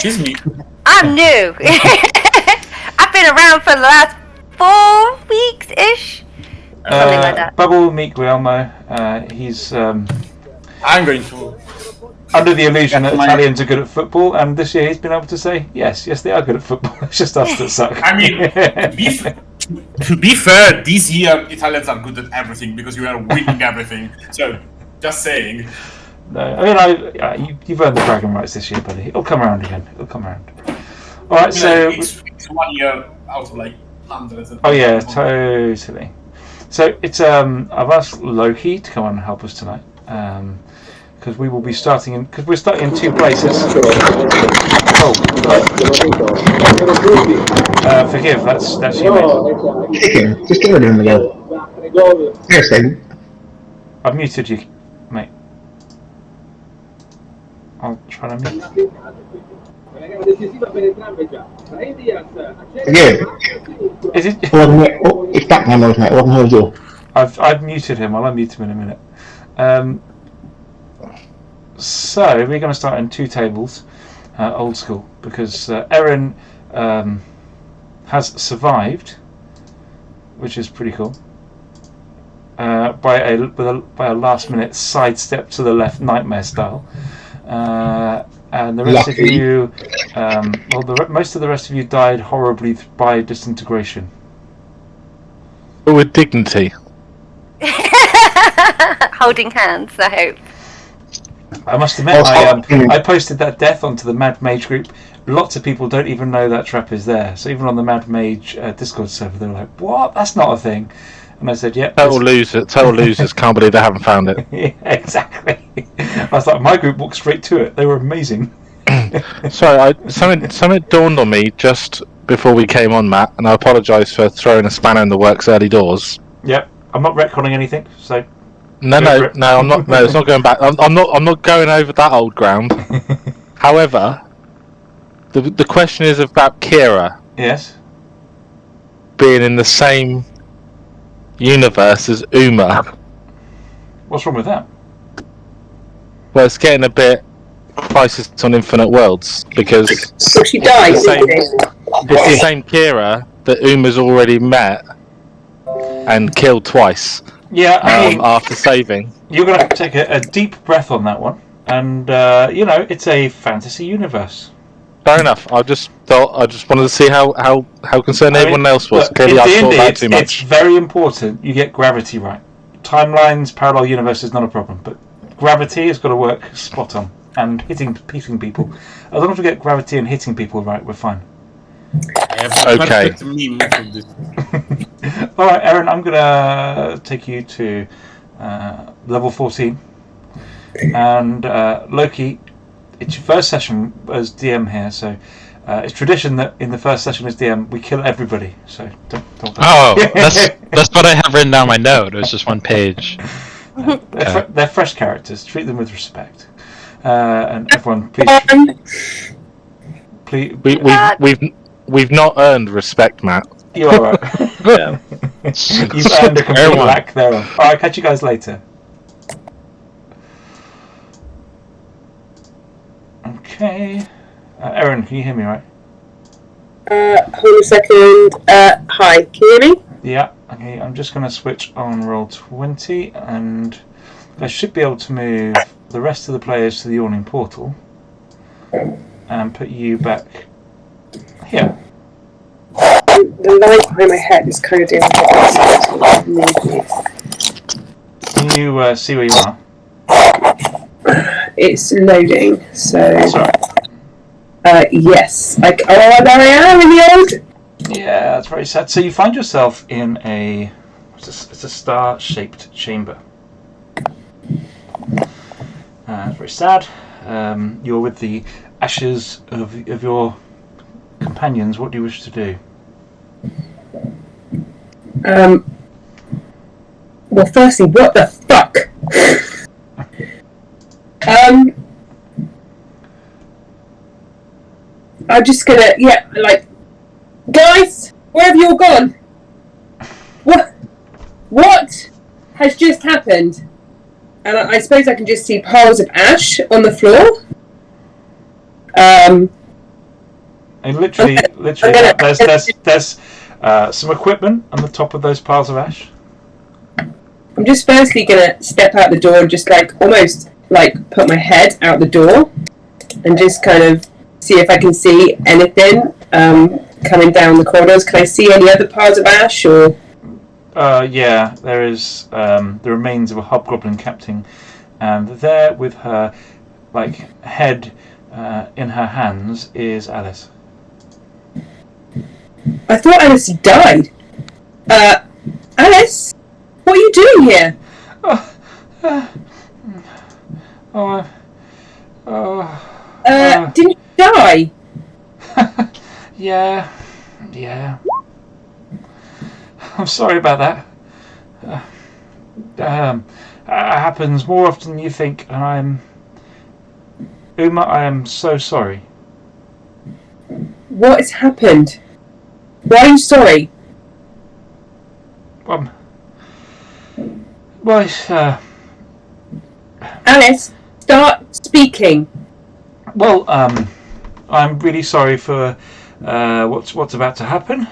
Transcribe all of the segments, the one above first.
She's new. I'm new. I've been around for the last 4 weeks-ish. Something like that. Bubble will meet Guillermo. He's I'm going to. under the illusion that Italians are good at football, and this year he's been able to say, yes, they are good at football. It's just us that suck. I mean, to be fair, this year Italians are good at everything because you are winning everything. So, just saying. No, I mean, you've earned the bragging rights this year, buddy. It'll come around again. It'll come around. All right, so it's 1 year out of like hundreds. Oh yeah, totally. So it's I've asked Loki to come on and help us tonight because we will be starting because we're starting in 2 places. Oh, forgive. That's you, mate. Kick him. Just get rid of him again. Here a second. I've muted you, mate. I'll try to mute. Again. Is it? It's back now, mate. I wasn't heard you. I've muted him. I'll unmute him in a minute. So we're going to start in 2 tables, old school, because Erin has survived, which is pretty cool. By a last-minute sidestep to the left, nightmare style. And the rest of you, most of the rest of you died horribly by disintegration. But with dignity. Holding hands, I hope. I must admit, I posted that death onto the Mad Mage group. Lots of people don't even know that trap is there. So even on the Mad Mage Discord server, they were like, "What? That's not a thing." And I said, "Yep." Total losers can't believe they haven't found it. Yeah, exactly. I was like, my group walked straight to it. They were amazing. Sorry, something dawned on me just before we came on, Matt, and I apologise for throwing a spanner in the works early doors. Yep, I'm not retconning anything, so. No, I'm not. No, it's not going back. I'm not going over that old ground. However, the question is about Kira. Yes. Being in the same universe as Uma. What's wrong with that? Well, it's getting a bit Crisis on Infinite Worlds because So she died. it's the same Kira that Uma's already met and killed twice. Yeah, after saving. You're going to have to take a deep breath on that one, and it's a fantasy universe. Fair enough. I just wanted to see how concerned everyone else was. Look, Clearly, I thought that too it's much. very important you get gravity right. Timelines, parallel universes, not a problem, but gravity has got to work spot on. And hitting people. As long as we get gravity and hitting people right, we're fine. I have a perfect meme from this. Alright, Erin, I'm going to take you to level 14. And Loki, it's your first session as DM here, so it's tradition that in the first session as DM we kill everybody. So don't that's what I have written down my note. It was just 1 page. They're fresh characters. Treat them with respect. And everyone, please. We've not earned respect, Matt. You are right. You've earned a complete lack thereof. Alright, catch you guys later. Okay. Erin, can you hear me right? Hold a second. Hi, can you hear me? Yeah, okay, I'm just going to switch on Roll20 and I should be able to move the rest of the players to the Yawning Portal and put you back here. The light behind my head is kind of doing Can you see where you are? It's loading, so... Sorry. Yes. There I am in the old... Yeah, that's very sad. So you find yourself in it's a star-shaped chamber. It's very sad. You're with the ashes of your companions. What do you wish to do? Well, firstly, what the fuck? I'm just gonna, guys, where have you all gone? What has just happened? And I suppose I can just see piles of ash on the floor. And literally, there's some equipment on the top of those piles of ash. I'm just firstly gonna step out the door and just almost put my head out the door and just kind of see if I can see anything coming down the corridors. Can I see any other piles of ash or? Yeah, there is the remains of a hobgoblin captain, and there with her head in her hands is Alice. I thought Alice died. Alice, what are you doing here? Didn't you die? Yeah. I'm sorry about that. Happens more often than you think, and Uma, I am so sorry. What has happened? Why are you sorry? Well, Alice, start speaking. Well, I'm really sorry for what's about to happen.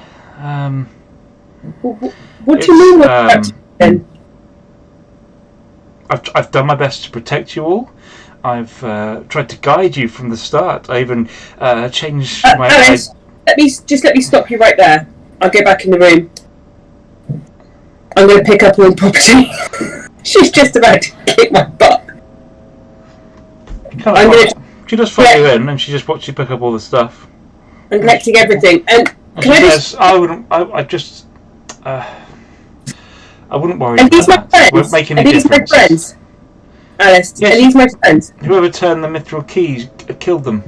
What do you mean what's about to happen? I've done my best to protect you all. I've tried to guide you from the start. I even changed my... Alice, let me stop you right there. I'll go back in the room. I'm going to pick up all the property. She's just about to kick my butt. She just follow you in, and she just watched you pick up all the stuff. I'm collecting everything. And can I just... I wouldn't worry Are these my about that. It won't friends? make any Are these my difference. friends? Alice, Yes. are these my friends? Whoever turned the mithril keys killed them.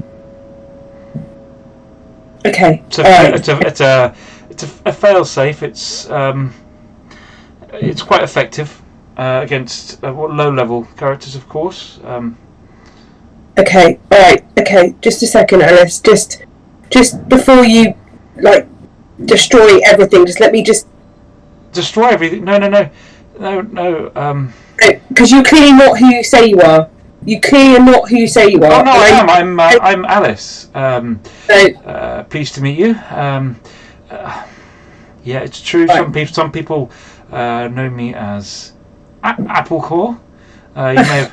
Okay. It's a fail-safe. It's quite effective against low-level characters, of course. Okay. All right. Okay. Just a second, Alice. Just before you destroy everything, just let me just destroy everything. No. Because you're clearly not who you say you are. You clearly are not who you say you are. Oh no, I am. I'm Alice. Pleased to meet you. Yeah, it's true. Right. Some people know me as Applecore. You may have.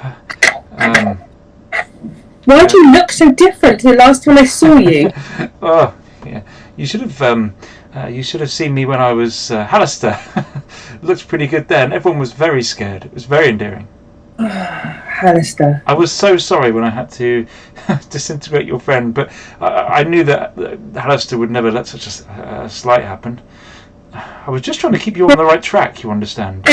Why do you look so different to the last time I saw you? Oh, yeah. You should have seen me when I was Hallister. Looked pretty good then. Everyone was very scared. It was very endearing. Hallister. I was so sorry when I had to disintegrate your friend, but I knew that Hallister would never let such a slight happen. I was just trying to keep you on the right track, you understand.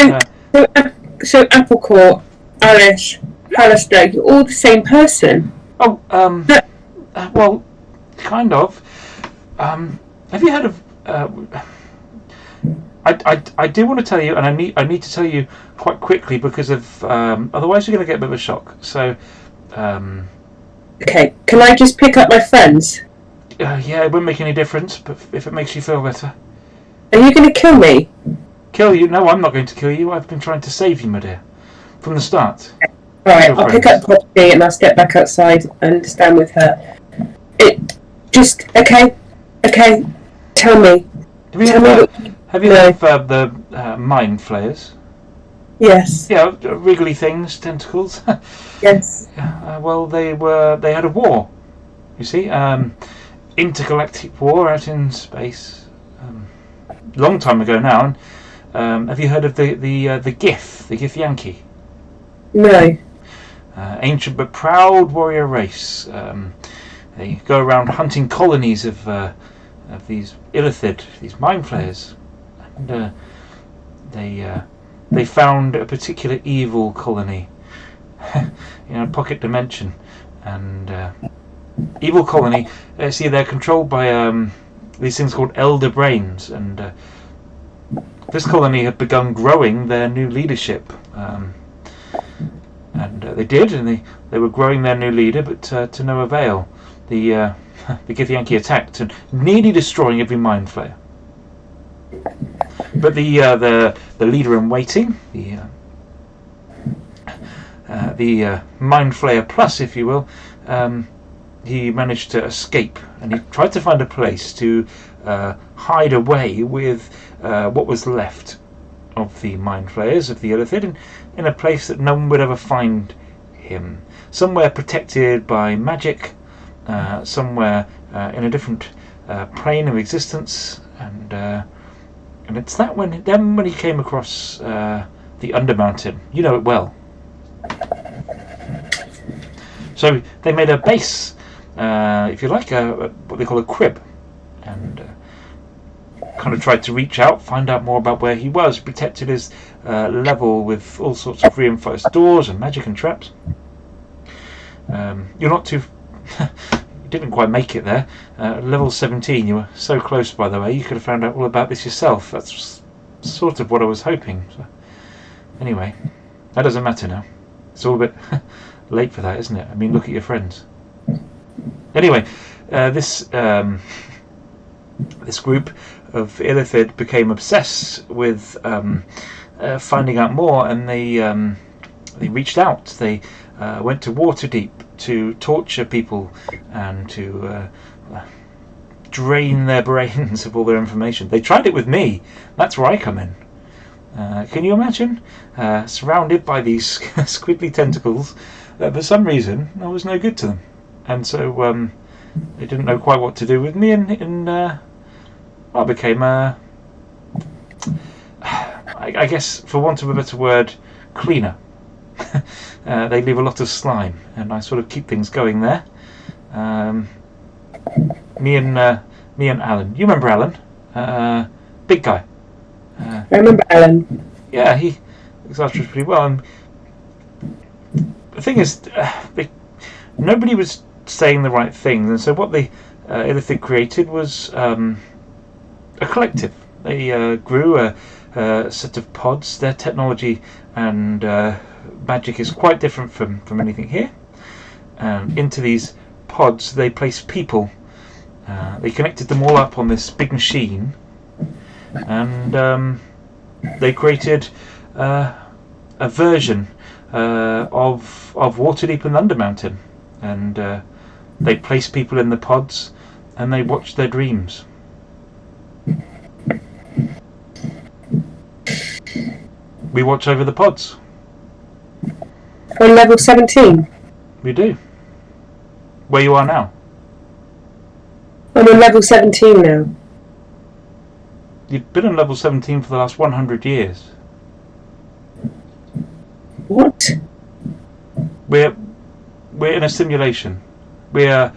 So Applecore, Alice, Hallister, you're all the same person. Oh, well, kind of. Have you heard of... I do want to tell you, and I need to tell you quite quickly because of otherwise you're going to get a bit of a shock. So, okay, can I just pick up my friends? Yeah, it won't make any difference, but if it makes you feel better. Are you going to kill me? Kill you? No, I'm not going to kill you. I've been trying to save you, my dear, from the start. All right, I'll pick up property and I'll step back outside and stand with her. Okay. Tell me. Have you heard of the mind flayers? Yes. Yeah, wriggly things, tentacles. Yes. Well, they had a war. You see, intergalactic war out in space. Long time ago now. And have you heard of the Gith, the Gith Yankee? No. Ancient but proud warrior race. They go around hunting colonies of these illithid, these mind flayers, and they found a particular evil colony in a pocket dimension, and evil colony. See, they're controlled by these things called elder brains, and this colony had begun growing their new leadership. And they did, and they were growing their new leader, but to no avail. The Githyanki attacked and nearly destroying every mind flayer. But the leader in waiting, the mind flayer plus, if you will, he managed to escape, and he tried to find a place to hide away with what was left of the mind flayers of the Illithid, in a place that no one would ever find him. Somewhere protected by magic, somewhere in a different plane of existence, and it's that when he came across the Undermountain. You know it well. So they made a base, if you like, what they call a crib, and kind of tried to reach out, find out more about where he was, protected his level with all sorts of reinforced doors and magic and traps. You're not too... you didn't quite make it there. Level 17, you were so close, by the way. You could have found out all about this yourself. That's sort of what I was hoping. So, anyway, that doesn't matter now. It's all a bit late for that, isn't it? I mean, look at your friends. Anyway, this group of Illithid became obsessed with finding out more, and they reached out. They went to Waterdeep to torture people and to drain their brains of all their information. They tried it with me. That's where I come in. Can you imagine? Surrounded by these squiggly tentacles. For some reason, I was no good to them. And so they didn't know quite what to do with me, and I became I guess, for want of a better word, cleaner. They leave a lot of slime, and I sort of keep things going there. Me and Alan. You remember Alan? Big guy. I remember Alan. Yeah, he looks after us pretty well. And the thing is, nobody was saying the right things, and so what the Illithid created was a collective. They grew a set of pods. Their technology and magic is quite different from anything here. Into these pods, they placed people. They connected them all up on this big machine, and they created a version of Waterdeep and Undermountain, and they placed people in the pods, and they watched their dreams. We watch over the pods. On level 17? We do. Where you are now. I'm on level 17 now. You've been on level 17 for the last 100 years. What? We're in a simulation. We're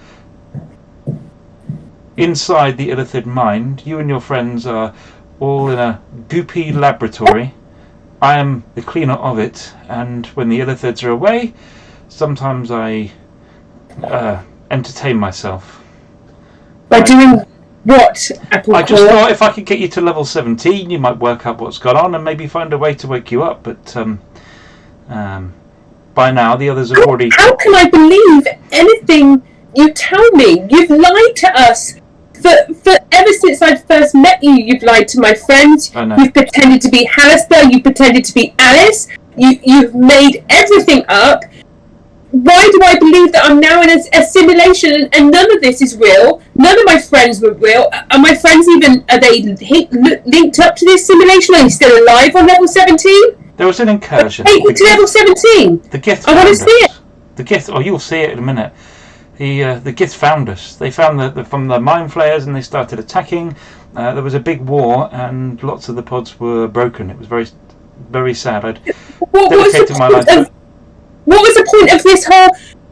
inside the Illithid mind. You and your friends are all in a goopy laboratory. I am the cleaner of it, and when the Illithids are away, sometimes I entertain myself. By doing what, Apple? I just thought if I could get you to level 17, you might work out what's gone on and maybe find a way to wake you up, but by now the others have already... How can I believe anything you tell me? You've lied to us. For ever since I first met you, you've lied to my friends. You've pretended to be Hallister. You've pretended to be Alice. You've made everything up. Why do I believe that I'm now in a simulation and none of this is real? None of my friends were real. Are my friends even? Are they linked up to this simulation? Are you still alive on level 17? There was an incursion. Take me to level 17. The Gith. I want to see it. The Gith. Oh, you'll see it in a minute. The Gith found us. They found from the mind flayers, and they started attacking. There was a big war, and lots of the pods were broken. It was very, very sad. I'd dedicated my life. What was the point of this whole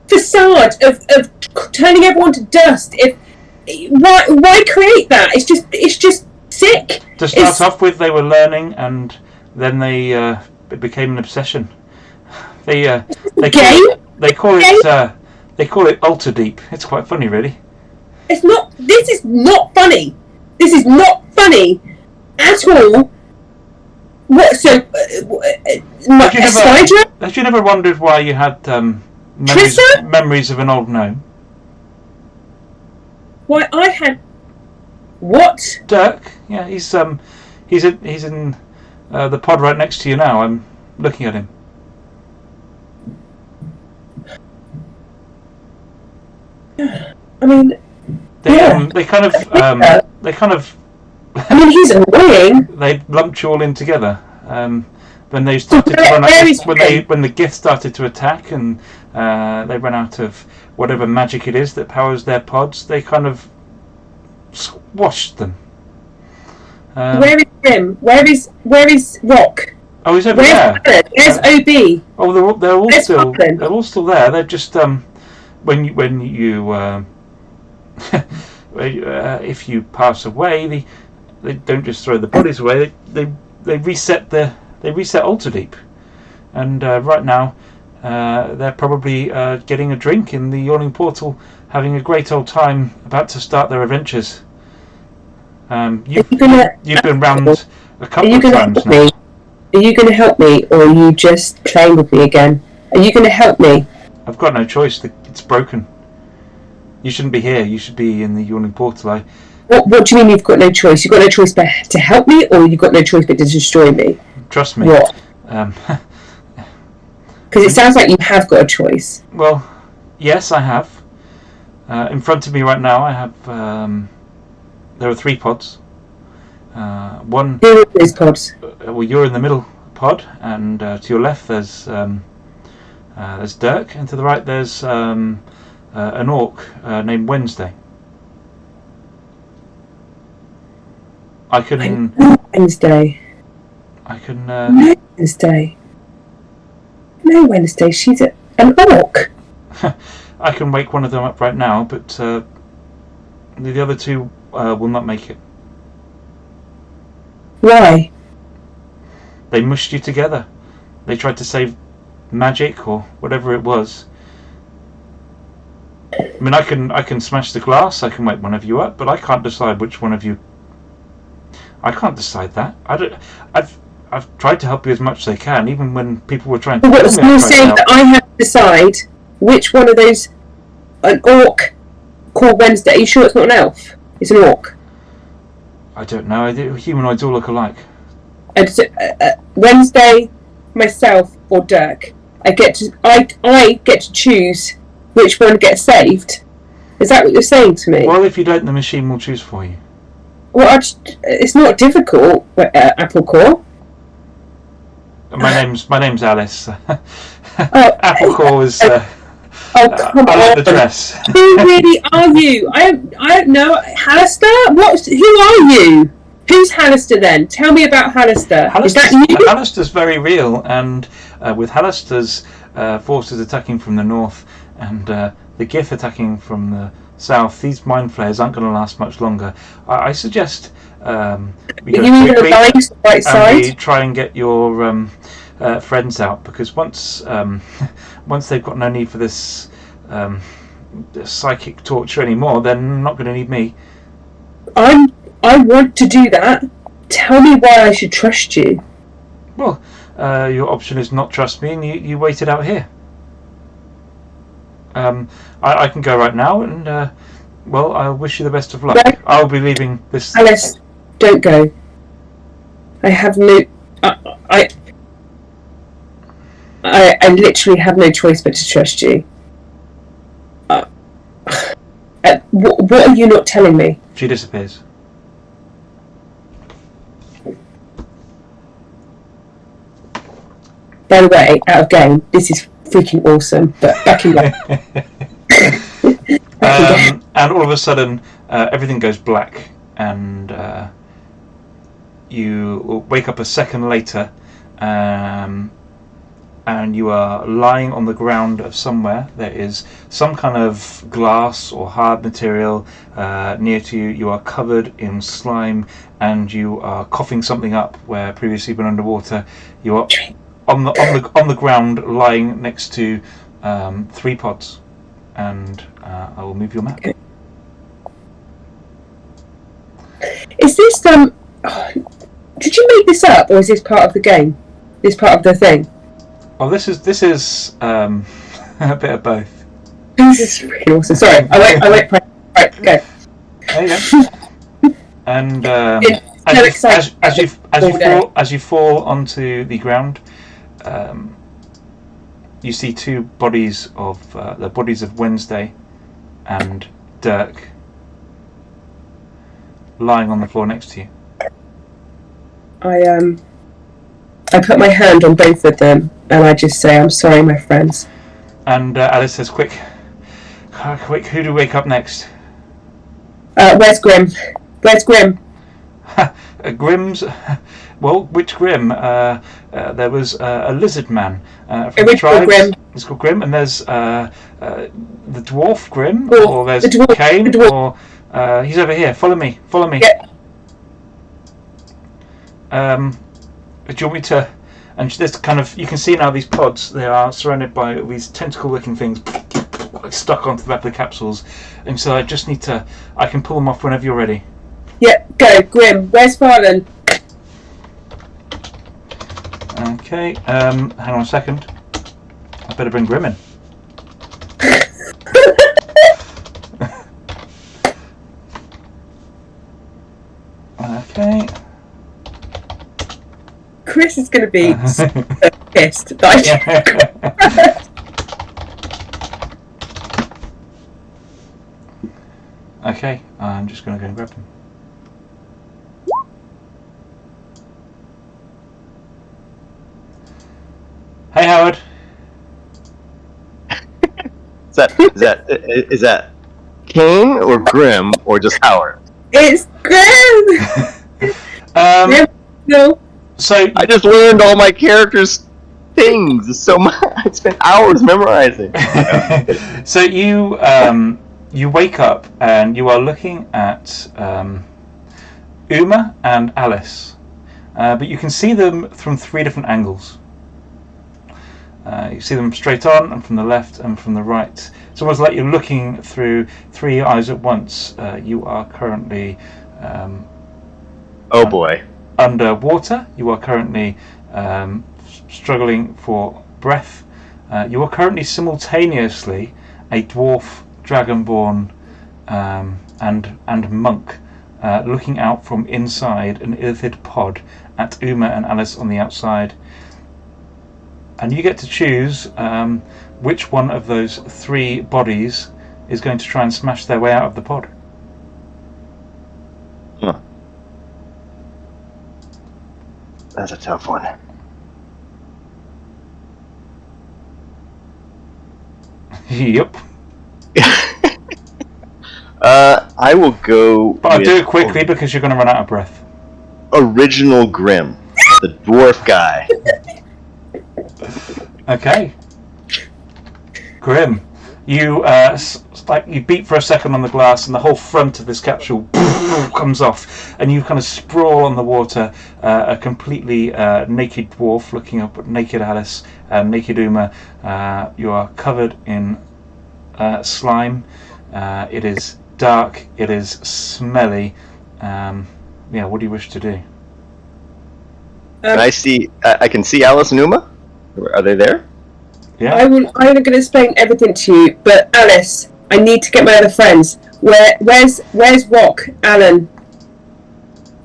facade of turning everyone to dust? Why create that? It's just sick. To start off with, they were learning, and then it became an obsession. They call it Ultra Deep. It's quite funny, really. It's not. This is not funny. This is not funny at all. What? So, had you never wondered why you had memories of an old gnome? Why I had what? Dirk. Yeah, he's in the pod right next to you now. I'm looking at him. I mean, They kind of. I mean, he's annoying. They lumped you all in together. When they started to run out, when the gift started to attack, and they ran out of whatever magic it is that powers their pods, they kind of squashed them. Where is Grim? Where is Rock? Oh, he's over there. Where's OB? Oh, they're all still there. They're just when you if you pass away, they don't just throw the bodies away. They reset Alter Deep, and right now they're probably getting a drink in the Yawning Portal, having a great old time, about to start their adventures. You've been round a couple of times now. Are you going to help me, or are you just playing with me again? Are you going to help me? I've got no choice. It's broken. You shouldn't be here. You should be in the Yawning Portal. What do you mean you've got no choice? You've got no choice but to help me, or you've got no choice but to destroy me? Trust me. What? Because it sounds like you have got a choice. Well, yes, I have. In front of me right now, I have. There are 3 pods. One. Who are those pods? Well, you're in the middle pod, and to your left there's Dirk, and to the right there's an orc named Wednesday. I can. Wednesday. I can. No Wednesday. No Wednesday. She's an orc. I can wake one of them up right now, but the other 2 will not make it. Why? They mushed you together. They tried to save magic or whatever it was. I mean, I can smash the glass. I can wake one of you up, but I can't decide which one of you. I can't decide that. I've tried to help you as much as I can, even when people were trying to. What was you saying that I have to decide which one of those? An orc called Wednesday. Are you sure it's not an elf? It's an orc. I don't know. Humanoids all look alike. Wednesday, myself, or Dirk. I get to choose which one gets saved. Is that what you're saying to me? Well, if you don't, the machine will choose for you. Well, it's not difficult, Apple Core. My name's Alice. Apple Core is. Oh, come I like on. the dress. Who really are you? I don't know. Hallister? Who are you? Who's Hallister then? Tell me about Hallister. Is that you? Hallister's very real, and with Hallister's forces attacking from the north and the GIF attacking from the south, these mind flayers aren't going to last much longer. I suggest we go quickly and we try and get your friends out, because once they've got no need for this psychic torture anymore, they're not going to need me. I want to do that. Tell me why I should trust you. Well, your option is not trust me, and you wait it out here. I can go right now, and I wish you the best of luck. No. I'll be leaving this. Alice, don't go. I have no. I literally have no choice but to trust you. What are you not telling me? She disappears. By the way, out of game, this is freaking awesome, but back in game. And all of a sudden, everything goes black, and you wake up a second later, and you are lying on the ground of somewhere. There is some kind of glass or hard material near to you. You are covered in slime, and you are coughing something up where previously you've been underwater. You are on the ground, lying next to 3 pods, and I will move your map. Okay. Is this did you make this up, or is this part of the game? This part of the thing? Oh, this is a bit of both. This is pretty awesome. Sorry, I won't play. Right, go. There you go. And as you fall onto the ground, you see 2 bodies of the bodies of Wednesday and Dirk lying on the floor next to you. I put my hand on both of them and I just say, "I'm sorry, my friends." And Alice says, "Quick, who do we wake up next?" Where's Grim? Where's Grim? Grim's. Well, which Grim? There was a lizard man from the Original tribes. Grim. It's called Grim, and there's the dwarf Grim, Dwarf, or there's the dwarf, Kane, the dwarf. or he's over here. Follow me. Yeah. Do you want me to? And this kind of, you can see now these pods. They are surrounded by these tentacle-looking things stuck onto the back of the capsules, and so I just need to. I can pull them off whenever you're ready. Yeah, go, Grim. Where's Farland? Okay, hang on a second. I better bring Grim in. Okay. Chris is going to be so pissed. Okay, I'm just going to go and grab them. Hey, Howard. Is that Kane or Grim or just Howard? It's Grim! No. So I just learned all my characters' things so much. I spent hours memorizing. So you wake up and you are looking at Uma and Alice, but you can see them from 3 different angles. You see them straight on, and from the left, and from the right. It's almost like you're looking through 3 eyes at once. You are currently Oh boy. underwater. You are currently struggling for breath. You are currently simultaneously a dwarf, dragonborn, and monk, looking out from inside an illithid pod at Uma and Alice on the outside. And you get to choose which one of those 3 bodies is going to try and smash their way out of the pod. Huh. That's a tough one. Yep. I will go. But I'll do it quickly because you're going to run out of breath. Original Grim, the dwarf guy. Okay. Grim, you you beat for a second on the glass, and the whole front of this capsule comes off, and you kind of sprawl on the water, a completely naked dwarf looking up at naked Alice and naked Uma. You are covered in slime. It is dark. It is smelly. What do you wish to do? Can I see? I can see Alice and Uma. Are they there? Yeah. I'm going to explain everything to you, but Alice, I need to get my other friends. Where's Wok, Alan?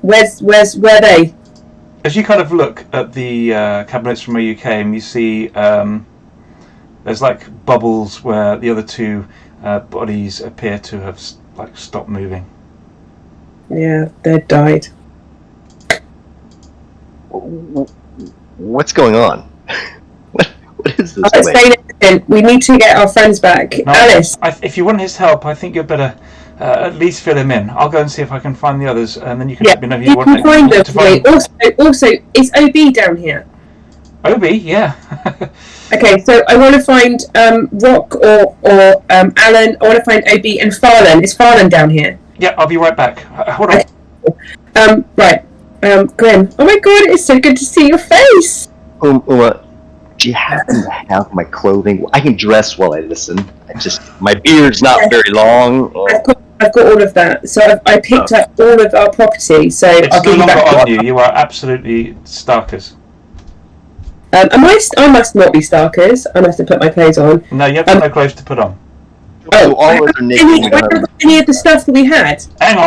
Where are they? As you kind of look at the cabinets from where you came, you see there's like bubbles where the other 2 bodies appear to have stopped moving. Yeah, they died. What's going on? What is this? I'll explain everything. We need to get our friends back. No, Alice. if you want his help, I think you'd better at least fill him in. I'll go and see if I can find the others, and then you can let me know who you want can find them to for me. Also, is OB down here? Obi, yeah. Okay, so I want to find Rock or Alan. I want to find OB and Farland. Is Farland down here? Yeah, I'll be right back. Hold on. Right. Glenn. Oh my god, it's so good to see your face. Uma, do you happen to have my clothing? I can dress while I listen. My beard's not very long. I've got all of that. So I picked up all of our property. So It's I'll no give you longer back. on you. You are absolutely starkers. I must not be Starkers. I must have put my clothes on. No, you have no clothes to put on. So all of us are naked. Any of the stuff that we had? Hang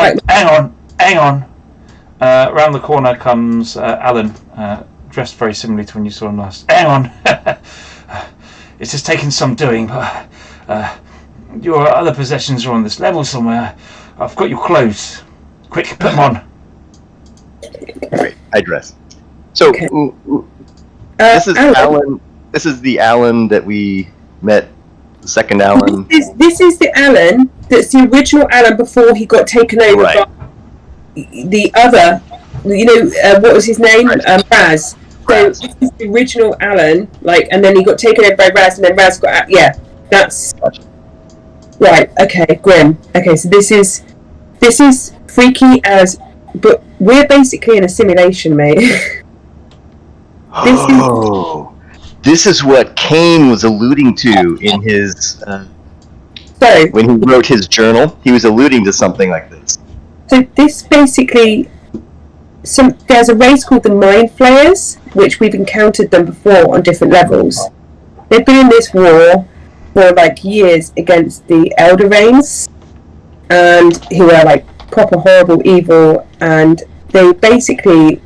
on. Around the corner comes Alan, dressed very similarly to when you saw him last. Hang on. It's just taken some doing, but your other possessions are on this level somewhere. I've got your clothes. Quick, put them on. Great, I dress. So, Okay. this is Alan, Alan. This is the Alan that we met. The second Alan. This is the Alan that's the original Alan before he got taken over Right. by the other. What was his name? Raz. So Raz. this is the original Alan, and then he got taken over by Raz, and then Raz got out. Yeah, that's Gotcha. right. Okay, Grim. Okay, so this is freaky as, but we're basically in a simulation, mate. This is what Kane was alluding to in his So when he wrote his journal. He was alluding to something like this. So this basically, there's a race called the Mind Flayers, which we've encountered them before on different levels. They've been in this war for years against the Elder Rains, and who are proper horrible evil, and they basically,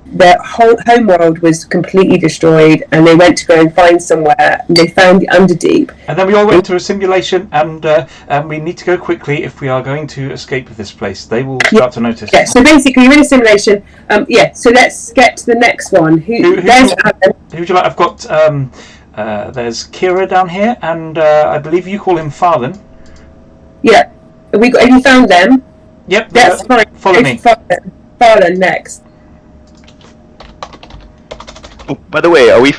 their whole home world was completely destroyed, and they went to go and find somewhere, and they found the Underdeep. And then we all went into a simulation, and we need to go quickly if we are going to escape this place. They will start to notice. Yeah, so basically you're in a simulation. So let's get to the next one. There's Alan. Who would you like? I've got, there's Kira down here, and I believe you call him Farlan. Yeah. Have you found them? Yep, That's fine. follow me. Farlan next. Oh, by the way, are we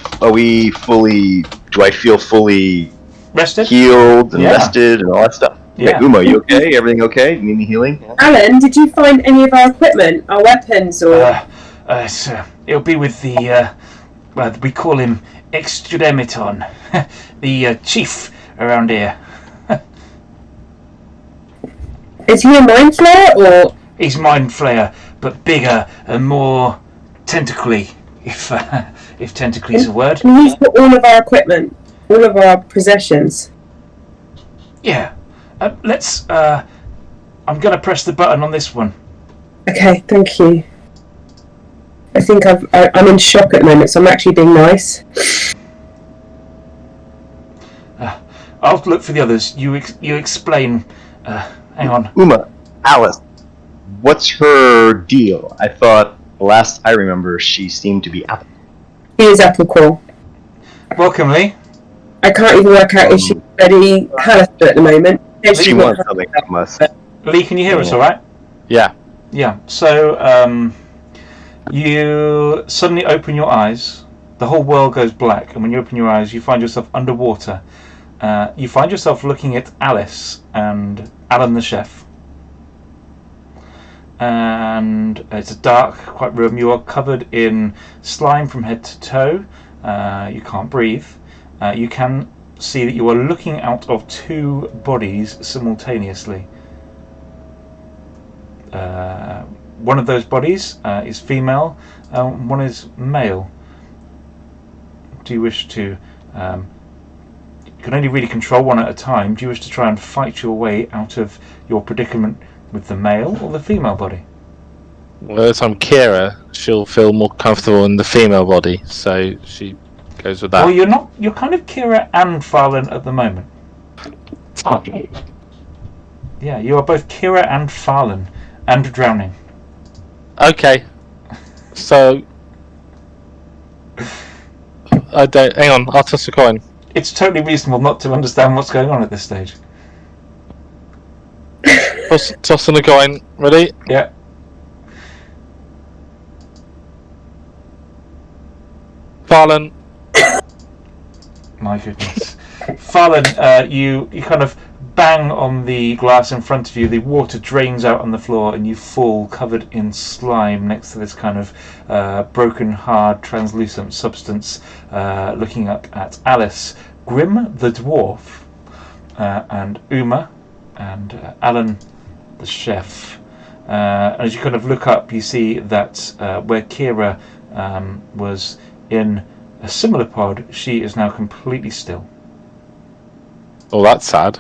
fully? Do I feel fully Rested? healed and Yeah. rested and all that stuff? Yeah. Okay, Uma, you okay? Everything okay? You need any healing? Yeah. Alan, did you find any of our equipment, our weapons, or? It'll be with the, we call him Extremiton, the chief around here. Is he a mind flayer, or? He's Mind Flayer, but bigger and more tentacly, if tentacly is a word. Can he's got all of our equipment, all of our possessions? Yeah. Let's, I'm going to press the button on this one. Okay, thank you. I think I'm in shock at the moment, so I'm actually being nice. I'll look for the others. You explain. Hang on. Uma, Alice, what's her deal? I thought last I remember she seemed to be Apple. He is Apple Core. Welcome, Lee. I can't even work out if she's ready Hallister at the moment. No, She she's wants not. something from us. Lee, can you hear us all right? Yeah. Yeah. So, you suddenly open your eyes. The whole world goes black, and when you open your eyes, you find yourself underwater. You find yourself looking at Alice and Alan the chef. And it's a dark, quiet room. You are covered in slime from head to toe. You can't breathe. You can see that you are looking out of two bodies simultaneously. One of those bodies is female, one is male. Do you wish to... you can only really control one at a time. Do you wish to try and fight your way out of your predicament with the male or the female body? Well, as I'm Kira, she'll feel more comfortable in the female body, so she goes with that. Well, you're not. You're kind of Kira and Farlan at the moment. Yeah, you are both Kira and Farlan, and drowning. Okay. So I don't. Hang on. I'll toss a coin. It's totally reasonable not to understand what's going on at this stage. Tossing a coin. Ready? Yeah. Farlan. My goodness. Farlan, you kind of bang on the glass in front of you. The water drains out on the floor, and you fall covered in slime next to this kind of broken, hard, translucent substance, looking up at Alice, Grim the dwarf, and Uma, and Alan the chef. As you kind of look up, you see that where Kira was in a similar pod, she is now completely still. Oh, that's sad.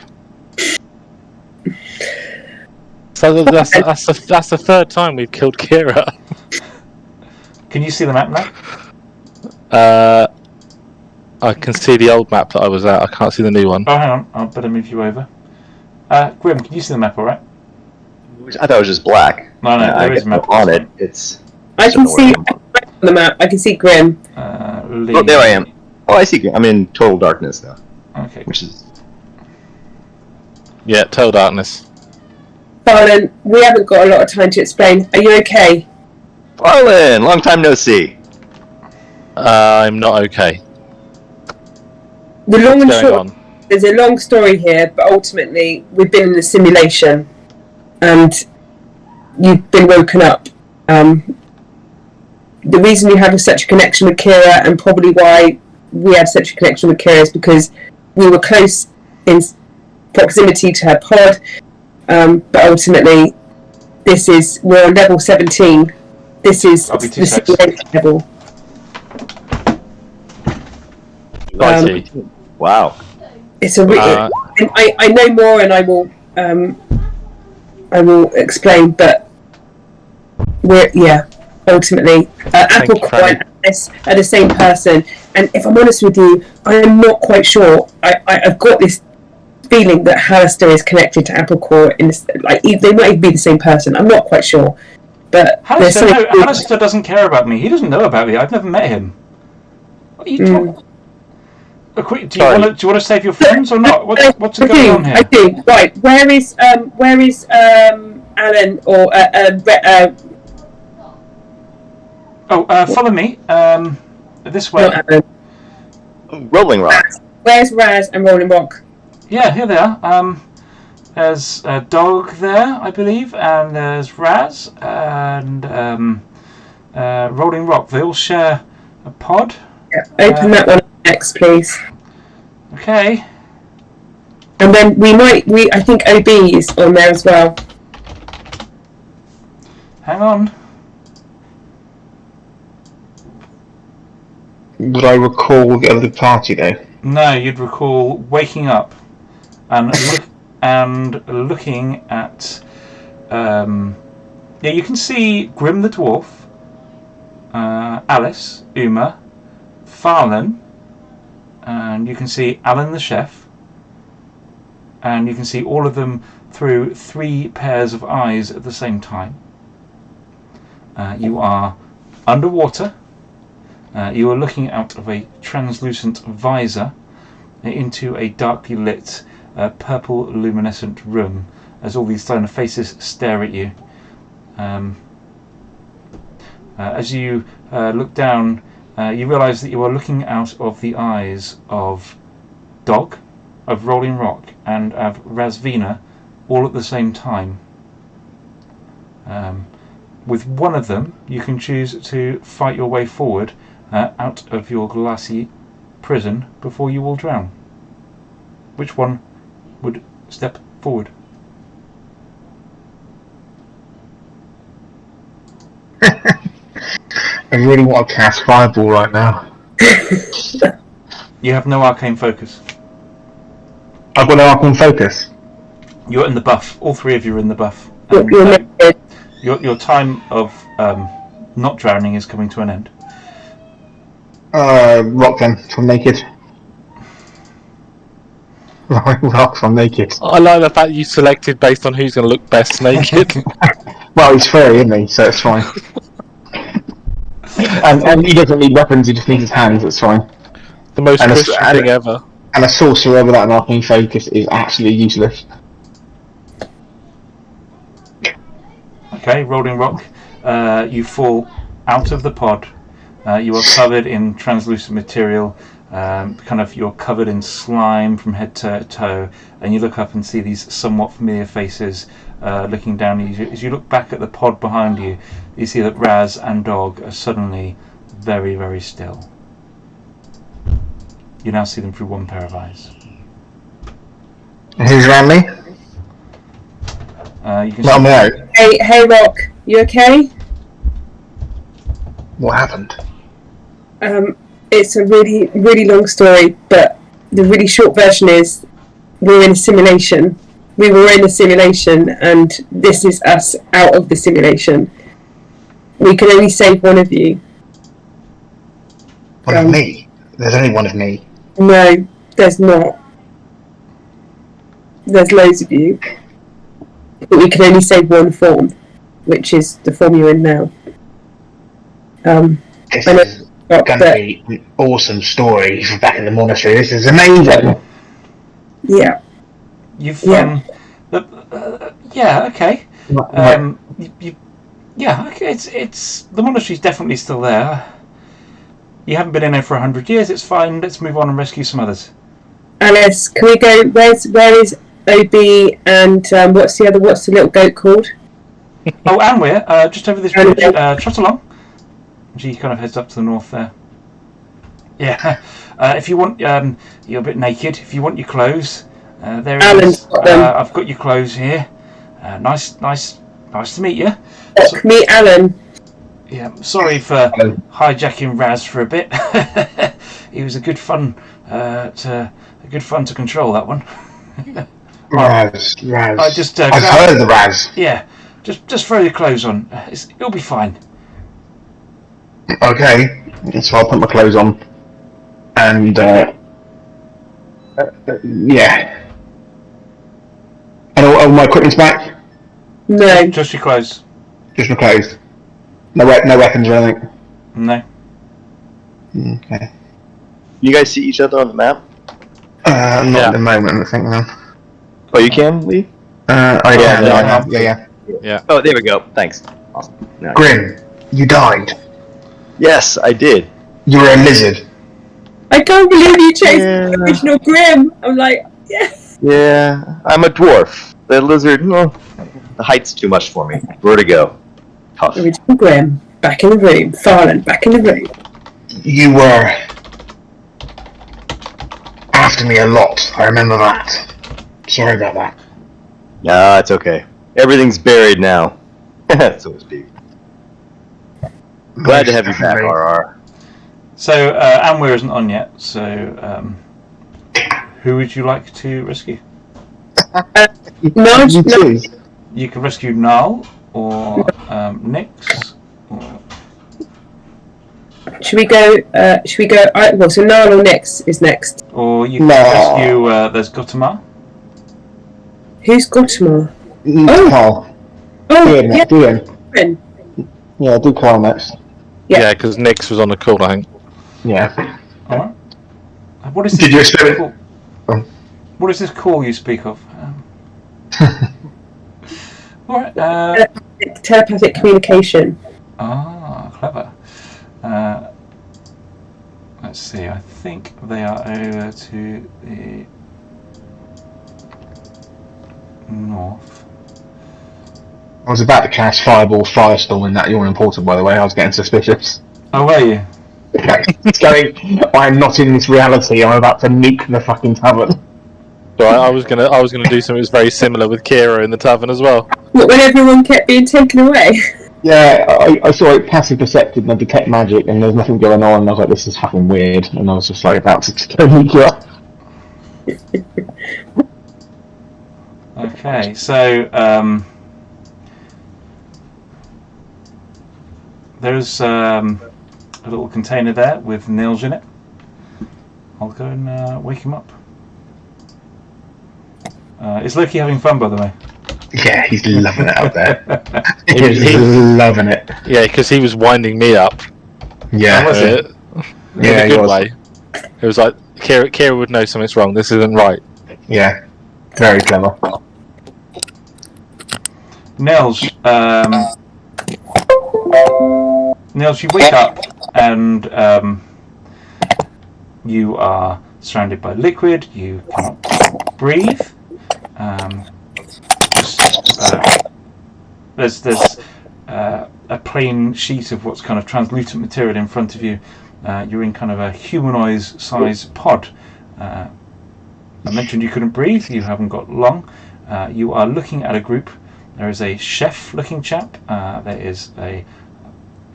So that's the third time we've killed Kira. Can you see the map now? I can see the old map that I was at. I can't see the new one. Oh, hang on. I'll better move you over. Grim, can you see the map all right? I thought it was just black. No, there is a map on it. It's. I can see on the map. I can see Grim. Oh, there I am. Oh, I see. I'm in total darkness now. Okay. Which is. Yeah, total darkness. Farlan, we haven't got a lot of time to explain. Are you okay? Farlan, long time no see. I'm not okay. The long and What's short. going on? There's a long story here, but ultimately we've been in a simulation, and you've been woken up. The reason you have such a connection with Kira, and probably why we have such a connection with Kira, is because we were close in proximity to her pod. But ultimately, we're on level 17. This is the simulation level. Wow. It's a I know more, and I will explain. But ultimately, Apple Core and Alice are the same person. And if I'm honest with you, I am not quite sure. I've got this feeling that Hallister is connected to Apple Core they might even be the same person. I'm not quite sure. But Hallister doesn't care about me. He doesn't know about me. I've never met him. What are you talking? Do you want to save your friends or not? What's going on here? I do. Right. Where is Alan or follow me. This way. Rolling Rock. Where's Raz and Rolling Rock? Yeah, here they are. There's a dog there, I believe, and there's Raz and Rolling Rock. They all share a pod. Yeah, open that one next, please. Okay. And then I think OB is on there as well. Hang on. Would I recall the other party though? No, you'd recall waking up and looking at. You can see Grim the Dwarf, Alice, Uma, Farlan, and you can see Alan the Chef, and you can see all of them through 3 pairs of eyes at the same time. You are underwater. You are looking out of a translucent visor into a darkly lit, purple luminescent room as all these stoner faces stare at you. As you look down, you realise that you are looking out of the eyes of Dog, of Rolling Rock, and of Razvina, all at the same time. With one of them, you can choose to fight your way forward out of your glassy prison before you will drown. Which one would step forward? I really want to cast Fireball right now. You have no arcane focus. I've got no arcane focus. You're in the buff. All 3 of you are in the buff. Your time of not drowning is coming to an end. Rock then, if I'm naked. Rock, if I'm naked. I like the fact you selected based on who's going to look best naked. Well, he's furry, isn't he? So it's fine. and he doesn't need weapons, he just needs his hands, it's fine. The most Christian thing ever. And a sorcerer without an arcane focus is absolutely useless. Okay, Rolling Rock. You fall out of the pod. You are covered in translucent material. You're covered in slime from head to toe, and you look up and see these somewhat familiar faces looking down at you. As you look back at the pod behind you, you see that Raz and Dog are suddenly very, very still. You now see them through 1 pair of eyes. And who's around me? You can Not see... me. Hey, Rock, you okay? What happened? It's a really, really long story, but the really short version is we're in a simulation. We were in a simulation, and this is us out of the simulation. We can only save one of you. One of me? There's only one of me. No, there's not. there's loads of you, but we can only say one form, which is the form you're in now. This I know- is going to be an awesome story from back in the monastery. This is amazing. Yeah. You've Yeah. yeah, okay. Right. Yeah, okay. It's the monastery's definitely still there. You haven't been in there for 100 years. It's fine. Let's move on and rescue some others. Alice, can we go? Where is OB and what's the little goat called? Oh, and we're just over this bridge. Trot along. She kind of heads up to the north there. Yeah. If you want, you're a bit naked. If you want your clothes, there it Alan's is. got them. I've got your clothes here. Nice to meet you. Meet Alan. Yeah, sorry for hijacking Raz for a bit. He was a good fun to control, that one. Raz. I just I've heard of the Raz. yeah, just throw your clothes on. It'll be fine. Okay, so I'll put my clothes on, and yeah. And all my equipment's back. No. Just your clothes. Just my clothes. No weapons or anything. No. Okay. You guys see each other on the map? Not Yeah. at the moment, I think. No. Oh, you can, Lee? Yeah. Oh, there we go. Thanks. Awesome. Now- Grim, you died. Yes, I did. You were a lizard. I can't believe you chose Yeah. the original Grim. I'm like, yes. Yeah, I'm a dwarf. The lizard, the height's too much for me. Where to go? Tough. Original Grim, back in the room. Farland, back in the room. You were after me a lot. I remember that. Sorry about that. Nah, it's okay. Everything's buried now. So to speak. Glad to have you back, RR. So Anwar isn't on yet. So who would you like to rescue? No, You too. You can rescue Nal or Nyx. Or... Should we go? Well, so Niall or Nyx is next. Or you can No. rescue. There's Gautama. Who's Gautama? Carl. Oh, Do him. yeah. Do him. Grim. Yeah, do Carl next. Yeah. Yeah, because Nyx was on the call, I think. Yeah. All right. What is Did you expect- call? Oh. What is this call you speak of? All right. Telepathic communication. Clever. Let's see. I think they are over to the north. I was about to cast Fireball Firestorm in that you're important, by the way. I was getting suspicious. Oh, were you? It's going, I'm not in this reality. I'm about to nuke the fucking tavern. So I was gonna do something that's very similar with Kira in the tavern as well. What, when everyone kept being taken away? Yeah, I saw it passive percepted and I detect magic and there's nothing going on. And I was like, this is fucking weird. And I was just like about to go nuke you up. Okay. So there's a little container there with Nils in it. I'll go and wake him up. Is Loki having fun, by the way? Yeah, he's loving it out there. He- He's loving it. Yeah, because he was winding me up. Yeah. was it? In Yeah, a he good was. way. It was like Kira would know something's wrong. This isn't right. Yeah. Very clever. Nils, Nils, you wake up and you are surrounded by liquid. You can't breathe. There's a plain sheet of what's kind of translucent material in front of you. You're in kind of a humanoid-sized pod. I mentioned you couldn't breathe. You haven't got long. You are looking at a group. There is a chef-looking chap. There is a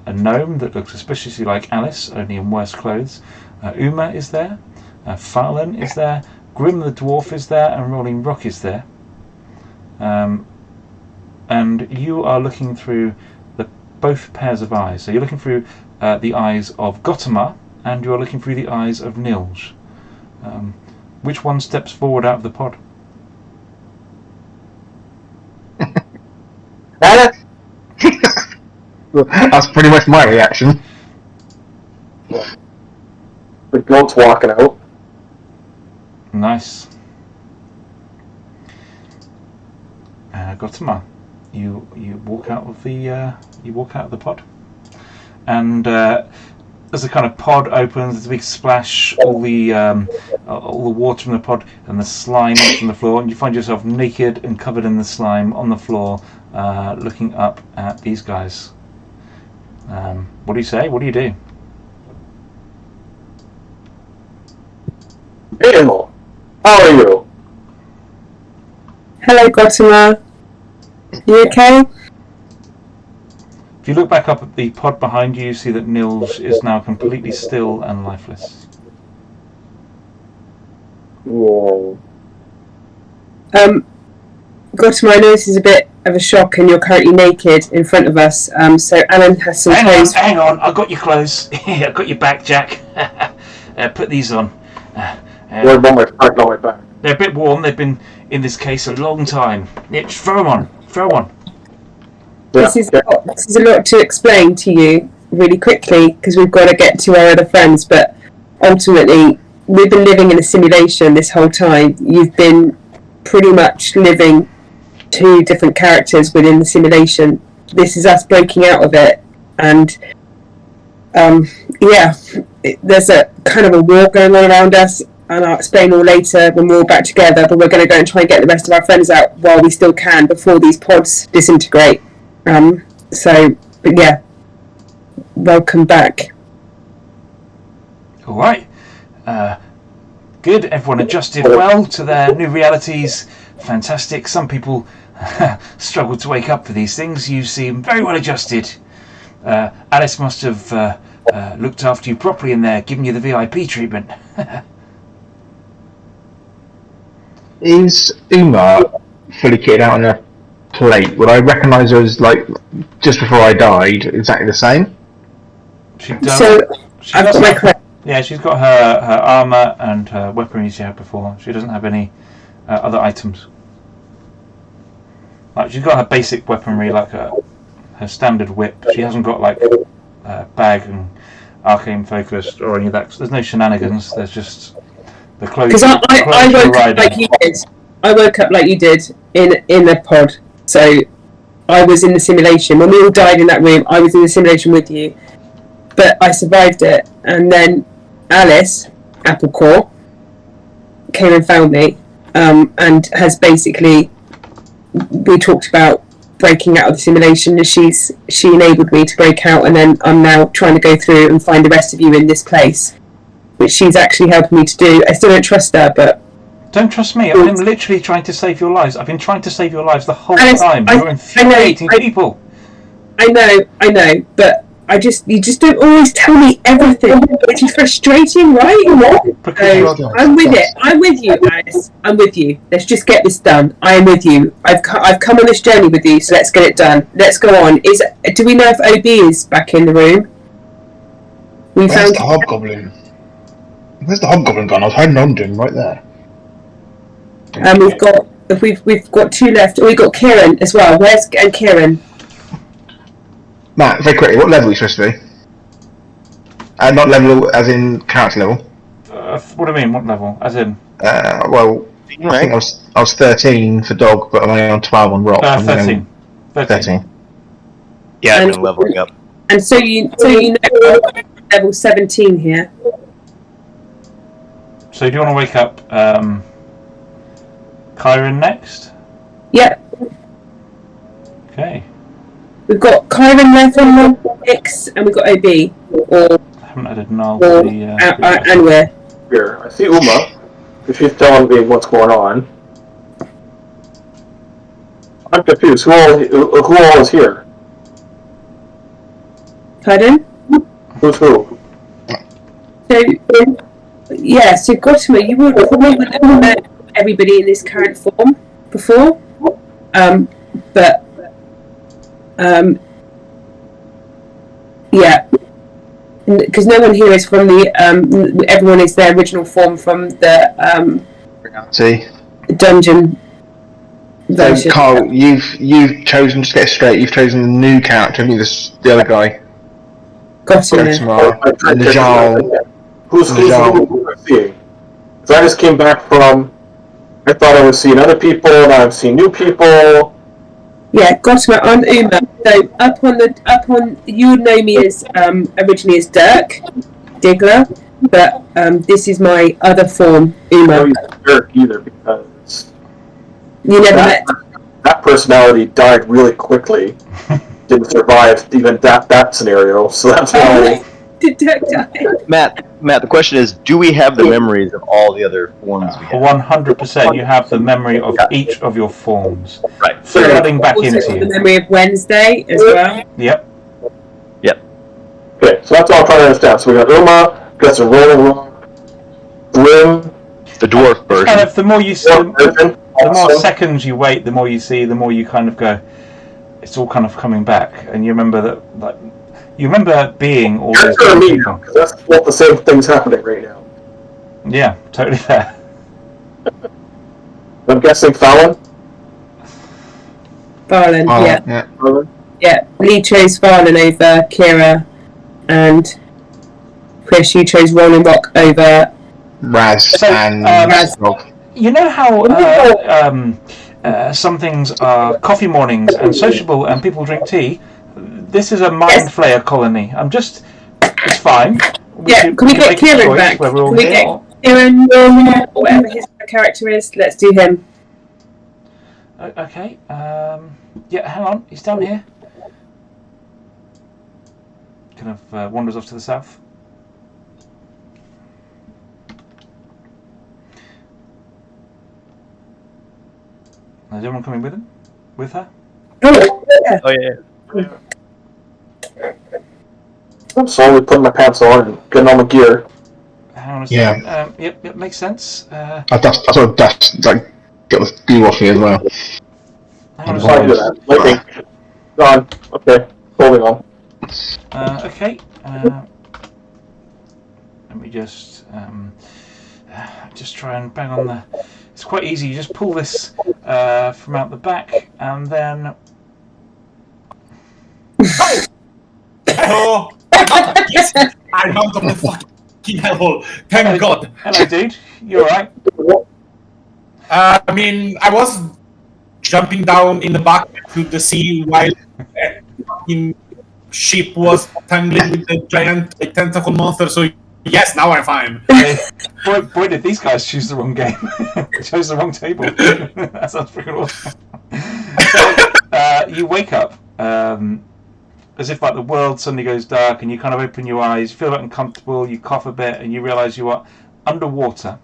gnome that looks suspiciously like Alice, only in worse clothes. Uma is there. Farlan is there. Grim the dwarf is there, and Rolling Rock is there. And you are looking through both pairs of eyes. So you're looking through the eyes of Gautama, and you're looking through the eyes of Nils. Which one steps forward out of the pod? That's pretty much my reaction. The goat's walking out. Nice. Gautama, you walk out of the pod, and as the kind of pod opens, there's a big splash. All the water from the pod and the slime from the floor, and you find yourself naked and covered in the slime on the floor, looking up at these guys. What do you say? What do you do? Hey, how are you? Hello, Gautama. You okay? If you look back up at the pod behind you, you see that Nils is now completely still and lifeless. Whoa. Gautama, I know this is a bit of a shock and you're currently naked in front of us, so Alan has some clothes. Hang on, I got your clothes. I got your back, Jack. Put these on. What about my front, not my back? They're a bit warm, they've been in this case a long time. Yeah, just throw them on. This is a lot to explain to you really quickly because we've got to get to our other friends, but ultimately we've been living in a simulation this whole time. You've been pretty much living two different characters within the simulation. This is us breaking out of it, and there's a kind of a war going on around us, and I'll explain all later when we're all back together, but we're going to go and try and get the rest of our friends out while we still can before these pods disintegrate. But yeah, welcome back. Alright. Good, everyone adjusted well to their new realities. Fantastic. Some people struggle to wake up for these things. You seem very well adjusted. Alice must have looked after you properly in there, giving you the VIP treatment. Is Uma fully kitted out on a plate? Would I recognise her as, like, just before I died, exactly the same? She does. So, I've got my clothes. Yeah, she's got her armour and her weaponry she had before. She doesn't have any other items. Like, she's got her basic weaponry, like her standard whip. She hasn't got, like, bag and arcane focused or any of that. There's no shenanigans. There's just the clothes. Because I woke up like you did. I woke up like you did in the pod. So I was in the simulation. When we all died in that room, I was in the simulation with you. But I survived it. And then Alice, Applecore, came and found me. And has basically, we talked about breaking out of the simulation, and she enabled me to break out, and then I'm now trying to go through and find the rest of you in this place, which she's actually helping me to do. I still don't trust her, but... Don't trust me. I'm literally trying to save your lives. I've been trying to save your lives the whole Alice, time. You're infuriating people. I know, but you just don't always tell me everything. It's frustrating, right? I'm with it. I'm with you, Alice. I'm with you. Let's just get this done. I am with you. I've come on this journey with you, so let's get it done. Let's go on. Do we know if OB is back in the room? Where's the hobgoblin? Where's the hobgoblin gone? I was hiding on to him right there. We've got two left. We've got Kieran as well. Where's Kieran? Matt, very quickly, what level are you supposed to be? Not level as in character level. What do you mean? What level? As in? Well, I think I was 13 for dog, but I'm only on 12 on rock. 13. 13. Yeah, I've been leveling up. And so you know level 17 here. So do you want to wake up Kyron next? Yep. Okay. We've got Kyron level 6, and we've got OB. I haven't added Null to the... and we're... Here, I see Uma. If she's telling me what's going on. I'm confused. Who all is here? Pardon? Who's who? So Gautama, you were probably with everybody in this current form before, but yeah, because no one here is from the everyone is their original form from the Reality. dungeon So, Carl, you've chosen, just get it straight, you've chosen the new character, haven't you? The other guy. Gossamer. Who's seeing? So I just came back from. I thought I was seeing other people, and I've seen new people. Yeah, Gossamer on Uma. So up on you would know me as originally as Dirk Diggler, but this is my other form, Uma. I don't use Dirk either because you never met. That personality died really quickly. Didn't survive even that scenario, so that's why. Did Dirk die? Matt, the question is, do we have the memories of all the other forms we have? 100%, you have the memory of each of your forms. Right. Flooding back also into the you. memory of Wednesday as well. Yep. Okay, so that's all I'm trying to understand. So we got Uma, got some Rolling Rock, Grim, the dwarf version. Kind of, the more you see, the more seconds you wait, the more you see, the more you kind of go, it's all kind of coming back. And you remember that, like, you remember being all these different people. Because that's what the same thing's happening right now. Yeah, totally fair. I'm guessing Fallon? Farlan, yeah. Lee chose Farlan over Kira, and Chris, you chose Rolling Rock over Raz and Raz. You know how some things are coffee mornings and sociable and people drink tea? This is a mind flayer colony. It's fine. Can we get Kieran back? Can we get Kieran, or whatever his character is? Let's do him. Okay. Yeah, hang on. He's down here. Kind of wanders off to the south. Is everyone coming with him? With her? Oh, yeah. Oh, yeah. I'm slowly putting my pants on and getting on my gear. Hang on a second. Yep, makes sense. I sort of dust, like, get the glue off me as well. Hang on a So I do second. that. Lightning. Gone. Okay. Holding on. Okay. Let me just try and bang on the. It's quite easy. You just pull this from out the back, and then. Oh! Yes! I'm out of the fucking hellhole. Thank God. Hello, dude. You alright? I mean, I was jumping down in the back to the sea while the fucking ship was tangling with the giant tentacle monster, so yes, now I'm fine. Boy, did these guys choose the wrong game. They chose the wrong table. That sounds freaking awesome. So, you wake up as if like the world suddenly goes dark, and you kind of open your eyes, feel a bit uncomfortable, you cough a bit, and you realise you are underwater.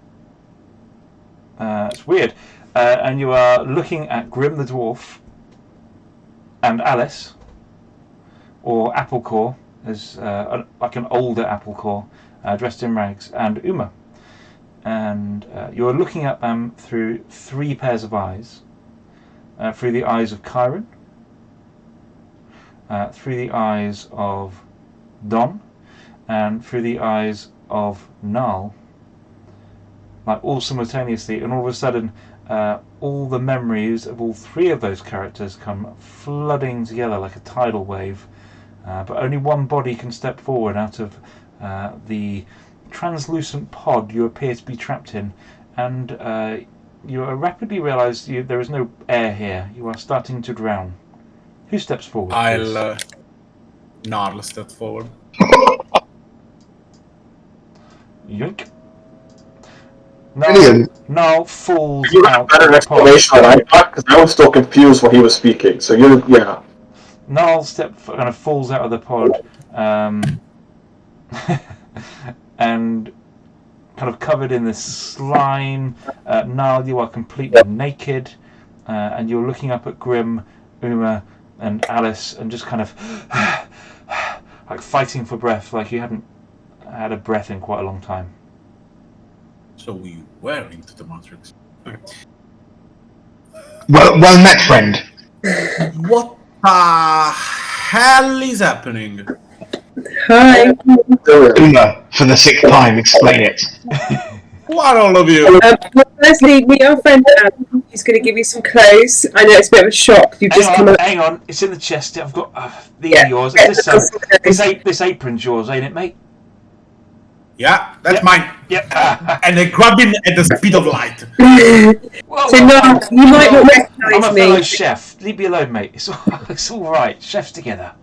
It's weird. And you are looking at Grim the Dwarf and Alice, or Applecore, as like an older Applecore, dressed in rags, and Uma. And you're looking at them through 3 pairs of eyes. Through the eyes of Chiron, through the eyes of Don, and through the eyes of Nal. Like all simultaneously, and all of a sudden all the memories of all 3 of those characters come flooding together like a tidal wave, but only one body can step forward out of the translucent pod you appear to be trapped in, and you rapidly realise there is no air here. You are starting to drown. Who steps forward? Narl step forward. Yoink. Brilliant. Now falls You got out a better of the pod. explanation than I got, because I was still confused when he was speaking. So yeah. Niall kind of falls out of the pod, and kind of covered in this slime. Niall, you are completely naked, and you're looking up at Grim, Uma, and Alice, and just kind of like fighting for breath, like you hadn't had a breath in quite a long time. So we were into the Matrix. Well met, friend. What the hell is happening? Hi. Uma, for the 6th time, explain it. Who are all of you? Well, firstly, meet our friend Anne, who's going to give you some clothes. I know it's a bit of a shock. You've just come up. Hang on, it's in the chest. I've got these are yours. This apron's yours, ain't it, mate? Yeah, that's mine. Yeah. And they grab him at the speed of light. So no, you might not I'm recognise a me. fellow chef. Leave me alone, mate. It's all right. Chefs together.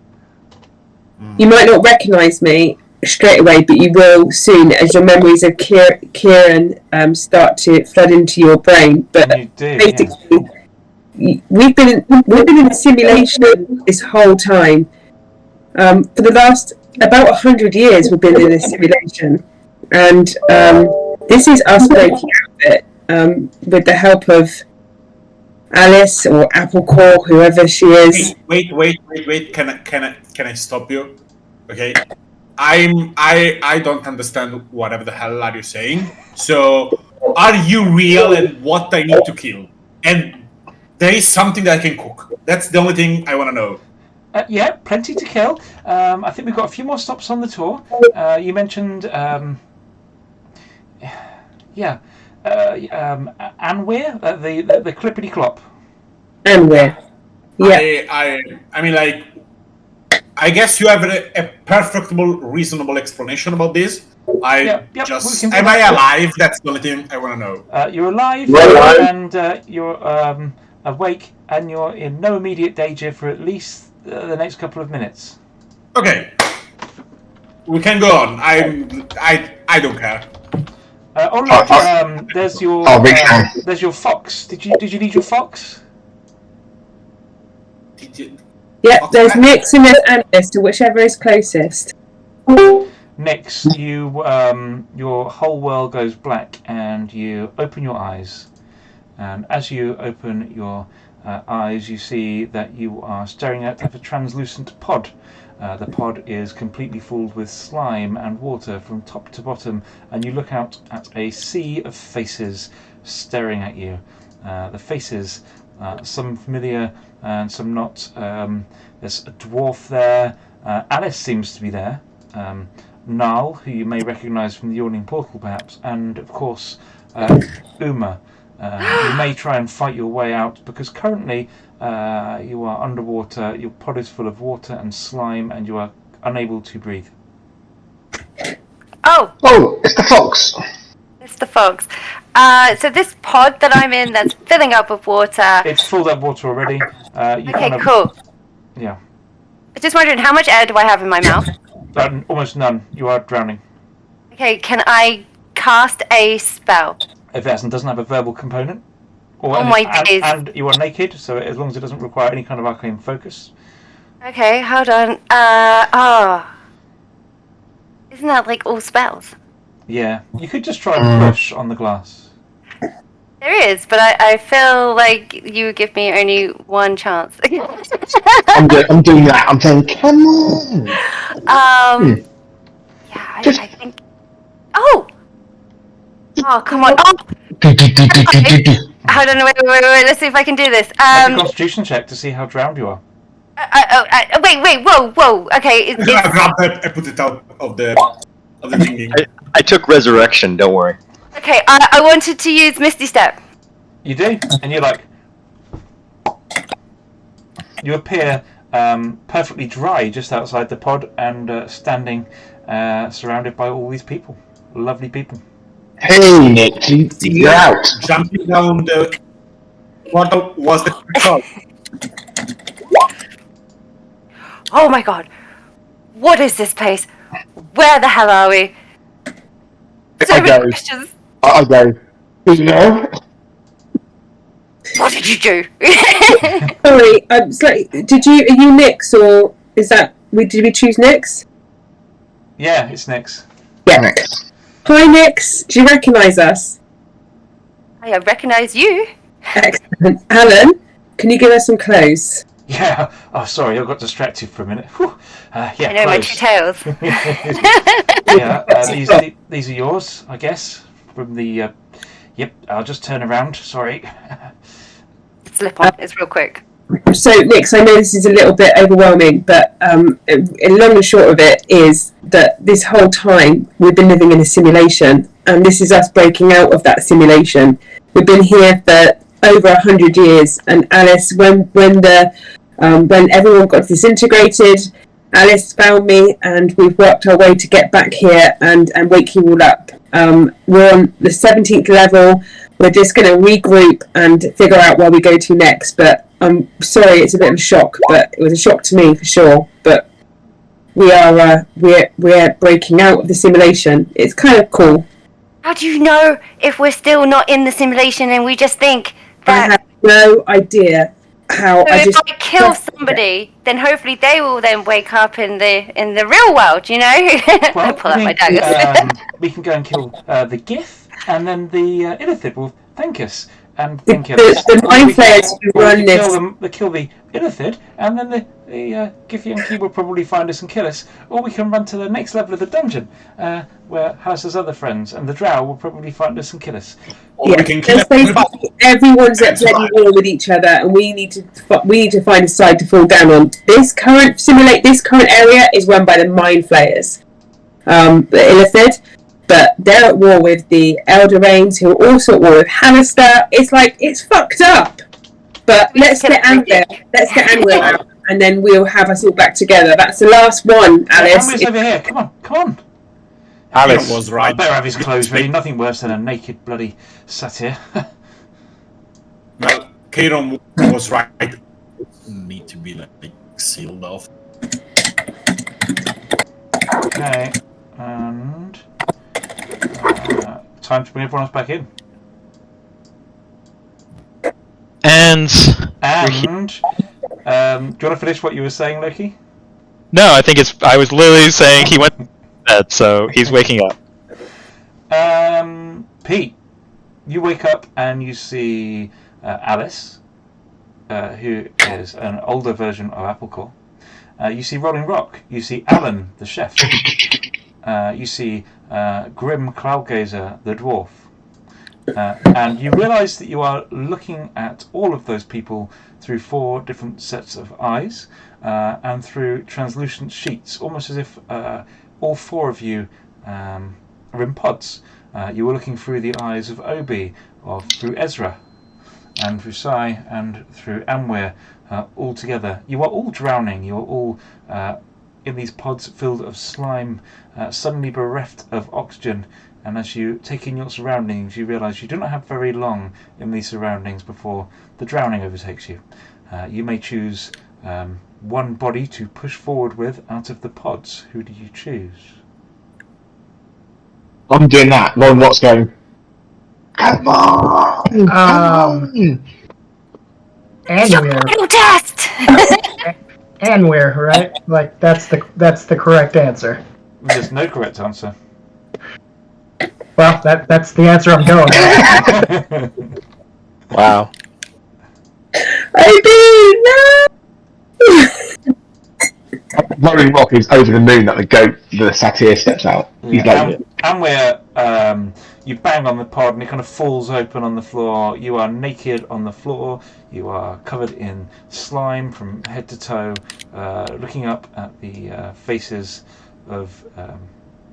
You might not recognise me straight away, but you will soon as your memories of Kieran start to flood into your brain. But You do, basically, we've been in a simulation this whole time. For the last about 100 years, we've been in a simulation, and this is us breaking out of it with the help of Alice or Applecore, whoever she is. Wait. Can I stop you? Okay. I don't understand whatever the hell are you saying. So, are you real and what I need to kill? And there is something that I can cook. That's the only thing I want to know. Yeah, plenty to kill. I think we've got a few more stops on the tour. You mentioned, Anweir, the Clippity Clop. Anweir. Yeah. I mean, like, I guess you have a perfectly reasonable explanation about this. Am I alive? That's the only thing I want to know. You're alive, and you're awake, and you're in no immediate danger for at least the next couple of minutes. Okay, we can go on. I don't care. There's your fox. Did you need your fox? Yeah, there's Nyx and there's Alice, to whichever is closest. Nyx, your whole world goes black, and you open your eyes. And as you open your eyes, you see that you are staring at a translucent pod. The pod is completely filled with slime and water from top to bottom, and you look out at a sea of faces staring at you. The faces, some familiar and some not. There's a dwarf there. Alice seems to be there. Nal, who you may recognise from the Yawning Portal perhaps, and of course Uma. You may try and fight your way out because currently you are underwater, your pod is full of water and slime, and you are unable to breathe. Oh, it's the fox. It's the fox. So this pod that I'm in that's filling up with water. It's filled up water already. Okay, cool. Yeah. Just wondering, how much air do I have in my mouth? Almost none. You are drowning. Okay, can I cast a spell? If it doesn't have a verbal component. Days. And you are naked, so as long as it doesn't require any kind of arcane focus. Okay, hold on. Isn't that like all spells? Yeah, you could just try and push on the glass. There is, but I feel like you would give me only one chance. I'm doing that. I'm saying, come on. Yeah, I think. Oh, come on. Oh! Hold on, wait. Let's see if I can do this. Make a constitution check to see how drowned you are. Wait, whoa. Okay, I grabbed that. I put it out of the thinking. I took resurrection. Don't worry. Okay, I wanted to use Misty Step. You do, and you're like, you appear perfectly dry just outside the pod and standing, surrounded by all these people, lovely people. Hey, Nick, you're out. Jumping down the. What was the called? Oh my god, what is this place? Where the hell are we? So many questions. I go. No. What did you do? Sorry, are you Nyx, or is that, did we choose Nyx? Yeah, it's Nyx. Yeah. Nyx. Hi Nyx, do you recognise us? I recognise you. Excellent. Alan, can you give us some clothes? Yeah. Oh, sorry, I got distracted for a minute. Yeah, I know close. my two tails. Yeah, these are yours, I guess. From the. Yep, I'll just turn around. Sorry. Slip on. It's real quick. So, Nyx, I know this is a little bit overwhelming, but long and short of it is that this whole time we've been living in a simulation, and this is us breaking out of that simulation. We've been here for over 100 years, and Alice, when everyone got disintegrated, Alice found me, and we've worked our way to get back here and wake you all up. We're on the 17th level. We're just going to regroup and figure out where we go to next. But I'm sorry, it's a bit of a shock, but it was a shock to me for sure. But we're breaking out of the simulation. It's kind of cool. How do you know if we're still not in the simulation and we just think that? I have no idea how. So if I kill somebody, then hopefully they will then wake up in the real world. You know. I pull out my daggers. We can go and kill the Gith, and then the Illithid will thank us and thank us. The mind players who run this. Kill the Illithid, and then the Githyanki will probably find us and kill us. Or we can run to the next level of the dungeon, where House's other friends, and the Drow will probably find us and kill us. Yeah, everyone's at bloody war with each other, and we need to find a side to fall down on. This current area is run by the mind flayers, the Illithid, but they're at war with the Elder Rains, who are also at war with Halaster. It's fucked up. But let's get Anwar out, and then we'll have us all back together. That's the last one, Alice. Anwar's over here. Come on. Alice was right. I better have his clothes ready. Nothing worse than a naked bloody satyr. Well, Kieran was right. Need to be sealed off. Okay, and time to bring everyone else back in. And do you want to finish what you were saying, Loki? no, I think I was literally saying he went to bed, so he's waking up. Pete, you wake up and you see Alice, who is an older version of Applecore. You see Rolling Rock. You see Alan, the chef. You see Grim Cloudgazer, the dwarf. And you realise that you are looking at all of those people through 4 different sets of eyes and through translucent sheets, almost as if all 4 of you are in pods. You were looking through the eyes of Obi, through Ezra, and through Sai, and through Anwar, all together. You are all drowning. You are all in these pods filled of slime, suddenly bereft of oxygen. And as you take in your surroundings, you realise you do not have very long in these surroundings before the drowning overtakes you. You may choose one body to push forward with out of the pods. Who do you choose? I'm doing that. Lauren Watt's going, come on! Anwar. Test. Anwar, right? Like that's the correct answer. There's no correct answer. Well, that's the answer I'm going with. Wow. Rolling Rock is over the moon that the satyr steps out. He's like, Anwar, you bang on the pod and it kind of falls open on the floor. You are naked on the floor. You are covered in slime from head to toe, looking up at the faces of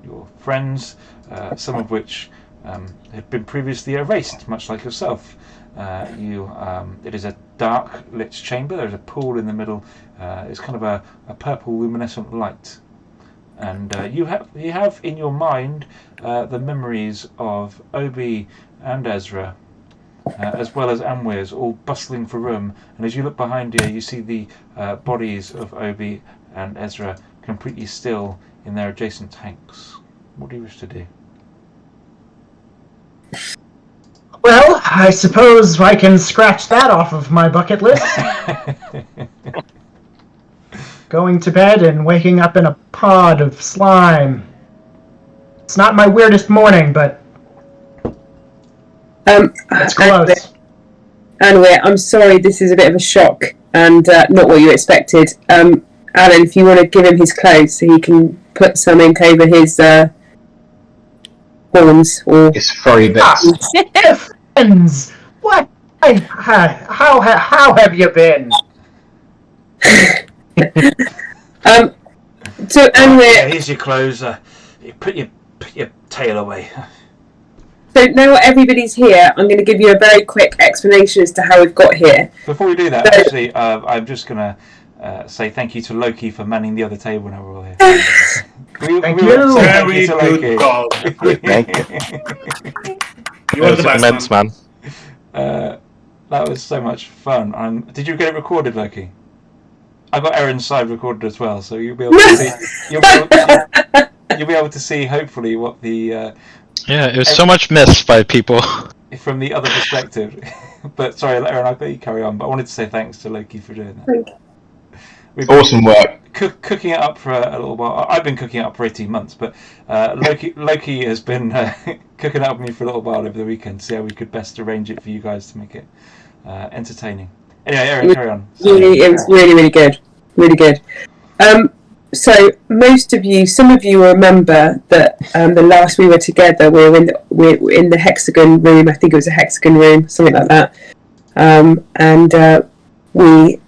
your friends, some of which had been previously erased, much like yourself. It is a dark lit chamber. There's a pool in the middle. It's kind of a purple luminescent light, and you have in your mind the memories of Obi and Ezra, as well as Anwar's, all bustling for room. And as you look behind you, you see the bodies of Obi and Ezra completely still in their adjacent tanks. What do you wish to do? Well, I suppose I can scratch that off of my bucket list. Going to bed and waking up in a pod of slime. It's not my weirdest morning, but it's close. Anyway, I'm sorry, this is a bit of a shock and not what you expected. Alan, if you want to give him his clothes so he can put something over his horns or it's furry bits. Friends, what? How have you been? So anyway, here's your clothes. You put your tail away. So now everybody's here, I'm going to give you a very quick explanation as to how we've got here. Before we do that, actually, I'm just going to say thank you to Loki for manning the other table now we're all here. Thank you. Very good call. Thank you. You are the best, immense, man. That was so much fun. Did you get it recorded, Loki? I got Erin's side recorded as well, so you'll be able to see. You'll be able to see, hopefully, what the. Yeah, it was so much missed by people. From the other perspective. But sorry, Erin, I'll let you carry on. But I wanted to say thanks to Loki for doing that. Awesome work. Cooking it up for a little while. I've been cooking it up for 18 months, but Loki has been cooking it up with me for a little while over the weekend to see how we could best arrange it for you guys to make it entertaining. Anyway, Erin, carry on. It was really, really good. Really good. So some of you will remember that the last we were together, we were in the hexagon room. I think it was a hexagon room, something like that. And we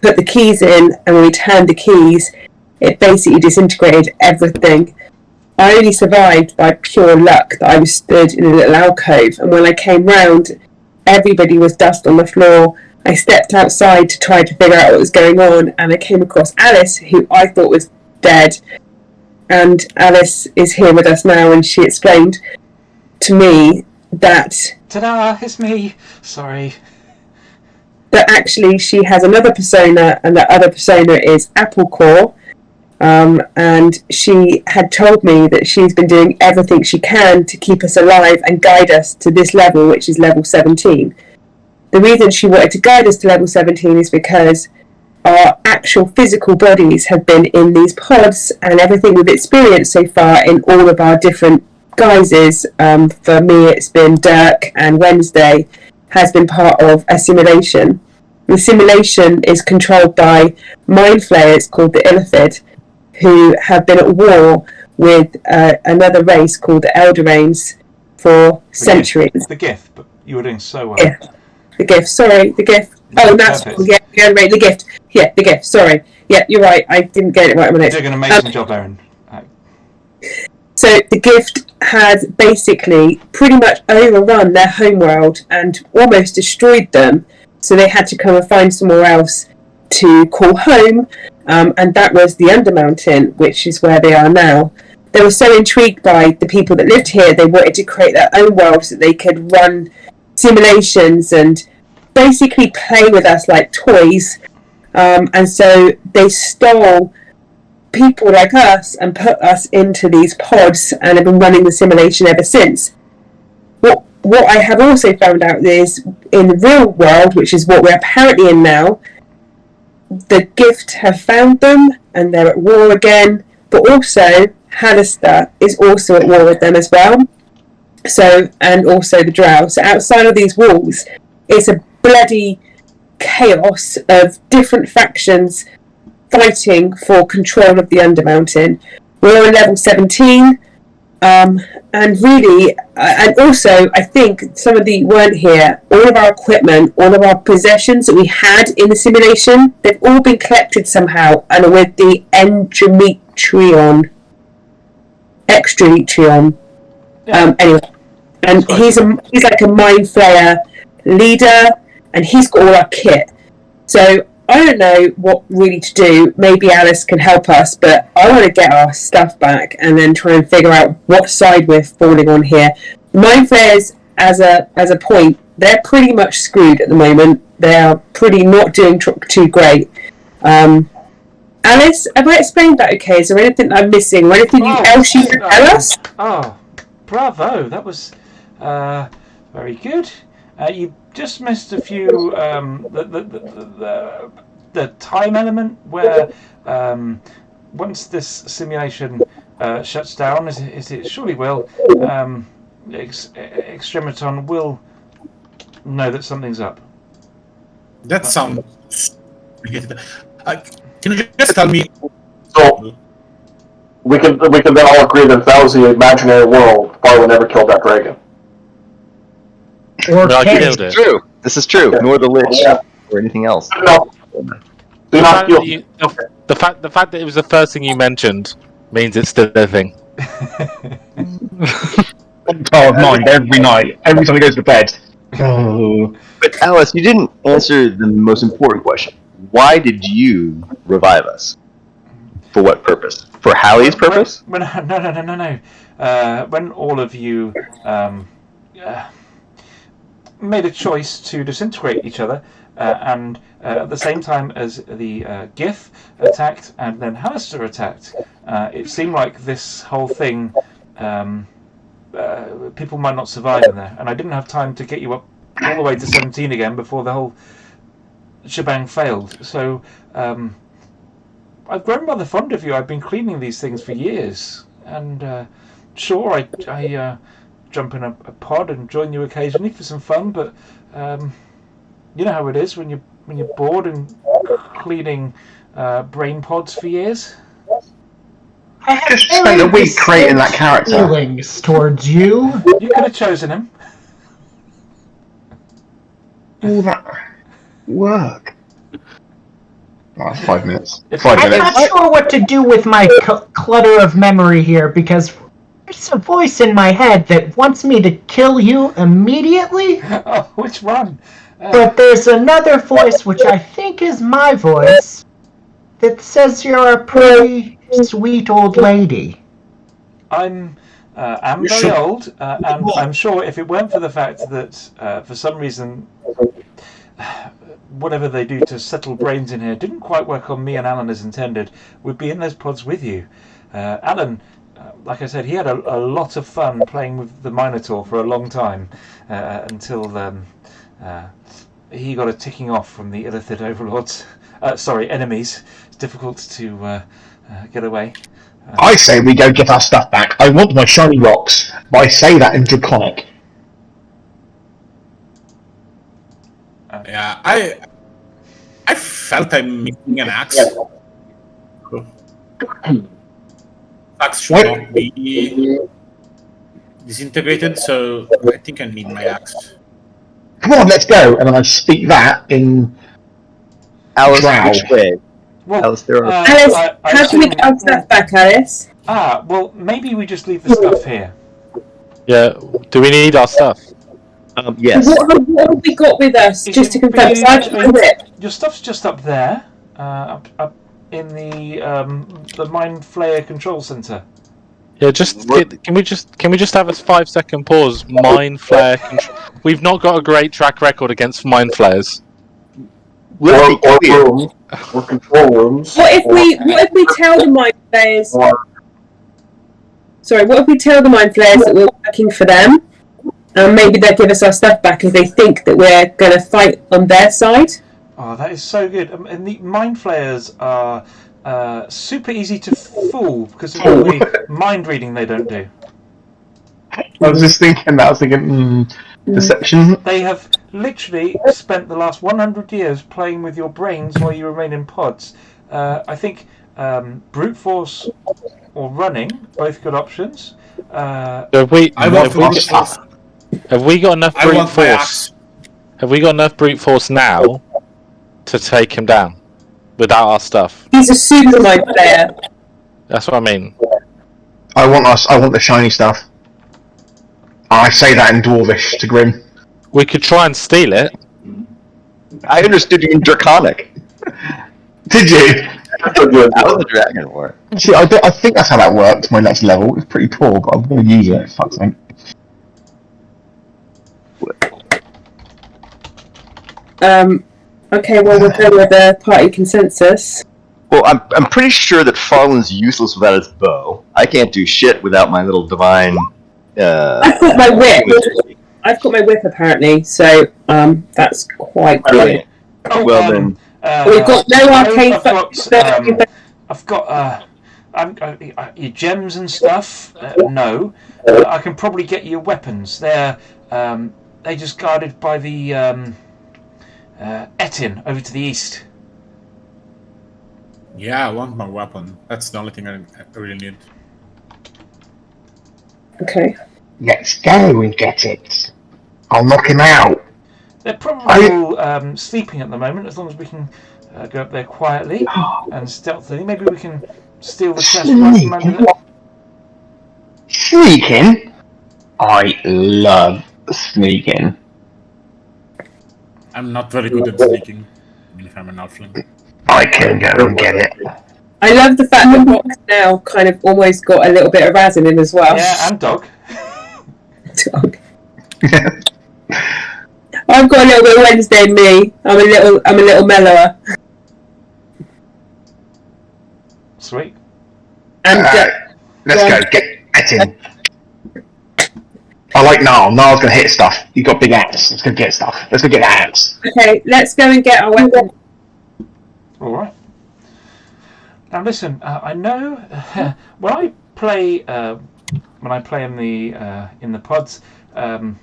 put the keys in, and when we turned the keys, it basically disintegrated everything. I only survived by pure luck that I was stood in a little alcove, and when I came round, everybody was dust on the floor. I stepped outside to try to figure out what was going on, and I came across Alice, who I thought was dead. And Alice is here with us now, and she explained to me that... Ta-da! It's me! Sorry. That actually she has another persona, and that other persona is Apple Core. And she had told me that she's been doing everything she can to keep us alive and guide us to this level, which is level 17. The reason she wanted to guide us to level 17 is because our actual physical bodies have been in these pods, and everything we've experienced so far in all of our different guises, for me it's been Dirk and Wednesday, has been part of a simulation. The simulation is controlled by mind flayers called the Illithid, who have been at war with another race called the Elderains for centuries. The GIF, but you were doing so well. Yeah. The GIF, sorry, the GIF. Oh, that's the GIF. Yeah, the GIF, sorry. Yeah, you're right, I didn't get it right on my notes. You're doing an amazing job, Erin. So the Gift has basically pretty much overrun their homeworld and almost destroyed them, so they had to come and find somewhere else to call home, and that was the Undermountain, which is where they are now. They were so intrigued by the people that lived here, they wanted to create their own world so they could run simulations and basically play with us like toys, and so they stole people like us and put us into these pods and have been running the simulation ever since. What I have also found out is in the real world, which is what we're apparently in now, the Gift have found them and they're at war again, but also Hallister is also at war with them as well. So, and also the Drow. So outside of these walls, it's a bloody chaos of different factions fighting for control of the Undermountain. We're on level 17, and really, and also I think some of the weren't here, all of our equipment, all of our possessions that we had in the simulation, they've all been collected somehow and are with the Extrametreon. Anyway, and he's like a mind flayer leader, and he's got all our kit. So I don't know what really to do. Maybe Alice can help us, but I want to get our stuff back and then try and figure out what side we're falling on here. Mind flayers, as a point, they're pretty much screwed at the moment. They are pretty not doing too great. Alice, have I explained that okay? Is there anything that I'm missing or anything else you can tell us? Oh, bravo! That was very good. You just missed a few. The time element where once this simulation shuts down, as it surely will, Extremeton will know that something's up. That sounds. Can you just tell me? So we can then all agree that that was the imaginary world. Barlow never killed that dragon. Or No, Kenny. killed it. True. This is true. Nor the Lich or anything else. No. Do not kill. The fact that it was the first thing you mentioned means it's still a thing. of mind every night, every time he goes to bed. Oh. But Alice, you didn't answer the most important question. Why did you revive us? For what purpose? For Hallie's purpose? No. When all of you made a choice to disintegrate each other, and at the same time as the Gith attacked and then Hallister attacked, it seemed like this whole thing, people might not survive in there, and I didn't have time to get you up all the way to 17 again before the whole shebang failed. So I've grown rather fond of you. I've been cleaning these things for years, and sure, I jump in a pod and join you occasionally for some fun, but you know how it is when you're bored and cleaning brain pods for years. I have Just spent a week creating that character. Feelings towards you. You could have chosen him. All that work. Oh, 5 minutes. I'm not sure what to do with my clutter of memory here, because there's a voice in my head that wants me to kill you immediately. Oh, which one? But there's another voice, which I think is my voice, that says you're a pretty sweet old lady. I'm very old, and I'm sure if it weren't for the fact that for some reason whatever they do to settle brains in here didn't quite work on me and Alan as intended, we'd be in those pods with you. Alan, like I said, he had a lot of fun playing with the Minotaur for a long time until he got a ticking off from the Illithid overlords. Enemies. It's difficult to get away. I say we go get our stuff back. I want my shiny rocks, but I say that in Draconic. Yeah, I felt I'm missing an axe. Axe should not be disintegrated, so I think I need my axe. Come on, let's go. And then I speak that in Alice, Drow. which way? Well, Alice, there are... Alice, how can we get our stuff back, Alice? Well, maybe we just leave the stuff here. Yeah, do we need our stuff? Yes. What have we got with us? Just to confirm, Your stuff's just up there, up in the Mind Flayer control center. Yeah, can we just have a 5-second pause? Mind Flayer control. We've not got a great track record against Mind Flayers. Or control rooms. What if we tell the Mind Flayers? Sorry, what if we tell the Mind Flayers that we're working for them? And maybe they'll give us our stuff back if they think that we're going to fight on their side. Oh, that is so good. And the Mind Flayers are super easy to fool because of all the mind reading they don't do. I was just thinking that. I was thinking, deception. They have literally spent the last 100 years playing with your brains while you remain in pods. I think brute force or running, both good options. Have we got enough brute force? Have we got enough brute force now to take him down without our stuff? He's a super Mind Flayer. That's what I mean. I want the shiny stuff. I say that in Dwarvish to Grim. We could try and steal it. I understood you in Draconic. Did you? That was the Dragon War. See, I think that's how that worked. My next level. It's pretty poor, but I'm going to use it. Fuck's sake. Okay, well, we'll go with the party consensus. Well, I'm pretty sure that Farland's useless without his bow. I can't do shit without my little divine... I've got my whip. I've got my whip, apparently, so that's quite good. Oh, well then... We've got no arcane... I've got your gems and stuff. No. I can probably get you weapons. They're just guarded by the... Etin over to the east. Yeah, I want my weapon. That's the only thing I really need. Okay. Let's go and get it. I'll knock him out. They're probably all sleeping at the moment, as long as we can go up there quietly and stealthily. Maybe we can steal the chest right from under them. Sneaking? I love sneaking. I'm not very good at sneaking. Even if I'm an halfling. I can go and get it. I love the fact that Box now kind of almost got a little bit of Raz in him as well. Yeah, and dog. Dog. I've got a little bit of Wednesday in me. I'm a little mellower. Sweet. And let's go. Get in. I like Niall. Niall's gonna hit stuff. You got big axe. Let's go get stuff. Let's go get the axe. okay, let's go and get our weapon. All right. Now listen, I know when I play in the pods, I've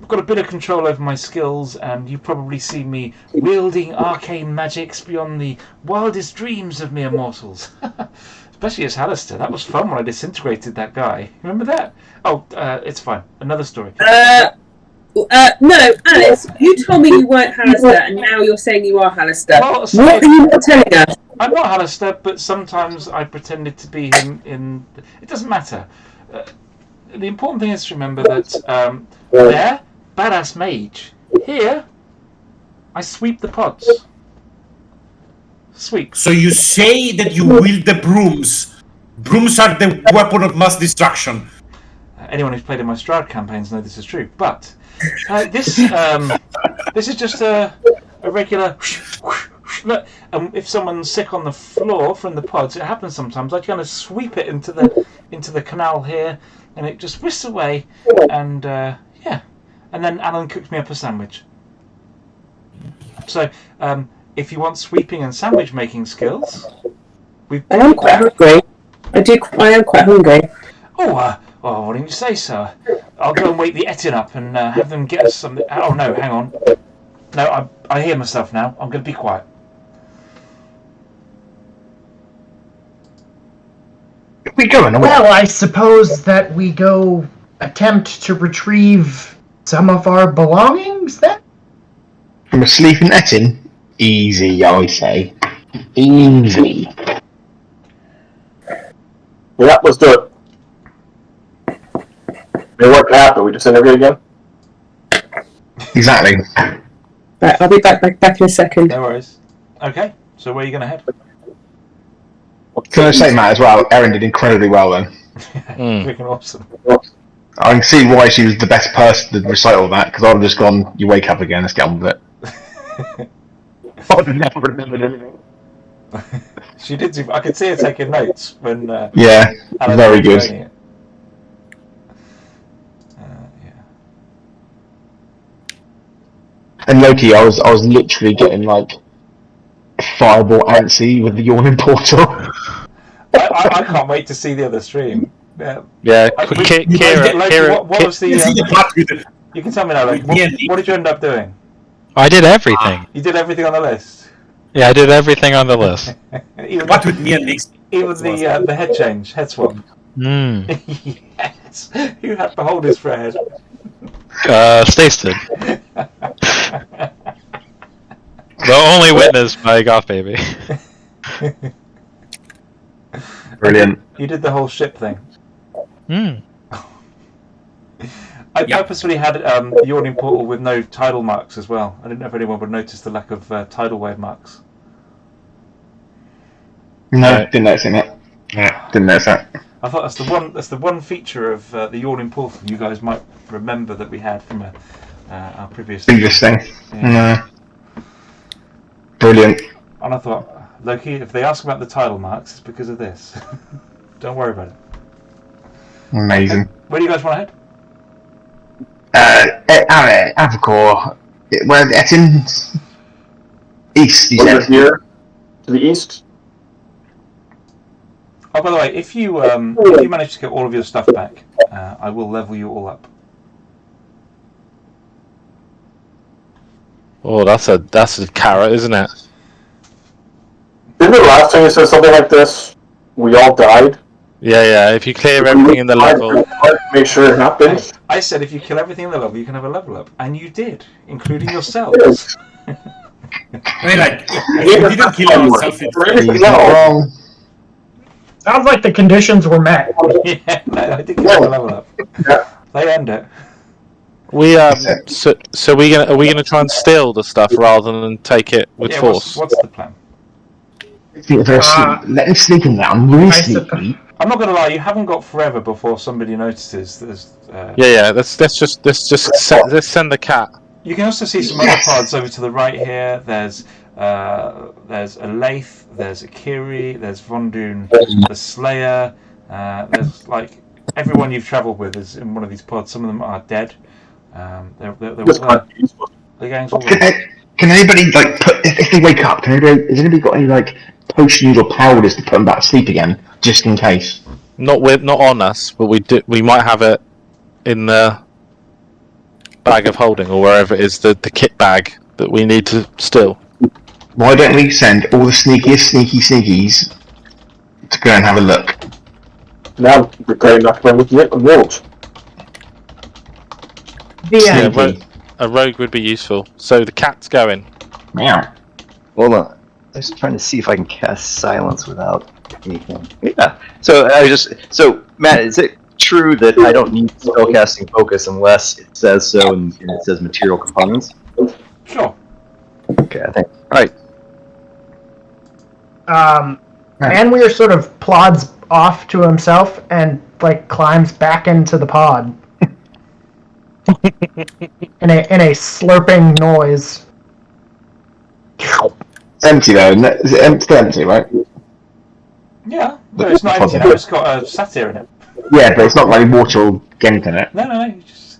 got a bit of control over my skills, and you probably see me wielding arcane magics beyond the wildest dreams of mere mortals. Especially as Hallister. That was fun when I disintegrated that guy. Remember that? Oh, it's fine. Another story. No, Alice, you told me you weren't Hallister, and now you're saying you are Hallister. Well, what are you not telling us? I'm not Hallister, but sometimes I pretended to be him in... It doesn't matter. The important thing is to remember that there, badass mage. Here, I sweep the pods. Sweep. So you say that you wield the brooms. Brooms are the weapon of mass destruction. Anyone who's played in my Strahd campaigns know this is true. But this is just a regular... Look, if someone's sick on the floor from the pods, it happens sometimes. I kind of sweep it into the canal here, and it just whisks away. And yeah, and then Alan cooks me up a sandwich. So if you want sweeping and sandwich making skills, I am quite hungry. I am quite hungry. Oh, why didn't you say so? I'll go and wake the Etin up and have them get us something. Oh no, hang on. No, I hear myself now. I'm going to be quiet. We going away? Well, I suppose that we go attempt to retrieve some of our belongings then? From a sleeping Etin? Easy, I say. Easy. Yeah, let's do it. Hey, what happened? We just interview again? Exactly. Right, I'll be back in a second. No worries. Okay, so where are you going to head? Can I say, Matt, as well, Erin did incredibly well then. Freaking awesome. I can see why she was the best person to recite all that, because I'd have just gone, you wake up again, let's get on with it. I'd have never remembered anything. She did. I could see her taking notes when. Yeah, very good. Yeah. And Loki, I was literally getting like fireball antsy with the yawning portal. I can't wait to see the other stream. Yeah, Kira. What was the? You can tell me now. Like, what did you end up doing? I did everything. You did everything on the list. Yeah, I did everything on the list. What with me and Nick? Even the head change, head swap. Yes. Who had beholders for a head? Stacey. The only witness by Goth Baby. Brilliant. You did the whole ship thing. I purposefully had the yawning portal with no tidal marks as well. I didn't know if anyone would notice the lack of tidal wave marks. No, didn't notice that. Yeah, didn't notice that. I thought that's the one feature of the yawning portal you guys might remember that we had from our previous thing. Yeah. No. Brilliant. And I thought, Loki, if they ask about the tidal marks, it's because of this. Don't worry about it. Amazing. Where do you guys want to head? Avacor. Where the Etin? East, you said. Here? To the east? Oh, by the way, if you manage to get all of your stuff back, I will level you all up. Oh, that's a carrot, isn't it? Didn't the last time you said something like this, we all died? Yeah. If you clear everything in the level, make sure it happens. I said if you kill everything in the level, you can have a level up, and you did, including yourselves. I mean, like, you didn't kill yourself. He's not wrong. Sounds like the conditions were met. Yeah, no, I think it's a level up. They end it. We so are we gonna try and steal the stuff rather than take it with Yeah, force? what's the plan? Let him sneak him down. Really sneaky. I'm not going to lie. You haven't got forever before somebody notices. Yeah. Let's send the cat. You can also see some other pods over to the right here. There's a Laith. There's a Kiri. There's Vondoon, the Slayer. There's like everyone you've travelled with is in one of these pods. Some of them are dead. The gang's all Can anybody like if they wake up? Has anybody got any like potions or powders to put them back to sleep again, just in case? Not on us, but we might have it in the bag of holding or wherever it is, the kit bag that we need to steal. Why don't we send all the sneakies to go and have a look? Now we're going back when we get the wolves. A rogue would be useful. So the cat's going. Meow. Hold on. I was trying to see if I can cast silence without anything. Yeah. So Matt, is it true that I don't need spellcasting focus unless it says so and it says material components? Sure. Okay, I think. All right. Manweir sort of plods off to himself and like climbs back into the pod. in a slurping noise. It's empty though, isn't it? Is it still empty, right? Yeah, but it's not empty now. It's got a satyr in it. Yeah, but it's not like water or anything in it. No. You just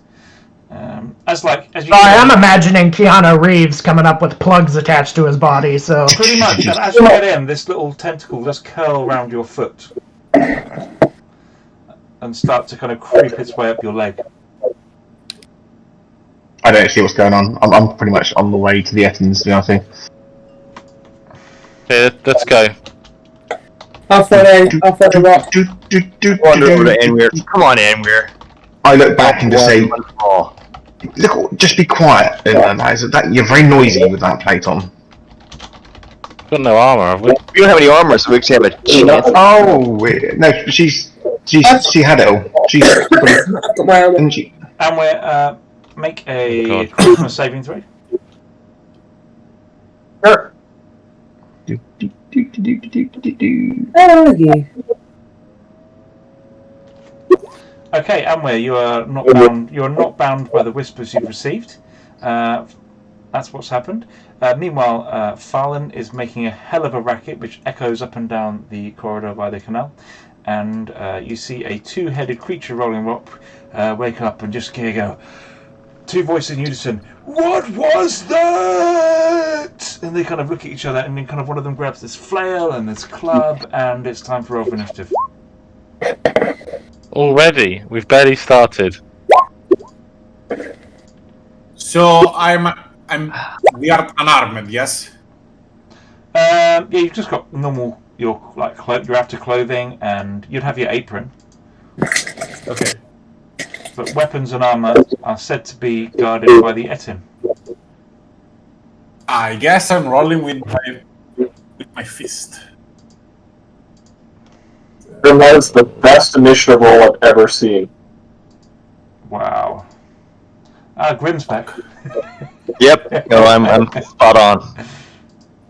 as you. I am imagining Keanu Reeves coming up with plugs attached to his body. So pretty much, and as you get in, this little tentacle does curl around your foot and start to kind of creep its way up your leg. I don't see what's going on. I'm pretty much on the way to the Ettins, to be honest with you. Okay, let's go. I'll follow Rock. Come on, Anweir. I look back and just say, "Look, just be quiet." You're very noisy with that plate on. Got no armor, have we? We don't have any armor, so we actually have a chance. Oh, no, she had it all. Didn't she? Anweir, make a charisma saving throw. Sure. Okay, Anweir, you are not bound. You are not bound by the whispers you've received. That's what's happened. Meanwhile, Farlan is making a hell of a racket, which echoes up and down the corridor by the canal. And you see a two-headed creature rolling up, wake up and just go. Two voices in unison. What was that? And they kind of look at each other, and then kind of one of them grabs this flail and this club, and it's time for roll for initiative. Already, we've barely started. So we are unarmed, yes. Yeah, you've just got normal your after clothing, and you'd have your apron. Okay. But weapons and armor are said to be guarded by the Etin. I guess I'm rolling with my fist. That was the best initiative roll I've ever seen. Wow. Grim's back. Yep. No, I'm spot on.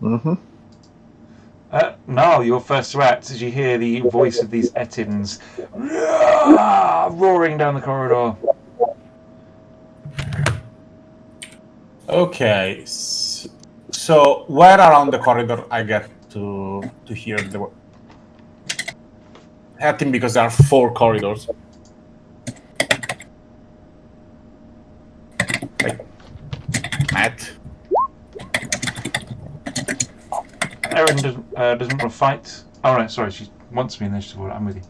Mm-hmm. Now, your first to act as you hear the voice of these Ettins roaring down the corridor. Okay. So where around the corridor I get to hear the Ettin, because there are 4 corridors. Like Matt. Erin doesn't want to fight. Oh no, sorry, she wants me in initiative order. I'm with you.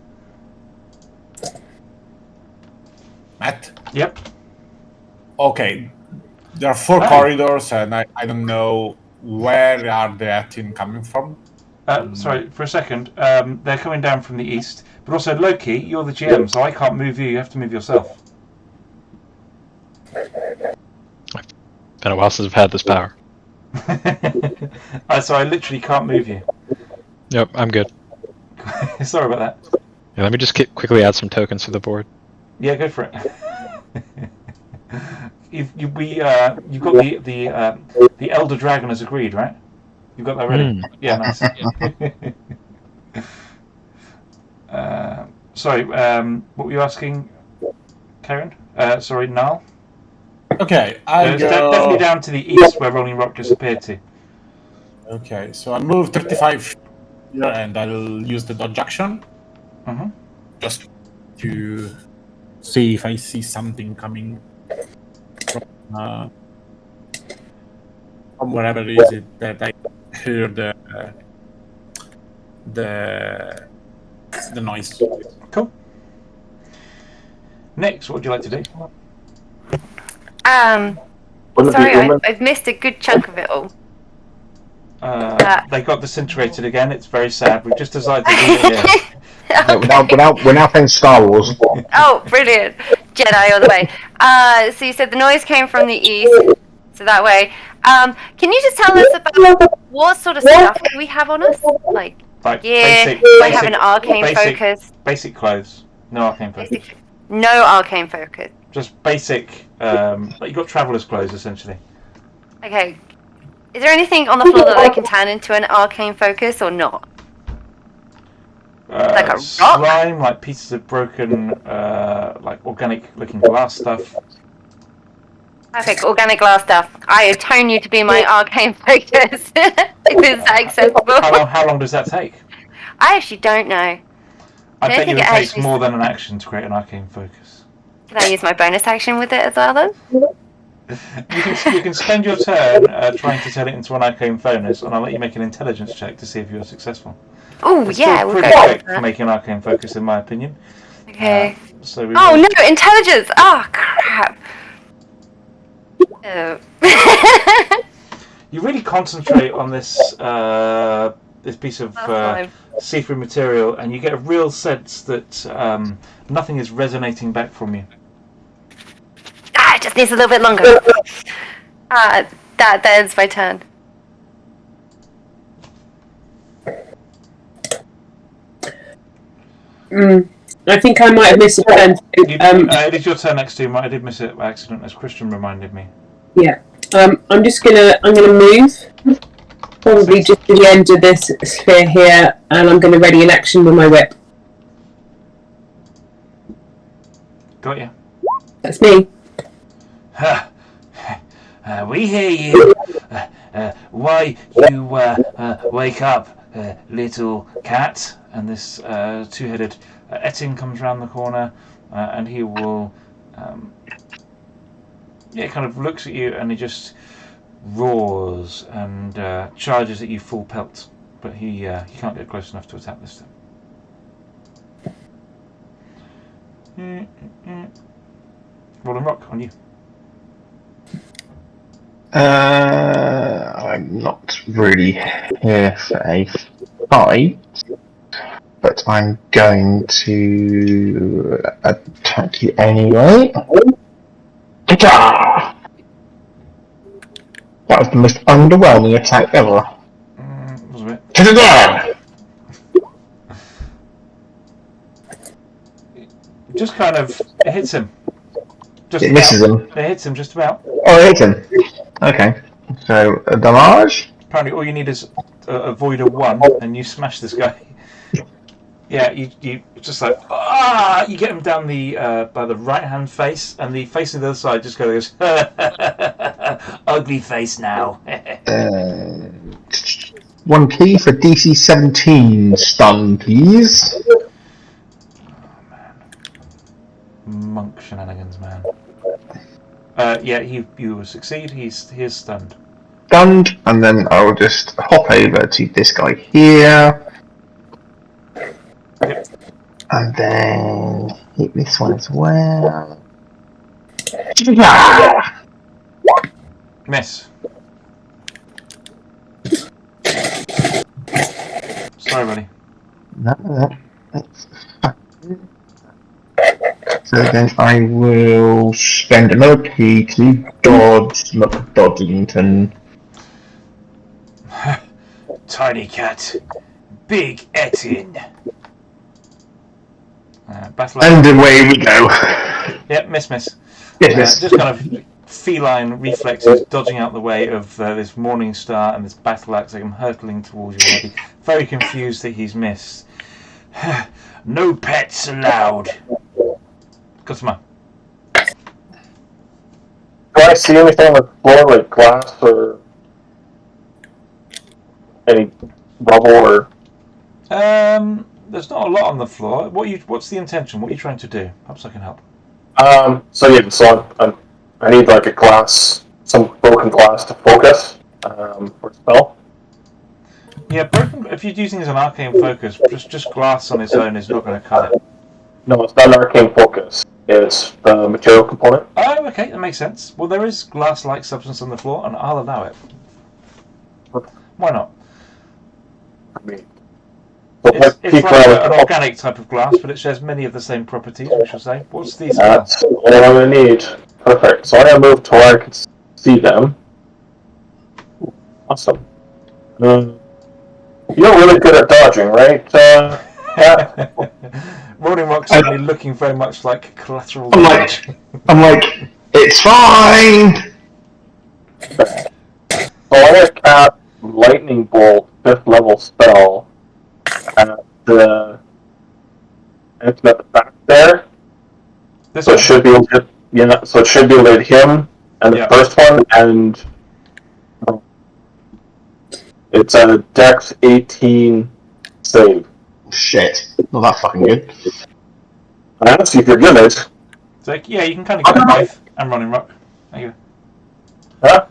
Matt? Yep. Okay. There are 4 corridors, and I don't know where are the Ettin coming from. Sorry, for a second. They're coming down from the east. But also, Loki, you're the GM, so I can't move you. You have to move yourself. Been a while since I've had this power. So I literally can't move you. Yep, I'm good. Sorry about that. Yeah, let me just quickly add some tokens to the board. Yeah, go for it. You've got the Elder Dragon has agreed, right? You've got that ready? Yeah, nice. Sorry, what were you asking, Karen? Sorry, Niall? Okay, It's definitely down to the east where Rolling Rock disappeared to. Okay, so I'll move 35 here and I'll use the dodge action. Just to see if I see something coming from wherever it is that I hear the noise. Cool. Next, what would you like to do? Sorry, I've missed a good chunk of it all. They got disintegrated again. It's very sad. We've just decided to leave it here. We're now playing Star Wars. Oh, brilliant. Jedi all the way. So you said the noise came from the east, so that way. Can you just tell us about what sort of stuff do we have on us? Like gear, do I have an arcane focus? Basic clothes. No arcane focus. No arcane focus. Just basic, like you've got traveller's clothes, essentially. Okay. Is there anything on the floor that I can turn into an arcane focus or not? Like a rock? Slime, like pieces of broken, like organic-looking glass stuff. Perfect, organic glass stuff. I atone you to be my arcane focus. Is that acceptable? How long does that take? I actually don't know. I bet you it takes more than an action to create an arcane focus. Can I use my bonus action with it as well then? You can spend your turn trying to turn it into an arcane focus, and I'll let you make an intelligence check to see if you're successful. Oh yeah, we'll pretty go quick for making an arcane focus, in my opinion. Okay. No, intelligence! Oh crap! Oh. You really concentrate on this this piece of see-through material, and you get a real sense that nothing is resonating back from you. It just needs a little bit longer. That ends my turn. I think I might have missed a turn. It is your turn next to him. I did miss it by accident, as Christian reminded me. Yeah. I'm gonna move. Probably just to the end of this sphere here, and I'm gonna ready an action with my whip. Got you. That's me. We hear you. Why you wake up, little cat? And this two-headed Etting comes round the corner, and he will, kind of looks at you, and he just roars and charges at you full pelt. But he can't get close enough to attack this time. Rolling Rock, on you. I'm not really here for a fight, but I'm going to attack you anyway. Ta-da! That was the most underwhelming attack ever. Was a bit. Ta-da! Just kind of, it hits him. It misses him. It hits him just about. Oh, it hits him. Okay. So, a damage? Apparently all you need is avoid a 1 and you smash this guy. Yeah, you just like, you get him down the by the right hand face, and the face on the other side just goes, ugly face now. 1 key for DC 17 stun, please. Monk shenanigans, man. You will succeed. He is stunned. Stunned, and then I'll just hop over to this guy here. Yep. And then hit this one as well. Miss. Sorry, buddy. No, that's fine. So then I will spend another key to dodge Doddington. Tiny cat, Big Etin. Battle And away we go. Yep, miss. Yes. Just kind of feline reflexes, dodging out the way of this Morning Star and this battle axe. Like I'm hurtling towards you already. Very confused that he's missed. No pets allowed. Got some. Do I see anything on the floor, like glass or any rubble or? There's not a lot on the floor. What's the intention? What are you trying to do? Perhaps I can help. So I need like a glass, some broken glass to focus for spell. Yeah, broken. If you're using it as an arcane focus, just glass on its own is not going to cut it. No, it's not an arcane focus. It's the material component. Oh, okay, that makes sense. Well, there is glass-like substance on the floor, and I'll allow it. Why not? I mean, It's like an organic type of glass, but it shares many of the same properties, we shall say. What's these? That's all I'm going to need. Perfect. So I'm going to move to where I can see them. Awesome. You're really good at dodging, right? Yeah. Rolling Rock's suddenly looking very much like collateral I'm like, it's fine! So I'm going to cast Lightning Bolt, 5th level spell, at the back there. So it should be able to hit him and the first one, and it's a Dex 18 save. Shit. Not that fucking good. I don't see if you're good at it. So, yeah, you can kind of get both and Rolling Rock. There you go. Huh?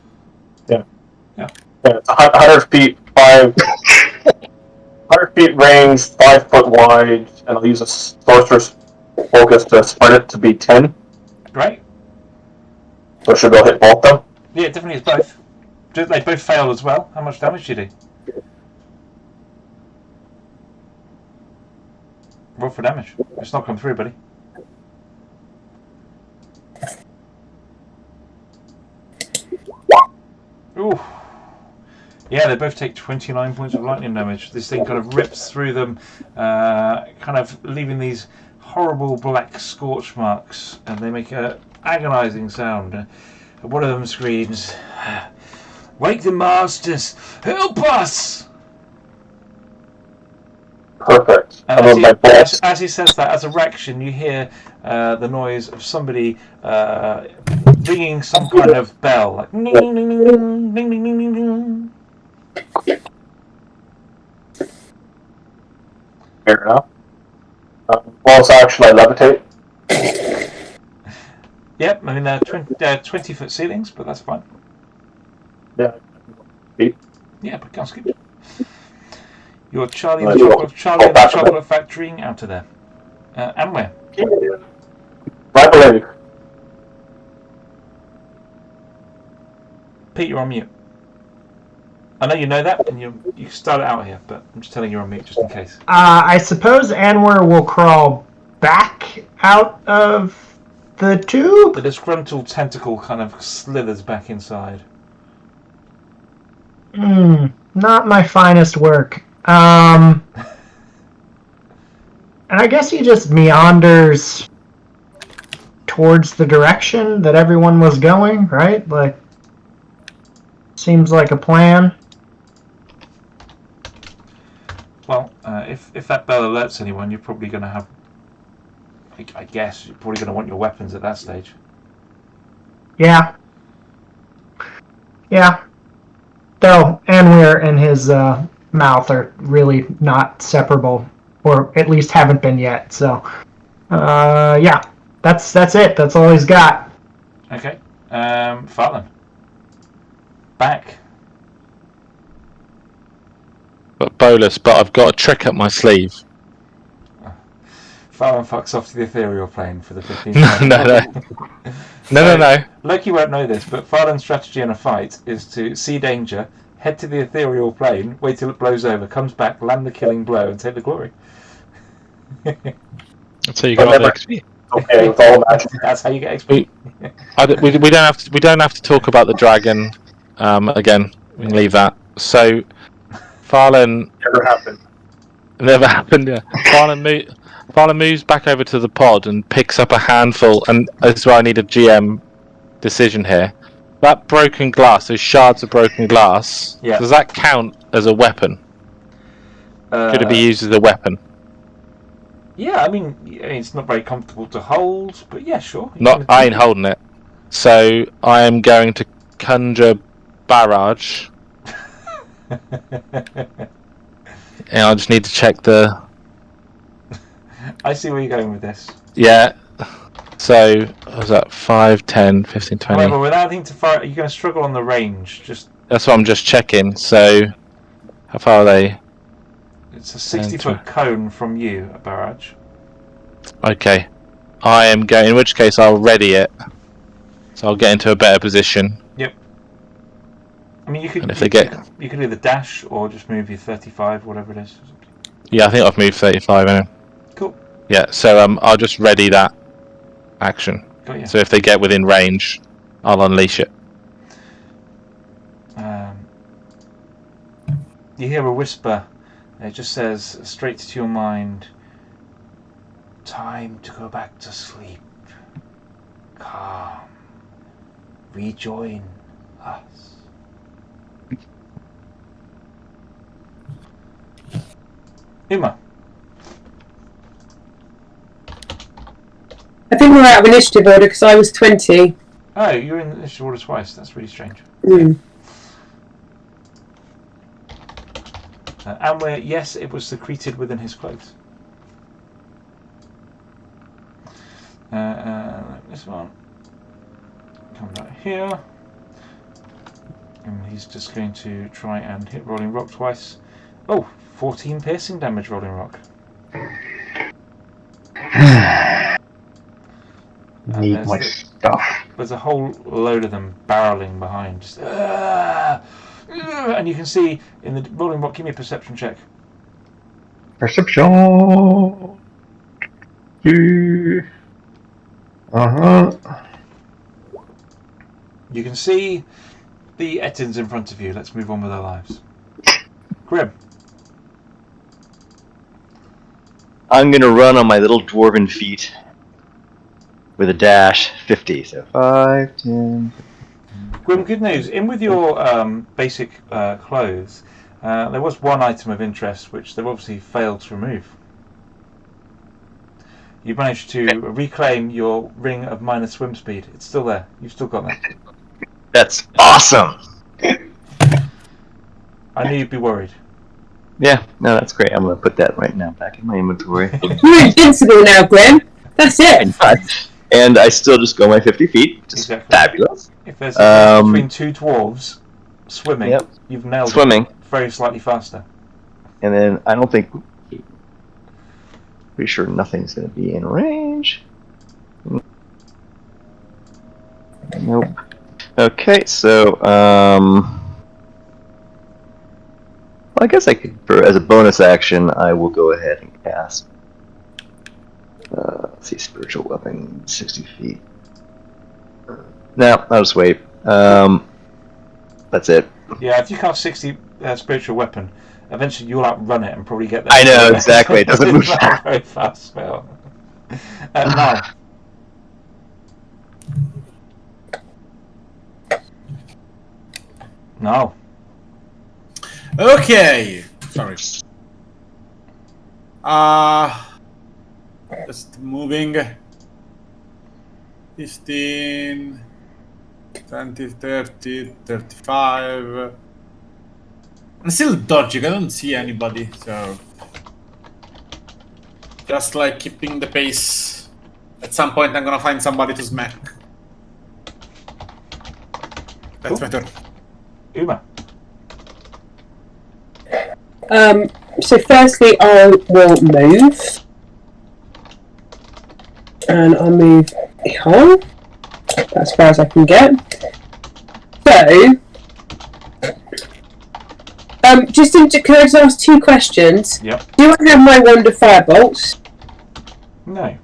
Yeah. It's 100 feet, 100 feet range, 5 foot wide, and I'll use a sorcerer's focus to spread it to be 10. Great. So it should be able to hit both of them? Yeah, it definitely is both. They both fail as well. How much damage do you do? Roll for damage. It's not come through, buddy. Ooh. Yeah, they both take 29 points of lightning damage. This thing kind of rips through them, kind of leaving these horrible black scorch marks, and they make an agonizing sound. One of them screams, "Wake the masters! Help us!" Perfect. As he says that, as a reaction, you hear the noise of somebody ringing some kind of bell, like ding ding ding ding ding ding ding ding ding. Fair enough. Well, it's actually levitate. Yep, I mean they're 20-foot ceilings, but that's fine. Yeah. Yeah, but can't skip. You're Charlie and the Chocolate Factory out of there. And where? Right below. Pete, you're on mute. I know you know that, and you start it out here, but I'm just telling you on mute just in case. I suppose Anwar will crawl back out of the tube? The disgruntled tentacle kind of slithers back inside. Not my finest work. And I guess he just meanders towards the direction that everyone was going, right? Like, seems like a plan. Well, if that bell alerts anyone, you're probably going to have... I guess you're probably going to want your weapons at that stage. Yeah. Though Anwar and his mouth are really not separable, or at least haven't been yet. So, yeah, that's it. That's all he's got. Okay, Farland. Back. But Bolus, but I've got a trick up my sleeve. Farland fucks off to the ethereal plane for the 15th No. Loki won't know this, but Farland's strategy in a fight is to see danger, head to the ethereal plane, wait till it blows over, comes back, land the killing blow, and take the glory. That's how you get XP. Okay, with all magic. That's how you get XP. We don't have to talk about the dragon again. We can leave that. So, Farland. Never happened. Never happened. Yeah. Farla moves back over to the pod and picks up a handful. And this is where I need a GM decision here. That broken glass, those shards of broken glass. Yeah. Does that count as a weapon? Could it be used as a weapon? Yeah, I mean, it's not very comfortable to hold, but yeah, sure. I ain't holding it. So I am going to conjure barrage. And I just need to check the... I see where you're going with this. Yeah. So, what was that? 5, 10, 15, 20... However, without having to fire, you're going to struggle on the range. That's what I'm just checking. So, how far are they? It's a 60-foot cone from you, a barrage. Okay. I am going... In which case, I'll ready it. So I'll get into a better position. Yep. I mean, you could... And if they get... You could do the dash, or just move your 35, whatever it is. Yeah, I think I've moved 35 anyway. Cool. Yeah, so I'll just ready that action. Got you. So if they get within range, I'll unleash it. You hear a whisper. It just says, straight to your mind, time to go back to sleep. Calm. Rejoin us. Uma. I think we're out of initiative order because I was 20. Oh, you're in initiative order twice. That's really strange. Mm. And where, yes, it was secreted within his clothes. This one. Come back here. And he's just going to try and hit Rolling Rock twice. Oh, 14 piercing damage, Rolling Rock. Need my stuff. There's a whole load of them barreling behind. Just, and you can see in the Rolling Rock, give me a perception check. Perception. You can see the Ettins in front of you. Let's move on with our lives. Grim. I'm gonna run on my little dwarven feet with a dash 50. So 5, 10. Grim, good news. In with your basic clothes, there was one item of interest which they've obviously failed to remove. You managed to reclaim your ring of minor swim speed. It's still there. You've still got that. That's awesome. I knew you'd be worried. Yeah, no, that's great. I'm gonna put that right now back in my inventory. You're invincible now, Grim. That's it. And I still just go my 50 feet. Just Exactly. fabulous. If there's a gap between two dwarves swimming, Yep. you've nailed Swimming. it. Very slightly faster. And then I don't think... Pretty sure nothing's going to be in range. Nope. Okay, so, well, I guess I could, as a bonus action, I will go ahead and cast. Let's see, spiritual weapon, 60 feet. No, I'll just wait. That's it. Yeah, if you cast 60 spiritual weapon, eventually you'll outrun it and probably get there. I know, exactly. It doesn't move It's not a very fast spell. Now. No. Okay. Sorry. Just moving. 15, 20, 30, 35. I'm still dodging. I don't see anybody, so just like keeping the pace. At some point, I'm gonna find somebody to smack. That's my turn. Uma. So firstly, I will move. And I'll move here. As far as I can get. So, can I just ask 2 questions? Yep. Do I have my wand of firebolts? No.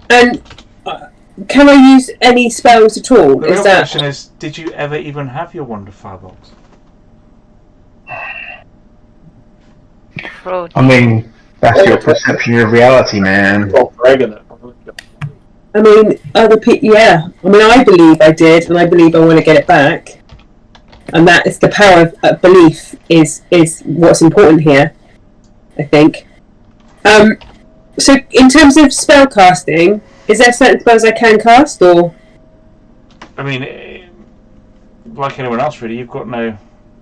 And can I use any spells at all? The real question is, did you ever even have your wand of firebolts? Cruelty. I mean, that's your perception of reality, man. I mean, other people, yeah. I mean, I believe I did, and I believe I want to get it back. And that is the power of belief is what's important here, I think. So, in terms of spell casting, is there certain spells I can cast, or? I mean, like anyone else, really, you've got no.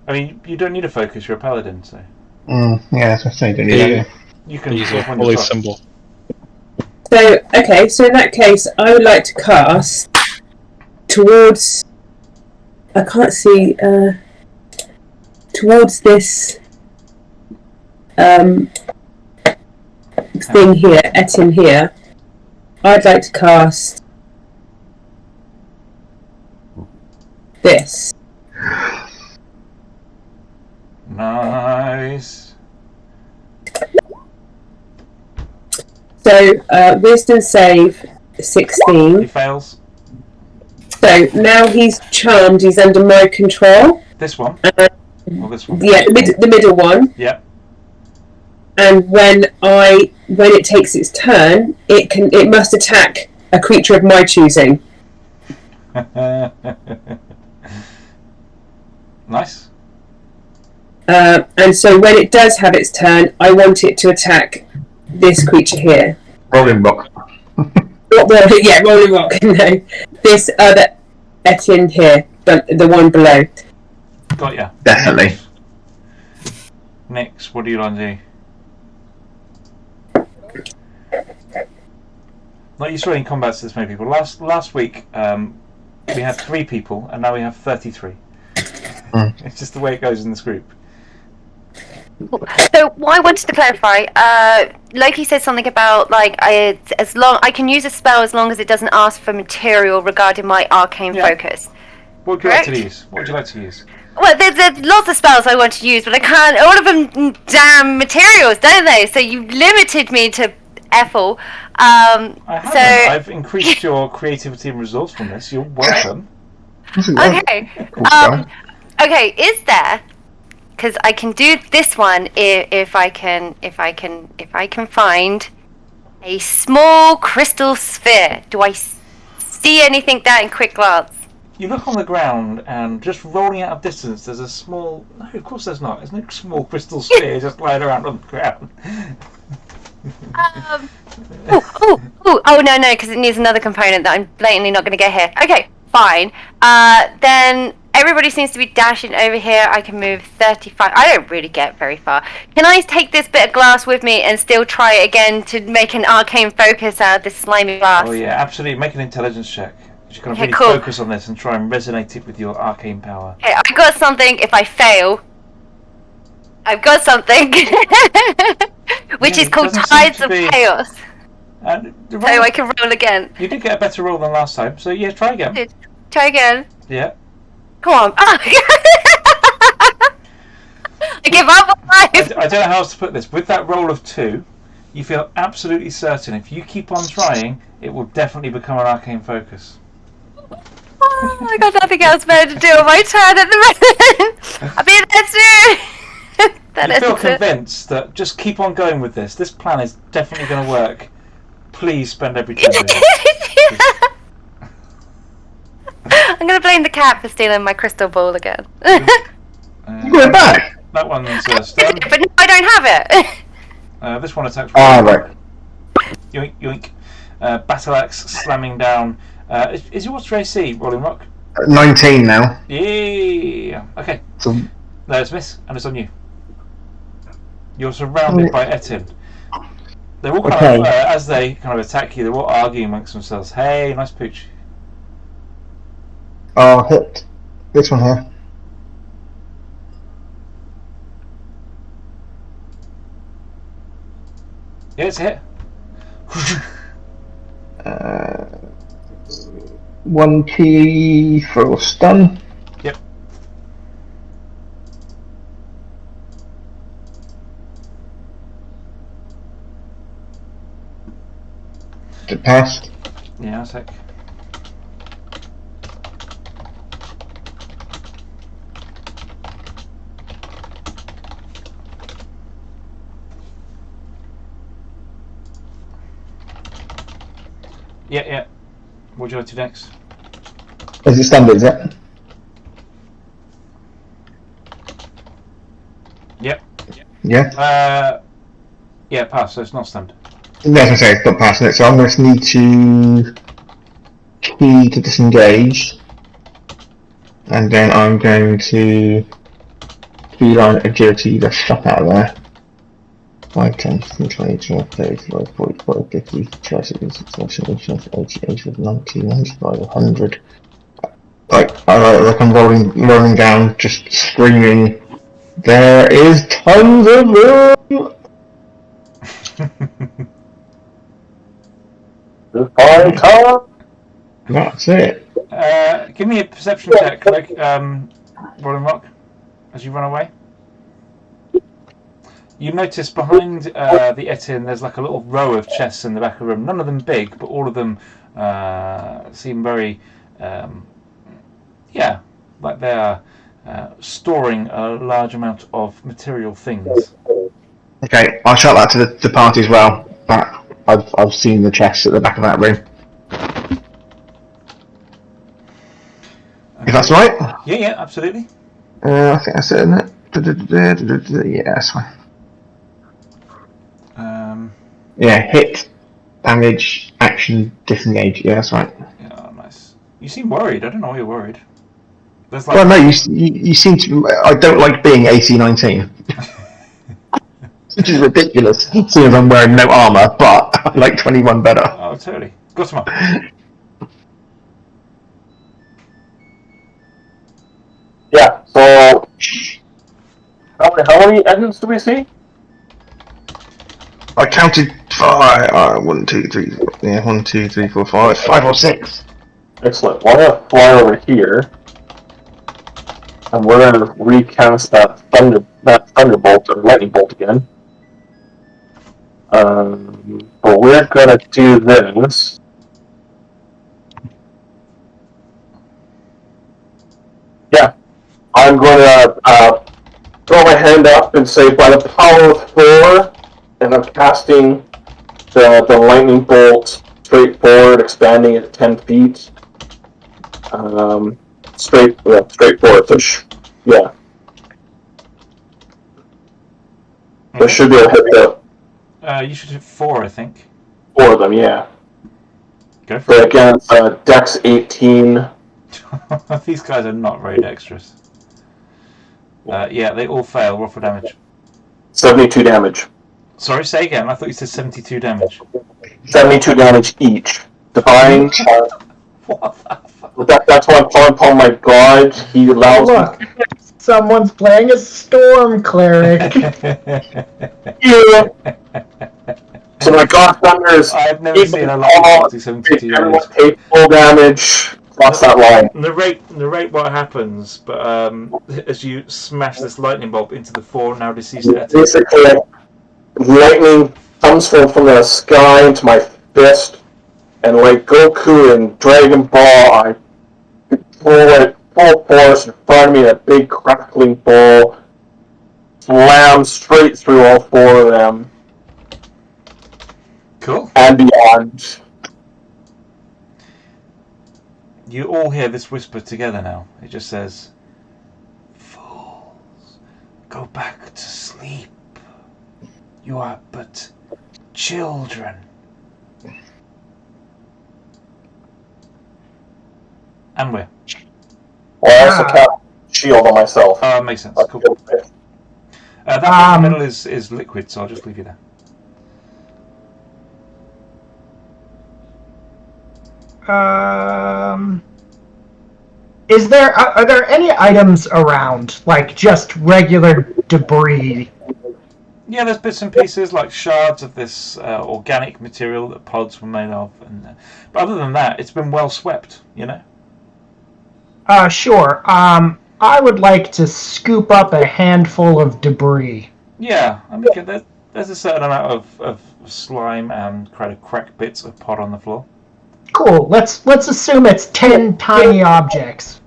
I mean, you don't need a focus. You're a paladin, so. Yeah, that's what I'm saying. You can use a when holy you're drunk. symbol. So, okay, so in that case, I would like to cast towards. I can't see. Towards this thing here, Etin here. I'd like to cast this. Nice. So, wisdom save 16. He fails. So now he's charmed. He's under my control. This one. Or this one. Yeah, the middle one. Yep. And when it takes its turn, it must attack a creature of my choosing. Nice. And so when it does have its turn, I want it to attack this creature here. Rolling rock. Rolling rock. No, this other Etienne here, but the one below. Got ya. Definitely. Next, what do you want to do? Not used to running combats this many people. Last week, we had 3 people, and now we have 33. It's just the way it goes in this group. So what I wanted to clarify, Loki said something about I can use a spell as long as it doesn't ask for material regarding my arcane focus. What would you like to use? What would you like to use? Well, there's lots of spells I want to use, but I can't. All of them damn materials, don't they? So you limited me to Ethel. I haven't. I've increased your creativity and resourcefulness. You're welcome. Okay. Okay. Is there? Because I can do this one if I can find a small crystal sphere. Do I see anything there in quick glance? You look on the ground, and just rolling out of distance, there's a small. No, of course there's not. There's no small crystal sphere just lying around on the ground. Oh no, because it needs another component that I'm blatantly not going to get here. Okay, fine. Then everybody seems to be dashing over here. I can move 35. I don't really get very far. Can I take this bit of glass with me and still try it again to make an arcane focus out of this slimy glass? Oh yeah, absolutely. Make an intelligence check. You can really cool. focus on this and try and resonate it with your arcane power. Okay, I got something. If I fail, I've got something, which is called Tides of Chaos. So I can roll again. You did get a better roll than last time, so yeah, try again. Try again. Yeah. Come on. I give up on life. I don't know how else to put this. With that roll of 2, you feel absolutely certain if you keep on trying, it will definitely become an arcane focus. Oh, I got nothing else better to do on my turn at the moment. I mean, You feel convinced that just keep on going with this. This plan is definitely going to work. Please spend every time with it. I'm going to blame the cat for stealing my crystal ball again. You got it back? That one's stunned. But no, I don't have it. This one attacks. Right. Yoink, yoink. Battle axe slamming down. Is yours AC, Rolling Rock? 19 now. Yeah. Okay. So, No, it's miss, and it's on you. You're surrounded by Etin. They're all kind of, as they kind of attack you, they're all arguing amongst themselves. Hey, nice pooch. I'll hit this one here. Yeah, it's a hit. 1 key for stun. Yep. It passed. Yeah, a sec. Yeah. What would you like to do next? Is it stunned, is it? Yep. Yeah? Yeah, pass, so it's not stunned. No, as I say, it's not passing it, so I'm going to need to key to disengage. And then I'm going to feline agility the stuff out of there. 5, 10, 15, 20, 30, 35, 45, 50, 56, 67, 80, 80, 90, 95, 100. Like I'm rolling down, just screaming, there is tons of room! That's it. Give me a perception check, like, Rolling Rock, as you run away. You notice behind the Etin there's like a little row of chests in the back of the room. None of them big, but all of them seem very, like they are storing a large amount of material things. Okay, I'll shout that to the party as well. But I've seen the chests at the back of that room. If that's right? Yeah, absolutely. I think that's it, isn't it? Yeah, that's fine. Yeah, hit, damage, action, disengage. Yeah, that's right. Yeah, nice. You seem worried. I don't know why you're worried. There's like... Well, no, you seem to. I don't like being AC 19. Which is ridiculous, seeing as I'm wearing no armour, but I like 21 better. Oh, totally. Got some up. Yeah, so how many engines do we see? I counted 5. 1, 2, 3, 4. Yeah, 1, 2, 3, 4, 5. 5 or 6. Excellent. Well, I'm gonna fly over here, and we're gonna recast that thunderbolt or lightning bolt again. But we're gonna do this. Yeah, I'm gonna throw my hand up and say, by the power of Thor, and I'm casting the lightning bolt straight forward, expanding it 10 feet. Straight forward. So yeah. There should be a hit there. You should hit 4, I think. 4 of them, yeah. Go for it. Against Dex 18. These guys are not very dexterous. Yeah, they all fail. Roll for damage. 72 damage. Sorry, say again. I thought you said 72 damage. 72 damage each. Divine. That's why I'm calling upon my god. He allows me. Someone's playing a storm cleric. Yeah. So my god thunder is. I've never seen a lot of 72 damage. Everyone take full damage across that line. Narrate what happens, but as you smash this lightning bolt into the 4 now deceased Etin. Basically, lightning comes from the sky into my fist, and like Goku in Dragon Ball, I pull it full force in front of me in a big crackling ball, slam straight through all 4 of them. Cool. And beyond. You all hear this whisper together now. It just says, "Fools, go back to sleep. You are but children." And we're. Well, I also cast shield on myself. Oh, makes sense. Cool. That in the middle is liquid, so I'll just leave you there. Are there any items around, like just regular debris? Yeah, there's bits and pieces like shards of this organic material that pods were made of, but other than that, it's been well swept. You know. Sure. I would like to scoop up a handful of debris. Yeah, I mean, there's a certain amount of slime and kind of cracked bits of pod on the floor. Cool. Let's assume it's 10 tiny objects.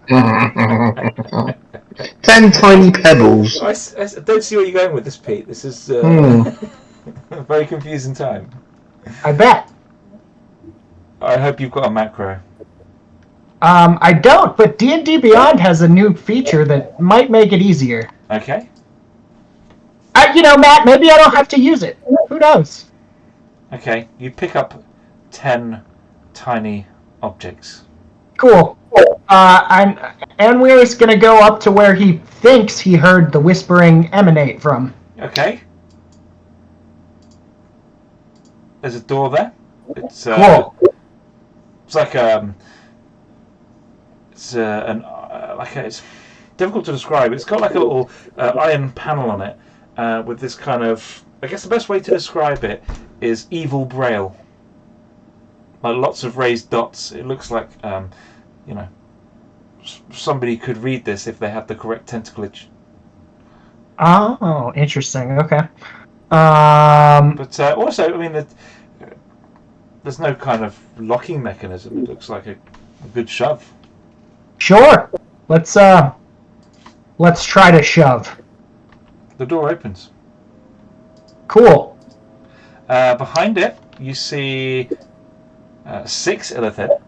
10 tiny pebbles. I don't see where you're going with this, Pete. This is a very confusing time. I bet. I hope you've got a macro. I don't, but D&D Beyond has a new feature that might make it easier. Okay. Matt, maybe I don't have to use it. Who knows? Okay, you pick up 10 tiny objects. Cool. Anwir's gonna go up to where he thinks he heard the whispering emanate from. Okay. There's a door there. It's Cool. It's like it's difficult to describe. It's got like a little iron panel on it with this kind of. I guess the best way to describe it is evil braille. Like lots of raised dots. It looks like somebody could read this if they had the correct tentacleage. Oh, interesting. Okay. But also, I mean, there's no kind of locking mechanism. It looks like a good shove. Sure. Let's try to shove. The door opens. Cool. Behind it, you see 6 illithid.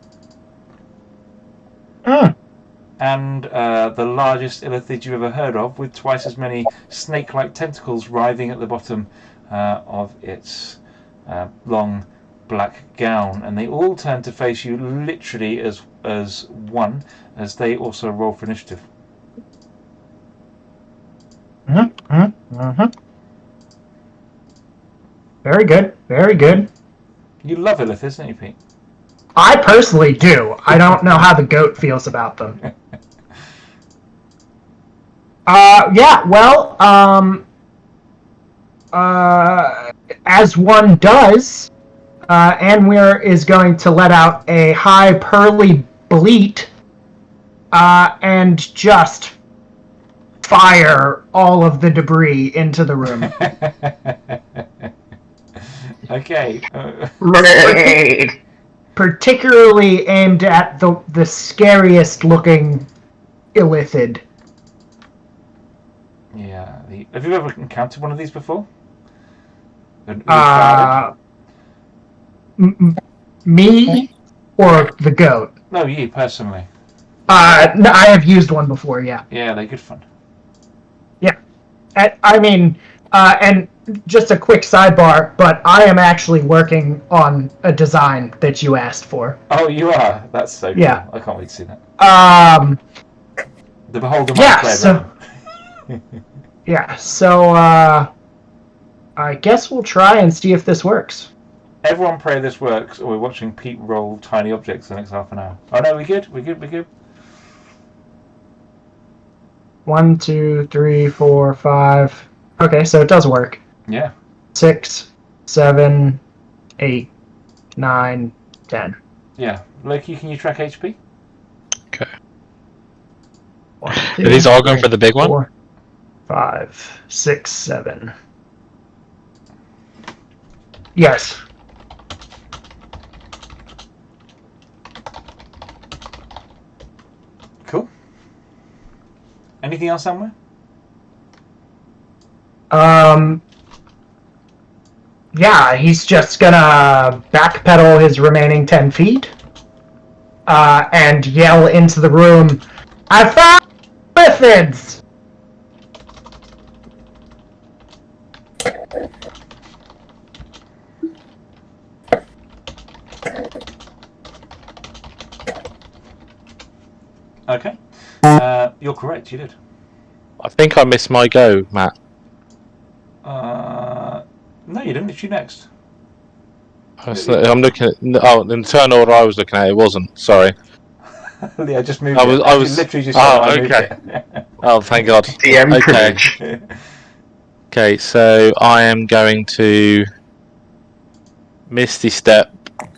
And the largest illithid you've ever heard of, with twice as many snake-like tentacles writhing at the bottom of its long black gown, and they all turn to face you literally as one, as they also roll for initiative. Very good. Very good. You love illithids, don't you, Pete? I personally do. I don't know how the goat feels about them. Yeah, well, as one does, Anwir is going to let out a high pearly bleat and just fire all of the debris into the room. Okay. Particularly aimed at the scariest looking illithid. Yeah. Have you ever encountered one of these before? Me or the goat? No, you personally. No, I have used one before. Yeah. Yeah, they're good fun. Yeah. I mean, and just a quick sidebar, but I am actually working on a design that you asked for. Oh, you are? That's so cool. Yeah. I can't wait to see that. The beholder yeah, might so, yeah, so, I guess we'll try and see if this works. Everyone pray this works, or we're watching Pete roll tiny objects the next half an hour. Oh no, we good? We good? 1, 2, 3, 4, 5. Okay, so it does work. Yeah. 6, 7, 8, 9, 10. Yeah. Loki, can you track HP? Okay. 1, Are these all going for the big 4, one? 5, 6, 7. Yes. Cool. Anything else somewhere? Yeah, he's just gonna backpedal his remaining 10 feet, and yell into the room, "I found lithids!" Okay. You're correct, you did. I think I missed my go, Matt. No, you didn't. It's you next. I'm looking at. In turn order I was looking at, it wasn't. Sorry. Yeah, just moved. I was literally just. okay. Oh, thank God. DM privilege. Okay, so I am going to Misty Step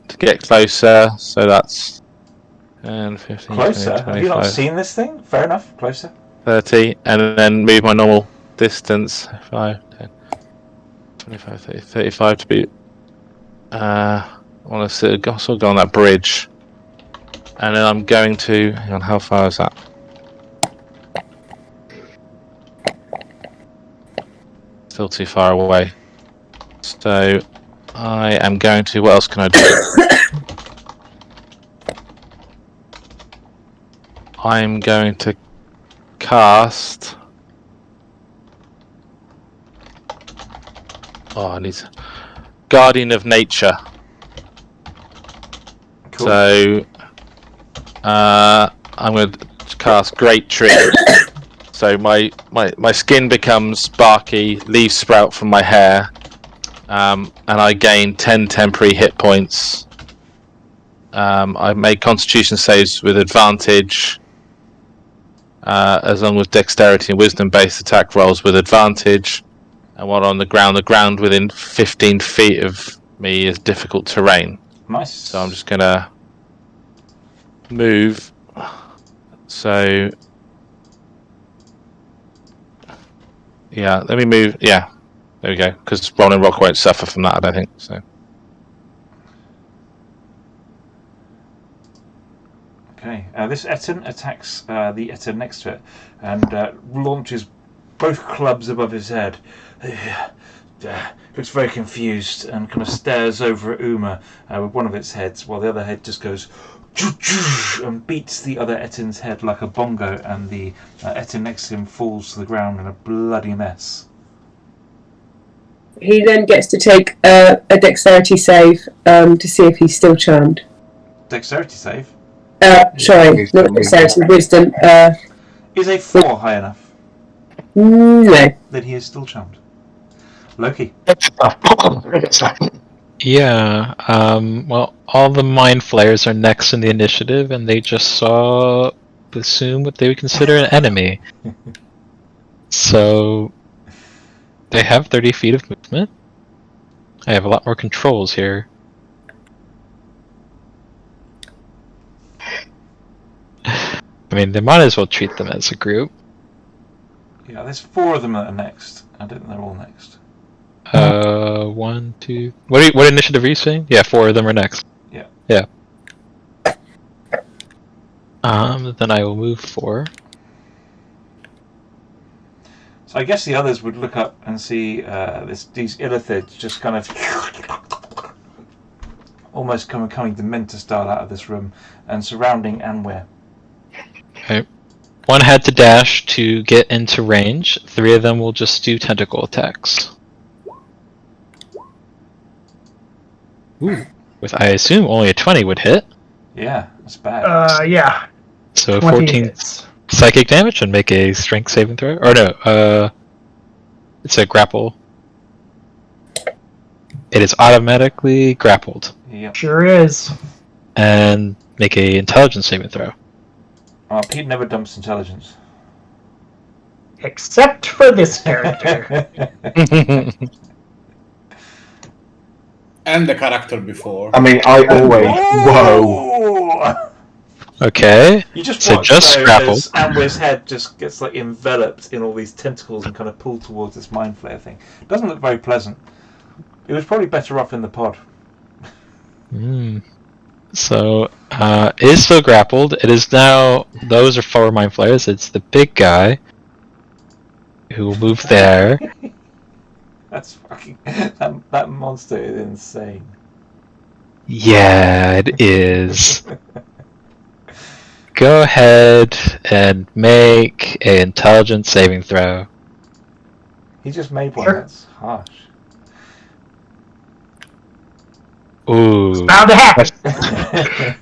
to get closer. So that's 10, 15, Closer? 20, 25, Have you not seen this thing? Fair enough. Closer. 30, and then move my normal distance. 5, 10, 25, 30, 35 to be. I want to sort of go on that bridge, and then I'm going to. Hang on, how far is that? Still too far away. So I am going to. What else can I do? I'm going to cast. Oh, I need Guardian of Nature. Cool. So, I'm going to cast Great Tree. So my skin becomes barky, leaves sprout from my hair, and I gain 10 temporary hit points. I make Constitution saves with advantage, as long as Dexterity and Wisdom-based attack rolls with advantage. And while on the ground within 15 feet of me is difficult terrain. Nice. So I'm just gonna move. So yeah, let me move. Yeah, there we go. Because Rolling Rock won't suffer from that, I don't think. So Okay. This Etten attacks the Etten next to it and launches both clubs above his head. Looks very confused and kind of stares over at Uma with one of its heads, while the other head just goes and beats the other Etten's head like a bongo, and the Etten next to him falls to the ground in a bloody mess. He then gets to take a dexterity save to see if he's still charmed. Dexterity save? Sorry, not dexterity, wisdom. Is a 4 high enough? No. Then he is still charmed. Loki. Yeah, well, all the Mind Flayers are next in the initiative, and they just saw, assume what they would consider an enemy. So, they have 30 feet of movement. I have a lot more controls here. I mean, they might as well treat them as a group. Yeah, there's 4 of them that are next. I don't think they're all next. 1, 2... What initiative are you saying? Yeah, 4 of them are next. Yeah. Yeah. Then I will move 4. So I guess the others would look up and see these illithids just kind of almost coming Dementor style out of this room and surrounding Anware. Okay. 1 had to dash to get into range. 3 of them will just do tentacle attacks. Ooh. With, I assume, only a 20 would hit. Yeah, that's bad. Yeah. So 20 14 hits. psychic damage and make a strength saving throw. Or no, it's a grapple. It is automatically grappled. Yep. Sure is. And make a intelligence saving throw. Pete never dumps intelligence. Except for this character. And the character before. I mean, I always. Whoa! Okay. You just So watch just grappled. as Anware's head just gets like enveloped in all these tentacles and kind of pulled towards this mind flayer thing. It doesn't look very pleasant. It was probably better off in the pod. So, it is still grappled. It is now, those are 4 mind flayers. It's the big guy who will move there. That's fucking... That monster is insane. Yeah, it is. Go ahead and make an intelligence saving throw. He just made one. Sure. That's harsh. Ooh. Bound to happen.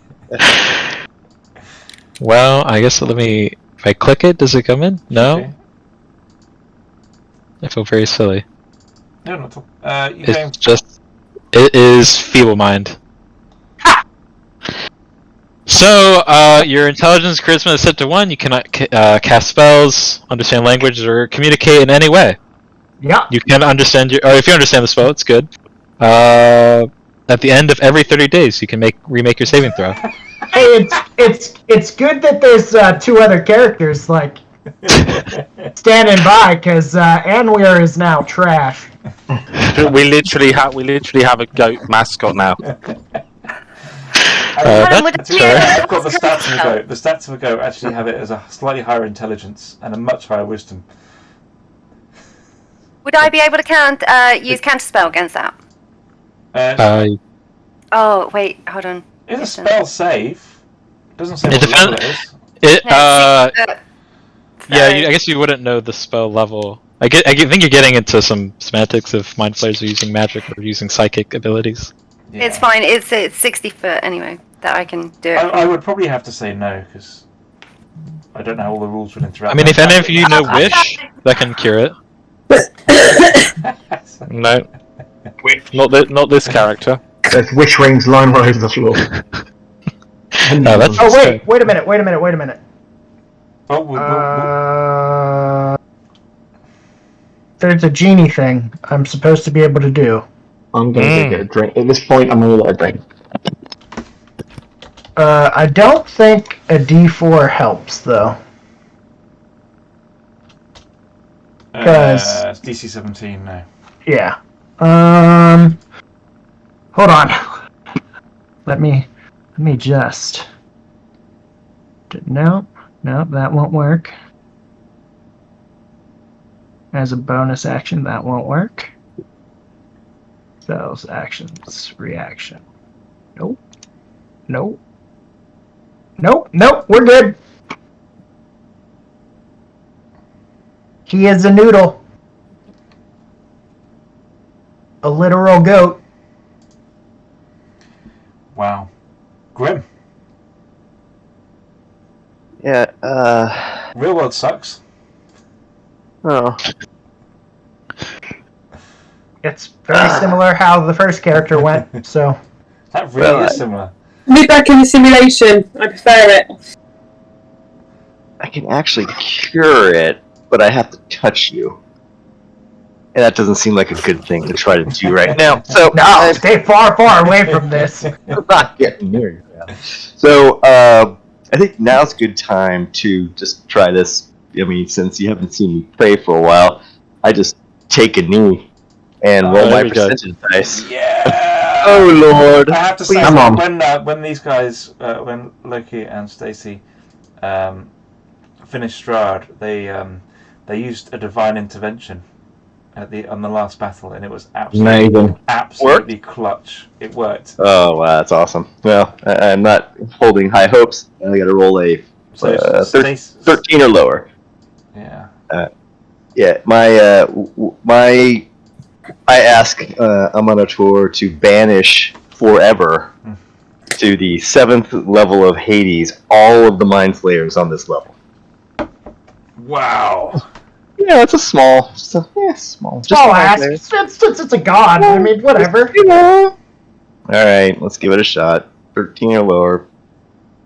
Well, I guess let me... If I click it, does it come in? No? Okay. I feel very silly. No, not at all. You going... It's just... It is Feeble Mind. So, your intelligence charisma is set to 1. You cannot cast spells, understand language, or communicate in any way. Yeah. You can understand or if you understand the spell, it's good. At the end of every 30 days, you can remake your saving throw. Hey, it's good that there's 2 other characters like standing by, because Anware is now trash. we literally have a goat mascot now. That's sure. I've got the stats of a goat. The stats of a goat actually have it as a slightly higher intelligence and a much higher wisdom. Would I be able to use counterspell against that? Oh wait, hold on. It's a spell save. It doesn't say It what depends- level it is. Yeah, I guess you wouldn't know the spell level. I think you're getting into some semantics if mind flayers are using magic or using psychic abilities. Yeah. It's fine. It's 60 foot anyway that I can do it. I would probably have to say no because I don't know how all the rules would interact. I mean, if any of you know Wish, that can cure it. No. Not this character. There's wish rings lying all over the floor. No, that's Oh wait a minute. Oh, There's a genie thing I'm supposed to be able to do. I'm going to get a drink. At this point, I'm going to let a drink. I don't think a D4 helps though. it's DC 17 now. Yeah. Hold on. Let me just. Nope, that won't work. As a bonus action, that won't work. Spells, actions, reaction. Nope, we're good. He is a noodle. A literal goat. Wow. Grim. Yeah, Real world sucks. oh. It's very similar how the first character went, so. That really is similar. Me back in the simulation. I prefer it. I can actually cure it, but I have to touch you. And that doesn't seem like a good thing to try to do right now. So No, stay far away from this. I'm not getting near you now. So I think now's a good time to just try this. I mean, since you haven't seen me play for a while, I just take a knee and roll my percentage dice. Yeah. Oh Lord! I have to say, Come on. when these guys, when Loki and Stacy finished Strahd, they used a divine intervention on the last battle, and it was absolutely clutch. It worked. Oh wow, that's awesome. Well, I'm not holding high hopes. I got to roll a 13 or lower. Yeah. Yeah, I ask a Minotaur to banish forever to the 7th level of Hades all of the Mind Flayers on this level. Wow. Yeah, it's a small. Small. Just I'll Mind ask. Flayers. It's a god. I mean, whatever. Alright, let's give it a shot. 13 or lower.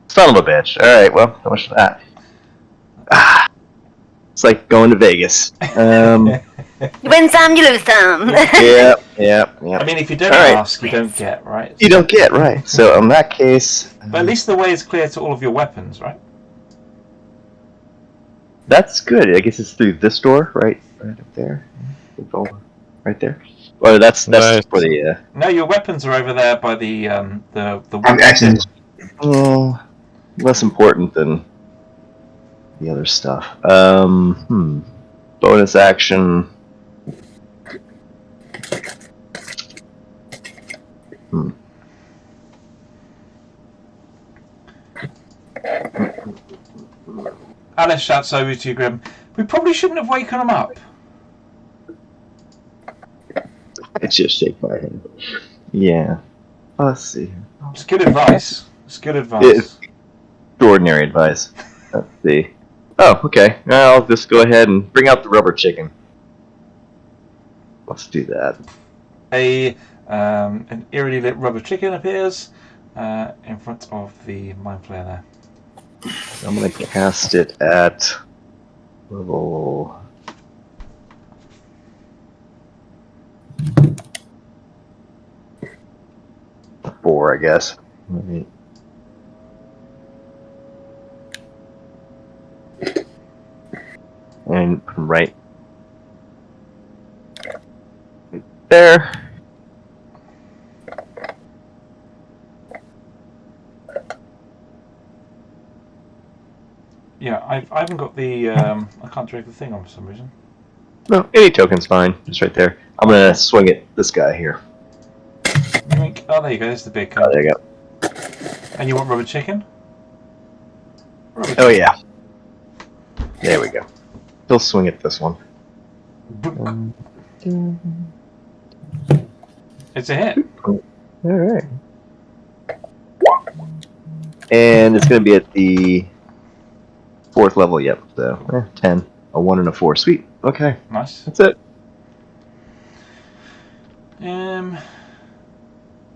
Son of a bitch. Alright, well, how much for that? It's like going to Vegas. You win some, you lose some. Yeah. I mean, if you don't ask, you don't get, right? You don't get, right. So in that case... But at least the way is clear to all of your weapons, right? That's good. I guess it's through this door, right up there. Right there. Well, that's for the. No, your weapons are over there by the actions. Oh, less important than the other stuff. Bonus action. Alice shouts over to you, Grim. We probably shouldn't have woken him up. I just shake my head. Yeah. Let's see. It's good advice. It's extraordinary advice. Let's see. Oh, okay. I'll just go ahead and bring out the rubber chicken. Let's do that. An eerily lit rubber chicken appears in front of the Mind Flayer there. I'm going to cast it at level... four, I guess. Maybe. And right there. Yeah, I haven't got the I can't drag the thing on for some reason. No, any token's fine. Just right there. I'm gonna swing at this guy here. wink. Oh, there you go. There's the big Oh, cone. there you go. And you want rubber chicken? Oh yeah. There we go. He'll swing at this one. It's a hit. All right. And it's going to be at the 4th level. Yep. So 10, a 1 and a 4. Sweet. Okay. Nice. That's it.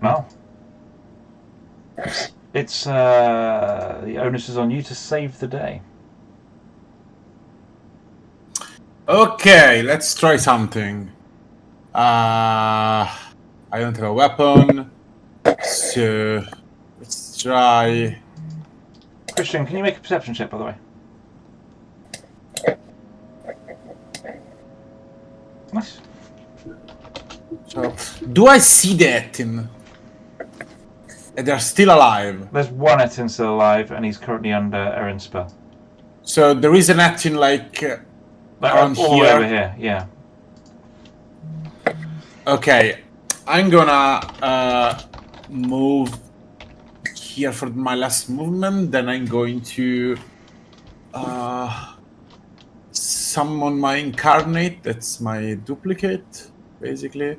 Well, it's the onus is on you to save the day. Okay, let's try something. I don't have a weapon, so let's try. Christian, can you make a perception check, by the way? Nice. So, do I see the Etin? They're still alive. There's one Etin still alive, and he's currently under Erin's spell. So there is an Etin around all here. over here, yeah. Okay, I'm gonna move here for my last movement. Then I'm going to summon my incarnate. That's my duplicate, basically.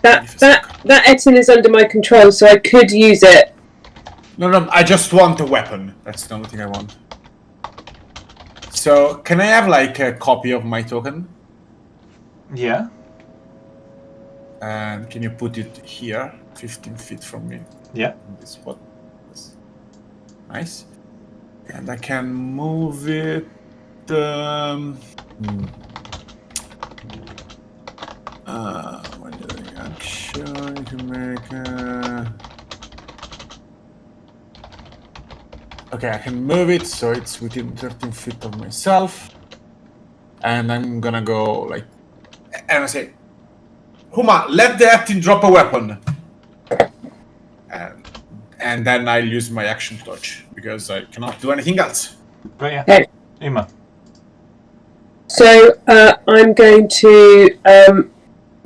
That Etin is under my control, so I could use it. No, I just want a weapon. That's the only thing I want. So, can I have a copy of my token? Yeah. And can you put it here, 15 feet from me? Yeah. In this spot. Yes. Nice. And I can move it. When doing action, you can make. Okay, I can move it so it's within 13 feet of myself. And I'm gonna go and I say, Huma, let the Etin drop a weapon. And then I'll use my action to dodge because I cannot do anything else. But yeah, Okay. Uma. So I'm going to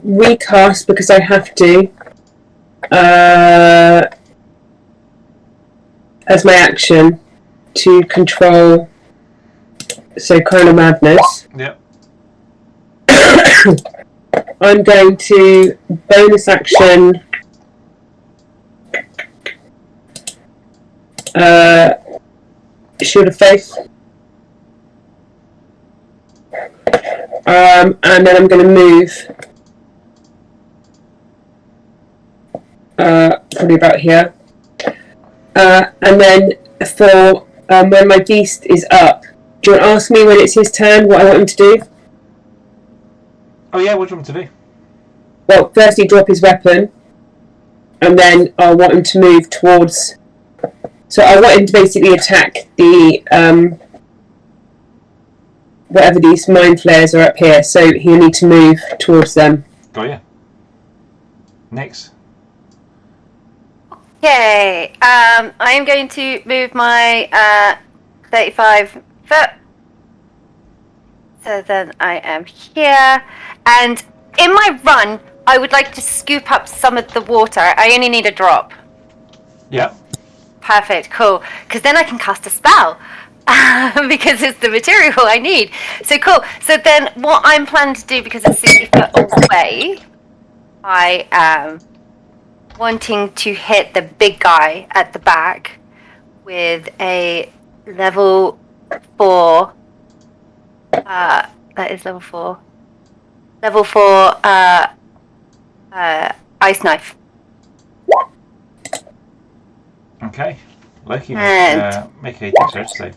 recast because I have to as my action to control. So kind of madness. Yep. I'm going to bonus action Shield of Faith. And then I'm going to move probably about here. And then for when my beast is up, do you want to ask me when it's his turn what I want him to do? Oh yeah, what do you want him to do? Well, firstly drop his weapon, and then I want him to move towards. So I want him to basically attack the whatever these mind flares are up here. So he'll need to move towards them. Got ya. Next. Okay, I'm going to move my 35 foot. So then I am here. And in my run, I would like to scoop up some of the water. I only need a drop. Yeah. Perfect, cool. Because then I can cast a spell. Because it's the material I need. So cool. So then what I'm planning to do, because it's 60 foot away, I am wanting to hit the big guy at the back with a level 4. That is level 4. Level 4 ice knife. Okay. Loki, And- make a dexterity save.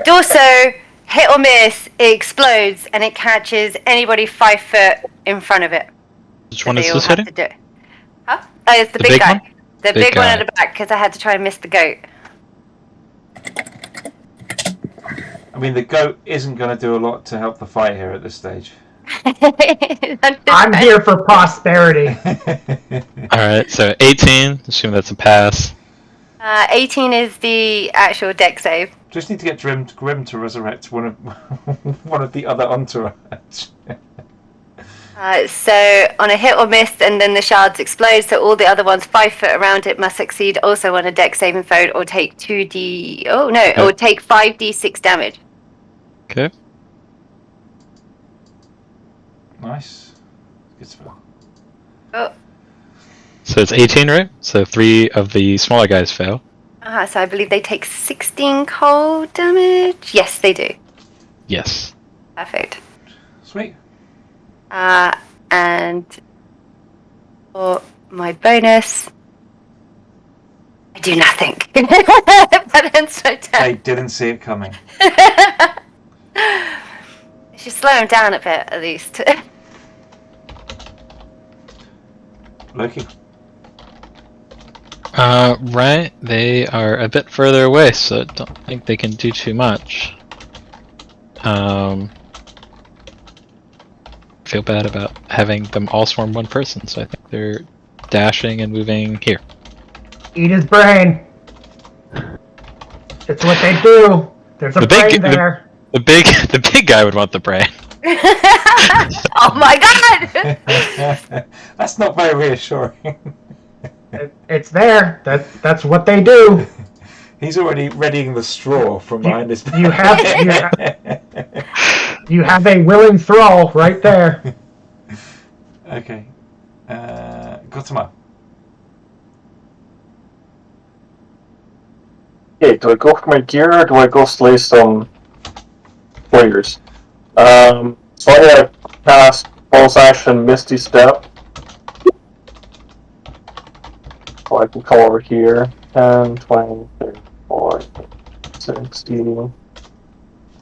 Also, hit or miss, it explodes and it catches anybody 5 foot in front of it. Which one They is all this have hitting? to do it. Huh? Oh, it's the, The big big guy. one? The Big big one guy. at the back, because I had to try and miss the goat. I mean, the goat isn't going to do a lot to help the fight here at this stage. I'm here for prosperity. Alright, so 18. Assume that's a pass. 18 is the actual deck save. Just need to get Grim to resurrect one of the other entourage. So on a hit or miss, and then the shards explode. So all the other ones 5 foot around it must succeed also on a dex saving throw, or take 2d. Oh no, or take 5d6 damage. Okay. Nice. Good spell. Oh. So it's 18, right? So 3 of the smaller guys fail. So I believe they take 16 cold damage. Yes, they do. Yes. Perfect. Sweet. And for my bonus, I do nothing. That ends my turn. I didn't see it coming. I should slow him down a bit, at least. Loki. Right. They are a bit further away, so I don't think they can do too much. Feel bad about having them all swarm one person, so I think they're dashing and moving here. Eat his brain. It's what they do. There's a brain there. The big guy would want the brain. Oh my god! That's not very reassuring. It's there. That's what they do. He's already readying the straw from behind his back. You have a willing thrall right there. Okay. Gautama. Okay, do I go for my gear or do I go slay some warriors? So I'm gonna cast Pulse Action Misty Step. So I can come over here. 10, 20, 34, 60.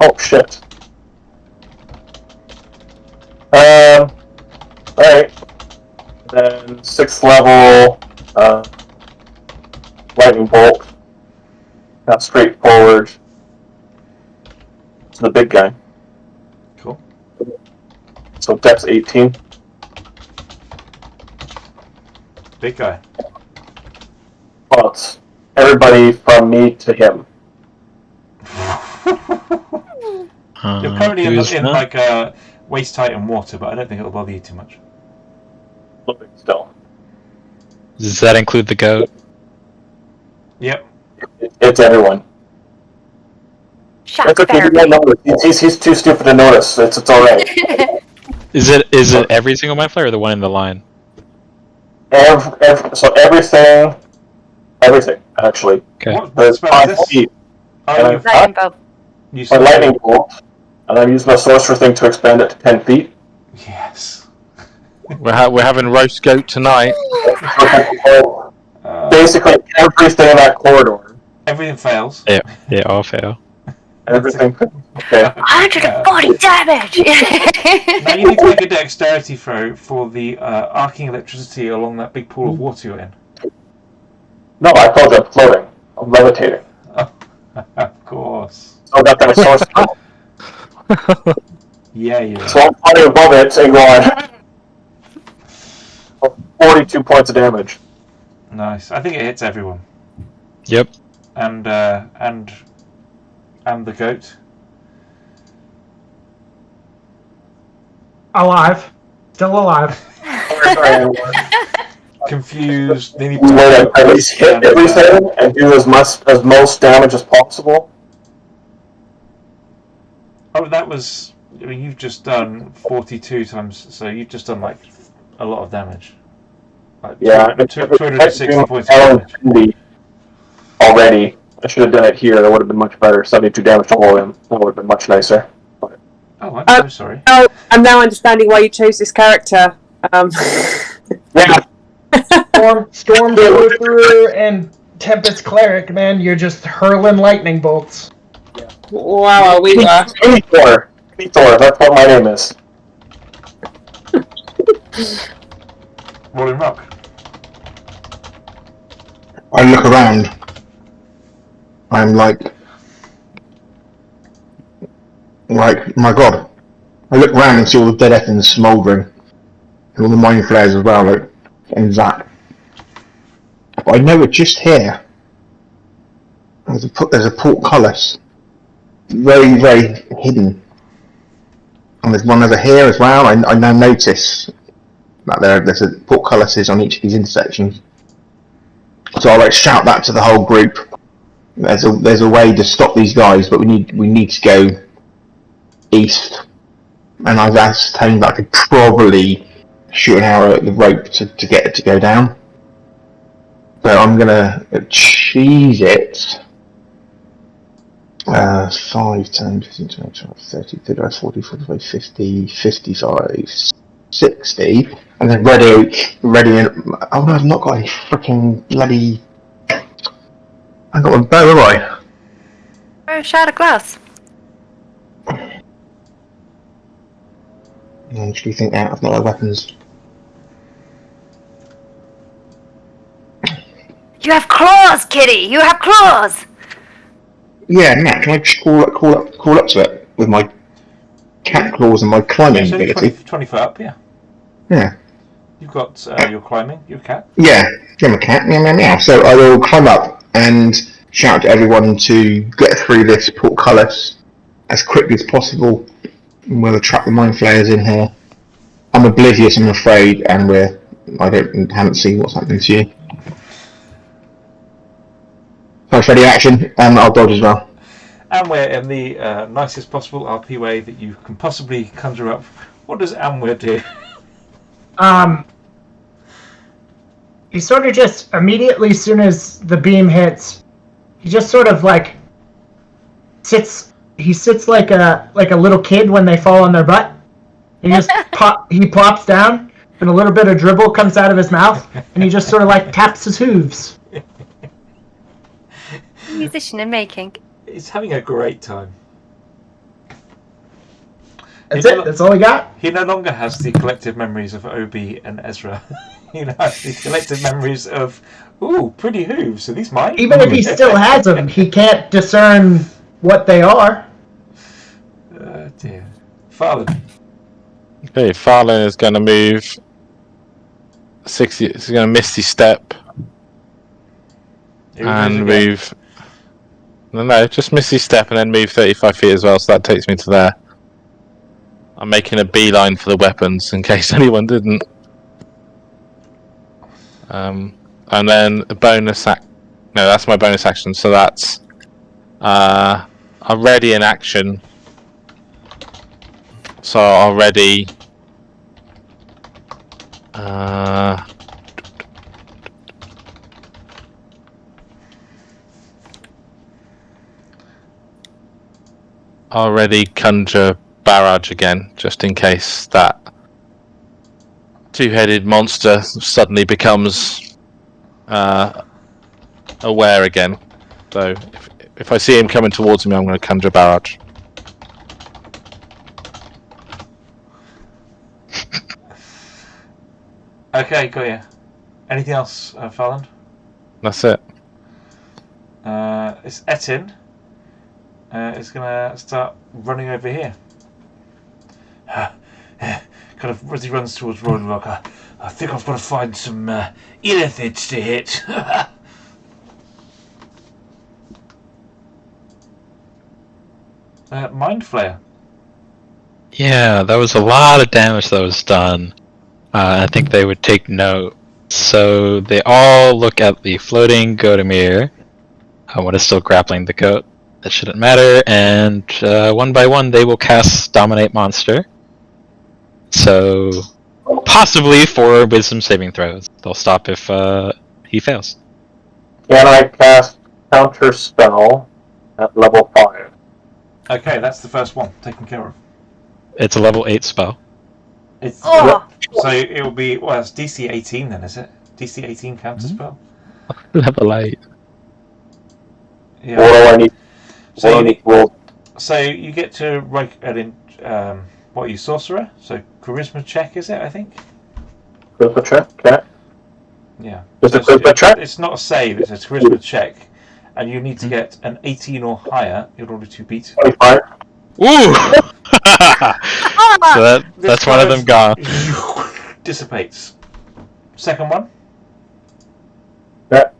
Oh shit. Alright. Then 6th level Lightning Bolt. Now straight forward to the big guy. Cool. So Dex 18. Big guy. But everybody from me to him. You're currently in like waist tight in water, but I don't think it'll bother you too much. Looking still. Does that include the goat? Yep. It's everyone. Shock It's okay. He won't notice. He's too stupid to notice. It's all right. Is it every single mind flayer or the one in the line? So everything actually. Okay. There's 5 feet. And Lightning bolt. My lightning bolt, and I've used my sorcerer thing to expand it to 10 feet. Yes. We're having roast goat tonight. Basically, everything in that corridor. Everything fails. Yeah, they all fail. Everything. Okay. 140 damage! Now you need to make a dexterity throw for the arcing electricity along that big pool of water you're in. No, I told you I'm floating. I'm levitating. Of course. So I got that sorcerer. Yeah, yeah. So I'm floating above it and going 42 points of damage. Nice. I think it hits everyone. Yep. And the goat. Alive. Still alive. Confused. They need You want to at least hit everything and do as most damage as possible. Oh, that was. I mean, you've just done 42 times, so you've just done like a lot of damage. Like, Yeah, 260 points of damage. Already, I should have done it here. That would have been much better. 72 damage to all of them. That would have been much nicer. Oh, I'm so sorry. Oh, I'm now understanding why you chose this character. Yeah. Storm Sorcerer and Tempest Cleric, man, you're just hurling lightning bolts. Wow, we were. Thor. That's what my name is. Rolling Rock. I look around. I'm like, my god. I look around and see all the dead effings smouldering. And all the mind flares as well, like, and that. But I know it just here. There's a portcullis. Very, very hidden. And there's one over here as well. I now notice that there's a portcullises on each of these intersections. So I'll shout that to the whole group. There's a way to stop these guys, but we need to go east. And I've ascertained that I could probably shoot an arrow at the rope to get it to go down. So I'm gonna cheese it. 5, 10, 15, 20, 30, 35, 40, 45, 50, 55, 60, and then ready. Oh no, I've not got any freaking bloody. I've got a bow, have I? Throw a shard of glass. I actually think that I've not got weapons. You have claws, Kitty! You have claws! Yeah, Matt, can I just crawl up to it with my cat claws and my climbing So ability? 20 foot up, yeah. Yeah. You've got your climbing, your cat. Yeah, I'm a cat, meow meow meow. So I will climb up and shout to everyone to get through this portcullis as quickly as possible. And we'll trap the mind flayers in here. I'm oblivious, I'm afraid, and haven't seen what's happening to you. First ready action, and I'll dodge as well. And we're in the nicest possible RP way that you can possibly conjure up. What does Amware do? He sort of just immediately, as soon as the beam hits, he just sort of like sits. He sits like a little kid when they fall on their butt. He just he plops down, and a little bit of dribble comes out of his mouth, and he just sort of like taps his hooves. Musician in making. He's having a great time. That's it. That's all we got. He no longer has the collective memories of Obi and Ezra. He now has the collective memories of, ooh, pretty hooves. Are these mine? Even if he still has them, he can't discern what they are. Dear. Farland. Okay, Farland is going to move 60. He's going to Misty Step and move. No, just Misty Step and then move 35 feet as well. So that takes me to there. I'm making a beeline for the weapons in case anyone didn't. And then a bonus act. No, that's my bonus action. So that's a ready in action. So I'll ready. Already conjure barrage again, just in case that two-headed monster suddenly becomes aware again. So if I see him coming towards me, I'm going to conjure barrage. Okay, got you. Anything else, Farland? That's it. It's Etin. Is going to start running over here. Kind of as he runs towards Royal Rock, I think I've got to find some illithids to hit. Mind Flayer. Yeah, that was a lot of damage that was done. I think they would take note. So they all look at the floating Gotamir. What is still grappling the goat. That shouldn't matter. And one by one, they will cast Dominate Monster. So possibly 4 wisdom saving throws. They'll stop if he fails. Can I cast Counter Spell at level 5? Okay, that's the first one taken care of. It's a level 8 spell. It's so it will be it's DC 18 then, is it? DC 18 counter spell. Level 8. Yeah. What do I need? So you get to rank what are you, sorcerer? So charisma check, is it? I think. Charisma check. Okay. Yeah. Is it charisma check? It's not a save. It's a charisma check, and you need to get an 18 or higher in order to beat. 25. Ooh! So that's one of them gone. Dissipates. Second one. Yeah.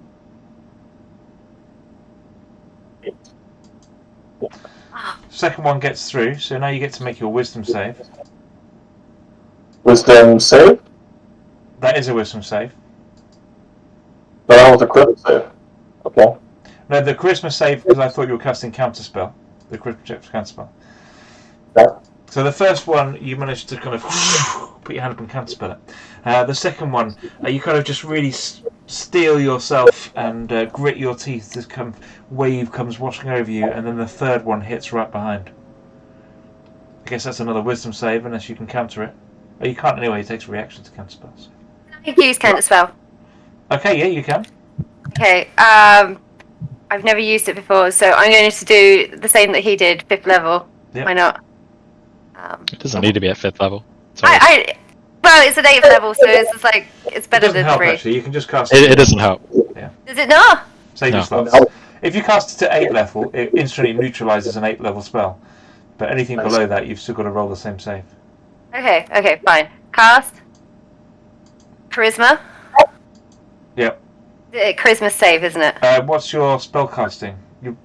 Second one gets through, so now you get to make your wisdom save. Wisdom save? That is a wisdom save. But I want a crit save. Okay. No, the charisma save, because I thought you were casting counterspell. The charisma check for counterspell. Yeah. So the first one, you managed to kind of put your hand up and counterspell it. The second one, you kind of just really steel yourself and grit your teeth. This wave comes washing over you, and then the third one hits right behind. I guess that's another wisdom save, unless you can counter it. Oh, you can't anyway, it takes a reaction to counter spells. I can use counterspell. Okay, yeah, you can. Okay, I've never used it before, so I'm going to do the same that he did, 5th level. Yep. Why not? It doesn't need to be at 5th level. Well, it's at 8th level, so it's just like, it's better It doesn't than help, 3. actually. You can just cast It doesn't help. Does it not? Save No. your slots. If you cast it to 8th level, it instantly neutralises an 8th level spell. But anything below that, you've still got to roll the same save. Okay, fine. Cast. Charisma. Yep. Charisma save, isn't it? What's your spell casting?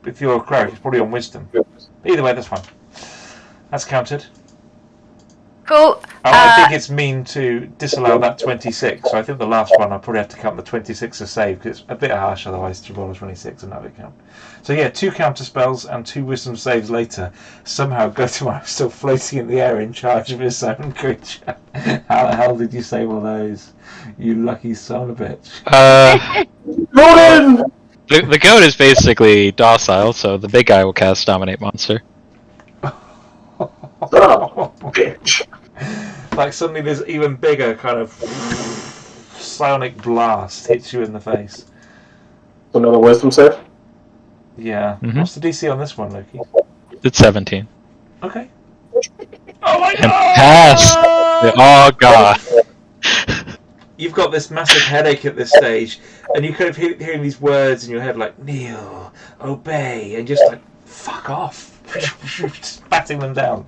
If you're a cleric, it's probably on wisdom. Either way, that's fine. That's counted. Cool. I think it's mean to disallow that 26, so I think the last one I'll probably have to count the 26 as save, because it's a bit harsh otherwise to roll a 26 and have it count. So yeah, 2 counter spells and 2 wisdom saves later, somehow Gotomar is still floating in the air in charge of his own creature. How the hell did you save all those? You lucky son of a bitch. The goat is basically docile, so the big guy will cast Dominate Monster. Bitch. Like suddenly this even bigger kind of psionic blast hits you in the face. Another wisdom save? Yeah. Mhm. What's the DC on this one, Loki? It's 17. Okay. Oh my And god! pass! Oh god. You've got this massive headache at this stage, and you kind of hearing these words in your head like, kneel, obey, and just like, fuck off. Just batting them down.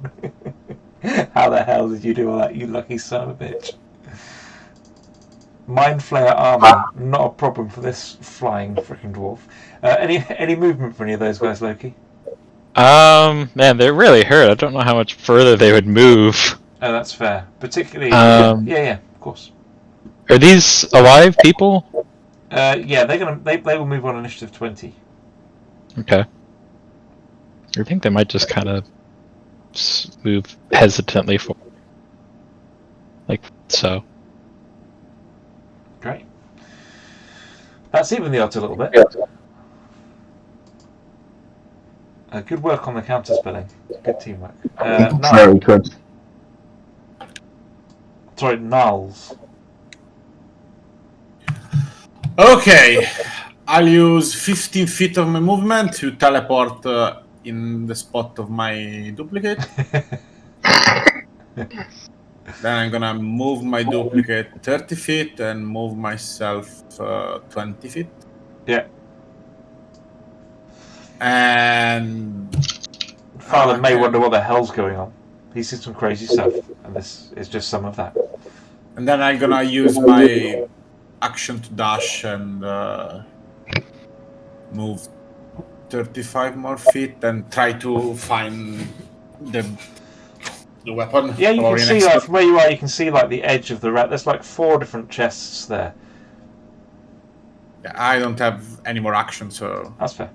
How the hell did you do all that, you lucky son of a bitch? Mind Flayer armor, not a problem for this flying freaking dwarf. Any movement for any of those guys, Loki? Man, they're really hurt. I don't know how much further they would move. Oh, that's fair. Particularly, yeah, of course. Are these alive people? Yeah, they will move on initiative 20. Okay. I think they might just kind of move hesitantly forward. Like so. Great. That's even the odds a little bit. Good work on the counter spelling. Good teamwork. Very good. Sorry, Niles. Okay, I'll use 15 feet of my movement to teleport in the spot of my duplicate. Then I'm gonna move my duplicate 30 feet and move myself 20 feet. Yeah. And Father may wonder what the hell's going on. He sees some crazy stuff, and this is just some of that. And then I'm gonna use my action to dash and move 35 more feet and try to find the weapon. Yeah, you can see like from where you are. You can see like the edge of the rat. There's like 4 different chests there. Yeah, I don't have any more action, so that's fair.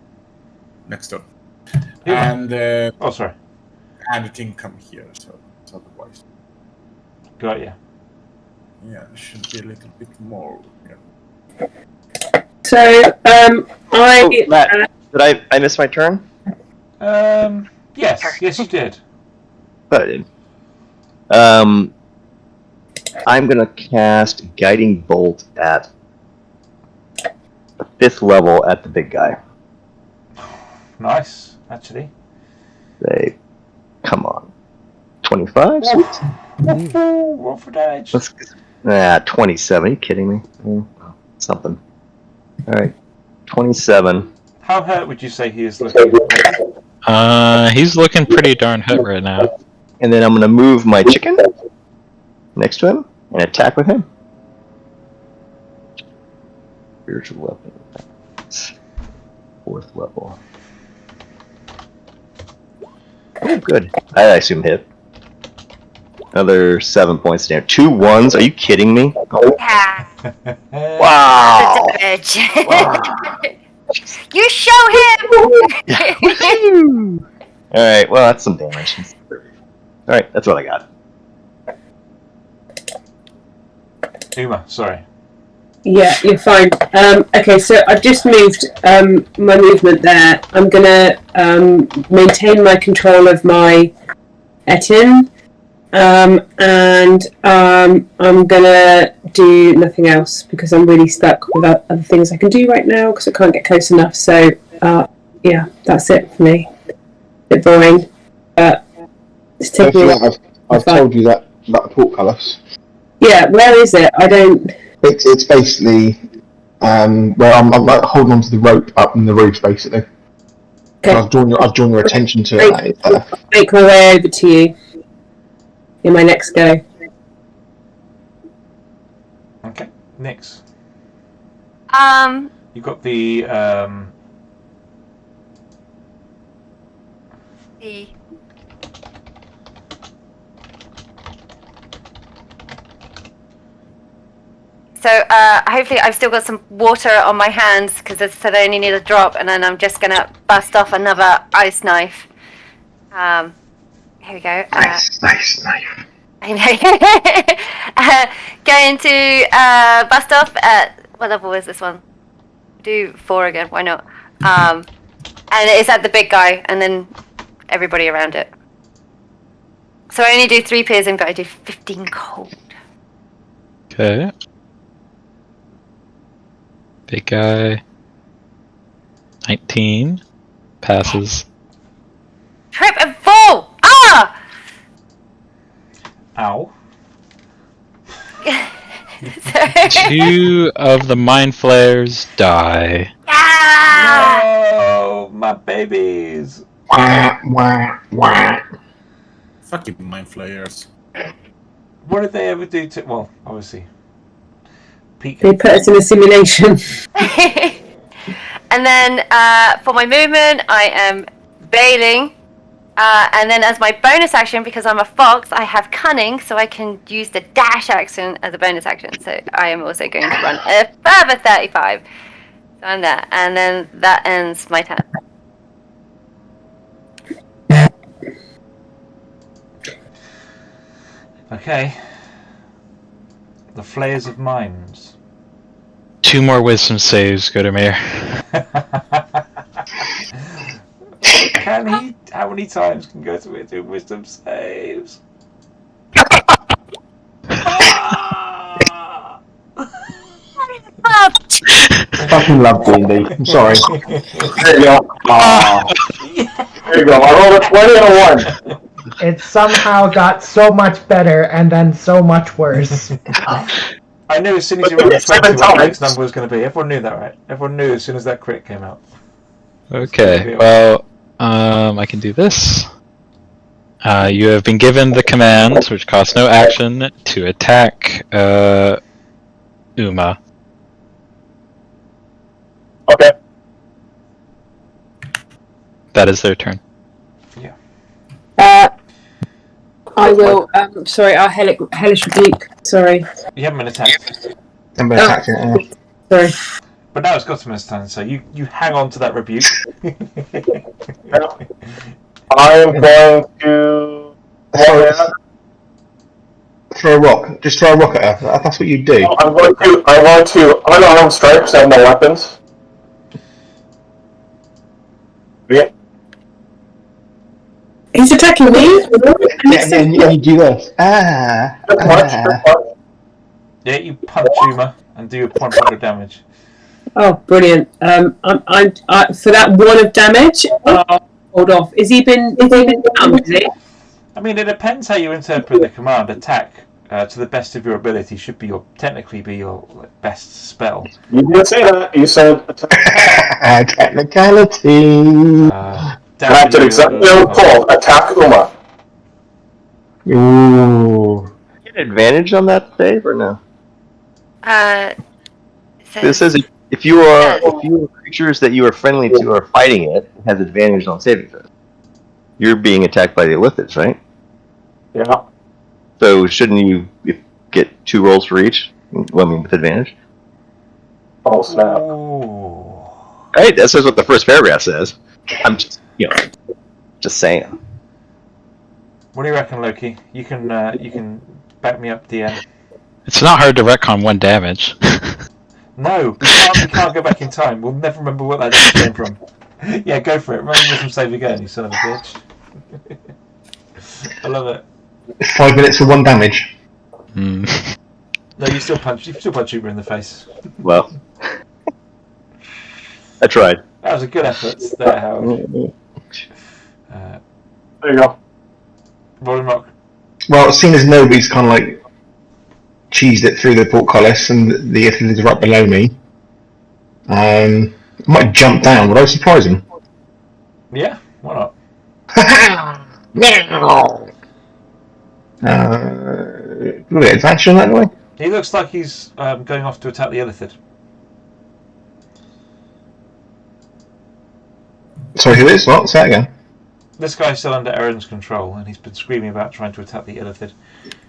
Next door. Yeah. And oh, sorry. And the thing come here, so otherwise. Got you. Yeah, it should be a little bit more. Yeah. So, Matt, did I miss my turn? Yes, yes, you did. But I did. I'm gonna cast Guiding Bolt at the 5th level at the big guy. Nice, actually. Say, come on, 25. Roll for damage. 27. Are you kidding me? Something. All right, 27. How hurt would you say he is looking? He's looking pretty darn hurt right now. And then I'm gonna move my chicken next to him and attack with him. Spiritual weapon. 4th level. Oh, good. I assume hit. Another 7 points of damage. 2 1s? Are you kidding me? Oh. Yeah. Wow! The damage. You show him! Alright, well, that's some damage. Alright, that's what I got. Uma, sorry. Yeah, you're fine. Okay, so I've just moved my movement there. I'm gonna maintain my control of my Etin, and I'm gonna do nothing else because I'm really stuck with other things I can do right now because I can't get close enough. So yeah, that's it for me. A bit boring, but it's taking me. I've told you that about the portcullis. Yeah, where is it? I don't. It's basically where I'm like holding onto the rope up in the roof, basically. Okay. I've drawn your attention to it. Make my way over to you in my next go. Okay, Nix. The You've got the So hopefully I've still got some water on my hands because it said I only need a drop, and then I'm just gonna bust off another ice knife. Here we go. Nice knife. I know. Going to bust off at what level is this one? Do 4 again. Why not? And it's at the big guy, and then everybody around it. So I only do 3 piercing, but I do 15 cold. Okay. Big guy. 19. Passes. Trip and fall! Ah! ow. 2 of the mind flares die. Ah! No, my babies. Wah, wah, wah. Fucking mind flayers. What did they ever do to? Well, obviously, peak. They put us in a simulation. And then for my movement, I am bailing. And then as my bonus action, because I'm a fox, I have cunning, so I can use the dash action as a bonus action. So I am also going to run a further 35. So I'm there. And then that ends my turn. Okay. The Flayers of Minds. 2 more wisdom saves, Godemir. Can he? How many times can go to it do wisdom saves? I fucking love D&D. I'm sorry. There you go. There you go. I rolled a 20 and a 1. It somehow got so much better and then so much worse. I knew as soon as you rolled a 20 7 what the next times. number was going to be. Everyone knew that, right? Everyone knew as soon as that crit came out. Okay, well, I can do this. You have been given the command, which costs no action, to attack Uma. Okay. That is their turn. I will. Sorry, our hellish rebuke. Sorry. You haven't been attacked. I'm going to attack it. Sorry. But now it's Gotham's turn, so you hang on to that rebuke. I am going to. Throw a rock. Just throw a rock at her. That's what you do. I'm going to unarmed strike because I have no weapons. Yeah. He's attacking me. And you do this. Yeah, you punch Uma and do a point of damage. Oh, brilliant! I for that 1 of damage. Hold off. Is he been down? Is he? I mean, it depends how you interpret the command. Attack, to the best of your ability, should be technically be your best spell. You didn't say that. You said attack. Technicality. That's an exactly called attack Uma. Ooh. Get advantage on that save or no? This says if you are creatures that you are friendly to are fighting it, has advantage on saving throws. You're being attacked by the Illithids, right? Yeah. So shouldn't you get 2 rolls for each? Well, I mean, with advantage. Oh snap! Ooh. Right, that says what the first paragraph says. I'm just, just saying. What do you reckon, Loki? You can back me up, DM. It's not hard to retcon 1 damage. No, we can't go back in time. We'll never remember what that damage came from. Yeah, go for it. Remember from save again, you son of a bitch. I love it. 5 minutes for 1 damage. Hmm. No, you still punch Uber in the face. Well, I tried. That was a good effort there, Howard. There you go. Rolling Rock. Well, seeing as nobody's kind of like cheesed it through the portcullis and the Ithil is right below me, I might jump down. Would I surprise him? Yeah, why not? Will it advance in that way? He looks like he's going off to attack the Illithid. Sorry, who is? What? Say that again. This guy's still under Aaron's control, and he's been screaming about trying to attack the Illithid.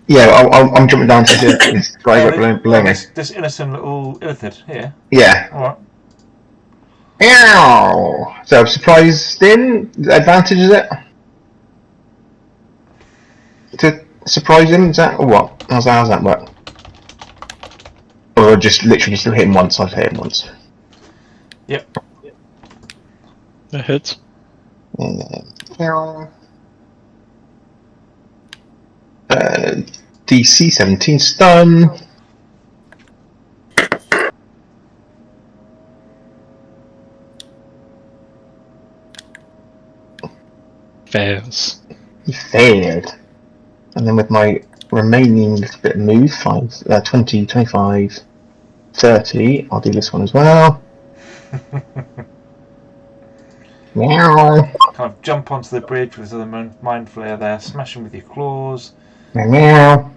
Yeah, I'm jumping down to this guy right below me. This innocent little Illithid here. Yeah. Alright. Ow! So surprised in? Advantage is it? To surprise him? Is that or what? How's that work? Or just literally just hit him once? I've hit him once. Yep. That hits. DC 17 stun. Fails. He failed. And then with my remaining bit of move, 20, 25, 30, I'll do this one as well. Meow. Kind of jump onto the bridge with the mind flare there, smash him with your claws. Meow.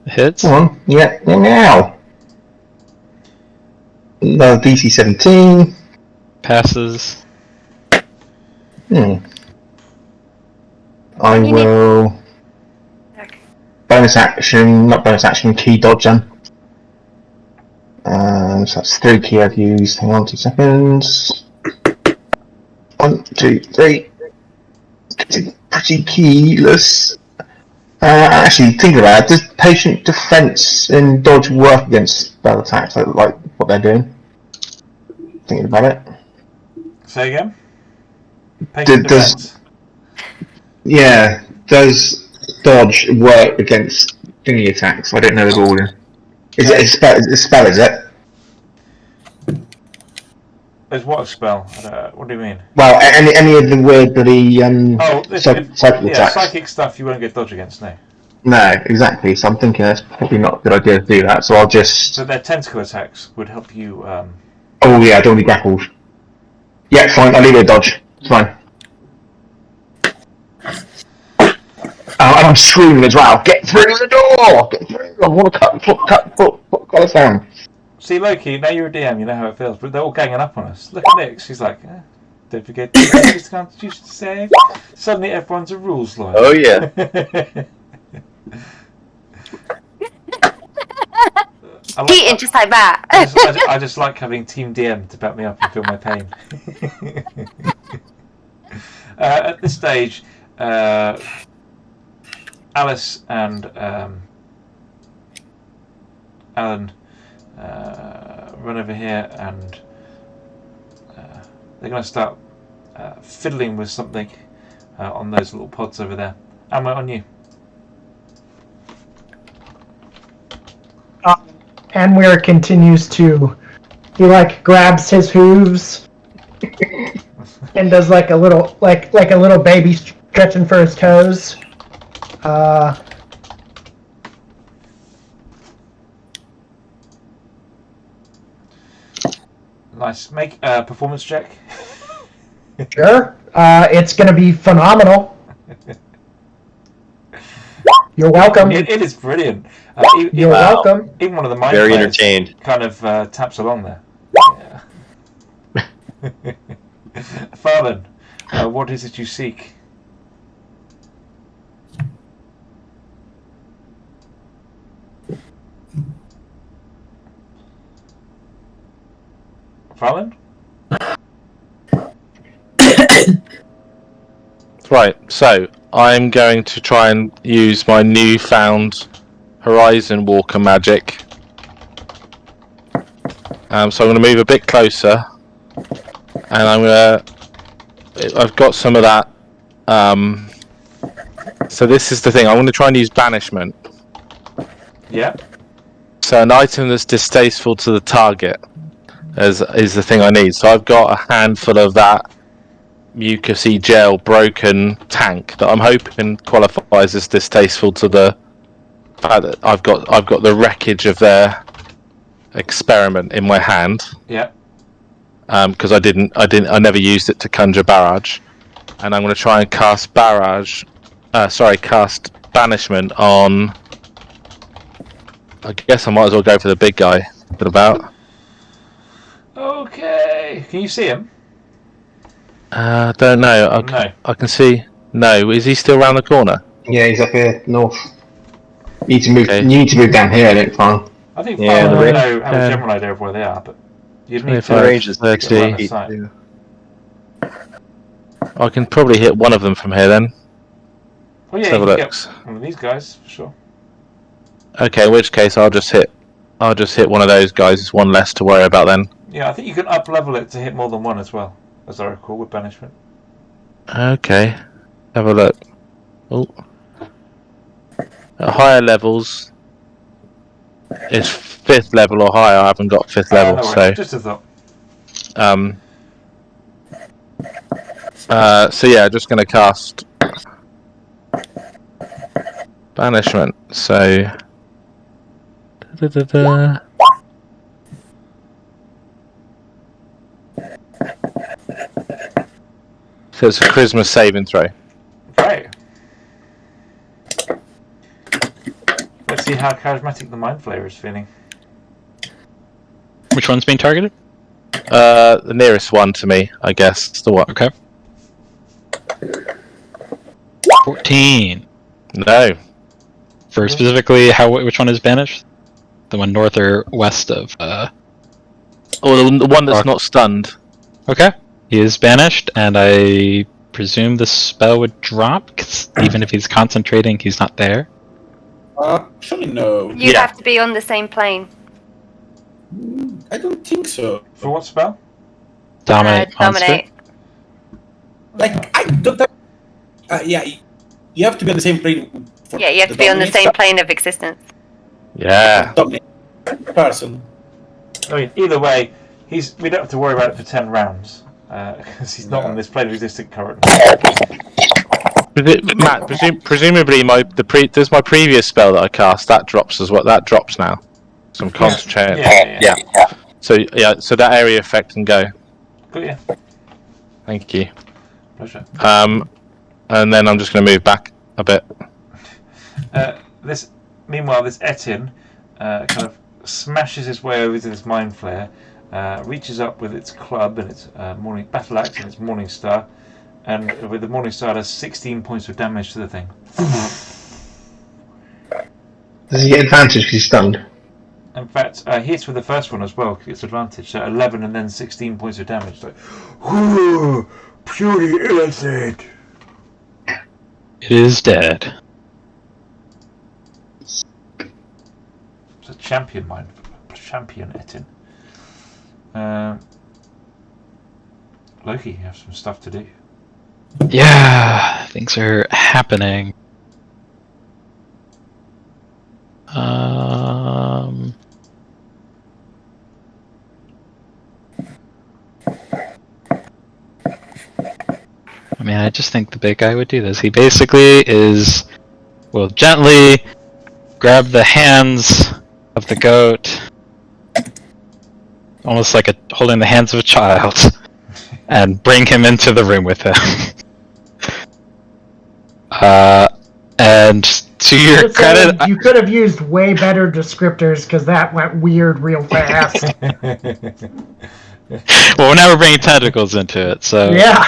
Hits. Come on. Yeah. Meow. No, DC 17. Passes. I will bonus action, not bonus action, key dodge then. So that's 3 key I've used. Hang on 2 seconds. 1, 2, 3. Pretty keyless. Actually, thinking about it, does patient defense and dodge work against spell attacks like what they're doing? Thinking about it. Say again? Patient defense. Yeah, does dodge work against thingy attacks? I don't know the rule. Is it a spell, is it? Is what a spell? What do you mean? Well, any of the weird bloody psychic attacks. Psychic stuff you won't get dodge against, no. No, exactly. So I'm thinking that's probably not a good idea to do that. So I'll just. So their tentacle attacks would help you. Oh yeah, I don't want to be grappled. Yeah, fine. I'll leave it a dodge. It's fine. And I'm screaming as well. Get through the door! Get through! I want to cut us down. See, Loki, now you're a DM, you know how it feels, but they're all ganging up on us. Look at Nick, she's like, don't forget to use this Constitution save. Suddenly everyone's a rules lawyer. Oh, yeah. Eating just like that. I just like having Team DM to back me up and feel my pain. At this stage, Alice and Alan run over here and they're going to start fiddling with something on those little pods over there. Am I on you? Anwar continues to, he grabs his hooves and does like a little baby stretching for his toes. Nice. Make a performance check. Sure. It's going to be phenomenal. You're welcome. It is brilliant. You're welcome. Even one of the mind Very players entertained. kind of taps along there. Yeah. Farland, What is it you seek? Fallon? Right, so I'm going to try and use my newfound Horizon Walker magic. So I'm going to move a bit closer, and I've got some of that. So this is the thing. I'm going to try and use Banishment. Yeah. So an item that's distasteful to the target is the thing I need. So I've got a handful of that mucousy gel broken tank that I'm hoping qualifies as distasteful to the fact that I've got the wreckage of their experiment in my hand. Yeah. Because I never used it to conjure barrage, and I'm going to try and cast cast banishment on. I guess I might as well go for the big guy. What about? Okay. Can you see him? Don't know. No. I can see. No, is he still around the corner? Yeah, he's up here, north. You need to move. Okay. You need to move down here, I think, Fallon. I think Yeah, Fallon the would range- have a general idea of where they are, but you'd need 25, The to range is 30. line of sight. too. I can probably hit one of them from here then. Oh Let's yeah, have you a can look. get one of these guys for sure. Okay, in which case I'll just hit one of those guys. It's one less to worry about then. Yeah, I think you can up level it to hit more than one as well, as I recall with banishment. Okay, have a look. Oh, at higher levels, it's 5th level or higher. I haven't got 5th level, No so worries, just a thought. so yeah, just going to cast banishment. So. Da-da-da-da. So it's a charisma saving throw. Okay. Let's see how charismatic the Mind Flayer is feeling. Which one's being targeted? The nearest one to me, I guess. The what? Okay. 14. No. For specifically, which one is banished? The one north or west of? Oh, the one that's not stunned. Okay. He is banished, and I presume the spell would drop, 'cause even if he's concentrating, he's not there. Actually, no. You Yeah. have to be on the same plane. I don't think so. For what spell? Dominate monster. Dominate. Like, I don't have... yeah, you have to be on the same plane. For Yeah, you have to be on the dominate same plane of existence. Yeah. dominate person. I mean, either way, we don't have to worry about it for 10 rounds. Because he's not on this plane of existence currently. Matt, presumably there's my previous spell that I cast. That drops as well. That drops now. Some concentrate. Yeah. So that area effect can go. Got you. Thank you. Pleasure. And then I'm just going to move back a bit. Meanwhile, this Etienne kind of smashes his way over to this Mind Flare, reaches up with its club and its morning battle axe and its Morning Star, and with the Morning Star does 16 points of damage to the thing. Does he get advantage because he's stunned? In fact, he hits with the first one as well. Gets advantage, so 11 and then 16 points of damage. Like, purely innocent. It is dead. It's a champion Etienne. Loki, you have some stuff to do. Yeah, things are happening. I mean, I just think the big guy would do this. He basically will gently grab the hands of the goat, almost like holding the hands of a child, and bring him into the room with him. And to your credit, You could have used way better descriptors because that went weird real fast. Well, now we're bringing tentacles into it, so Yeah.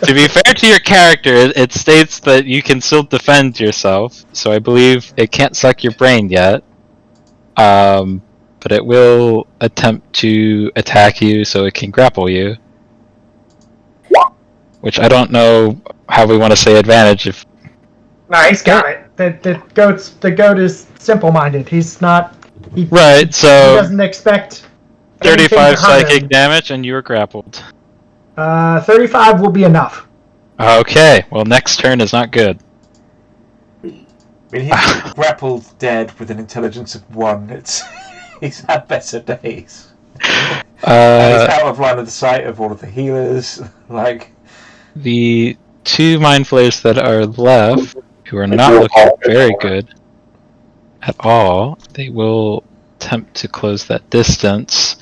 to be fair to your character, it states that you can still defend yourself. So I believe it can't suck your brain yet, but it will attempt to attack you, so it can grapple you. Which I don't know how we want to say advantage. If No, he's got it. The goat is simple-minded. He's not. He so doesn't expect. 35 psychic damage, and you are grappled. 35 will be enough. Okay, well, next turn is not good. I mean, he's grappled dead with an intelligence of 1. He's had better days. And he's out of line of the sight of all of the healers. The 2 mind flayers that are left, who are not looking very good at all, they will attempt to close that distance,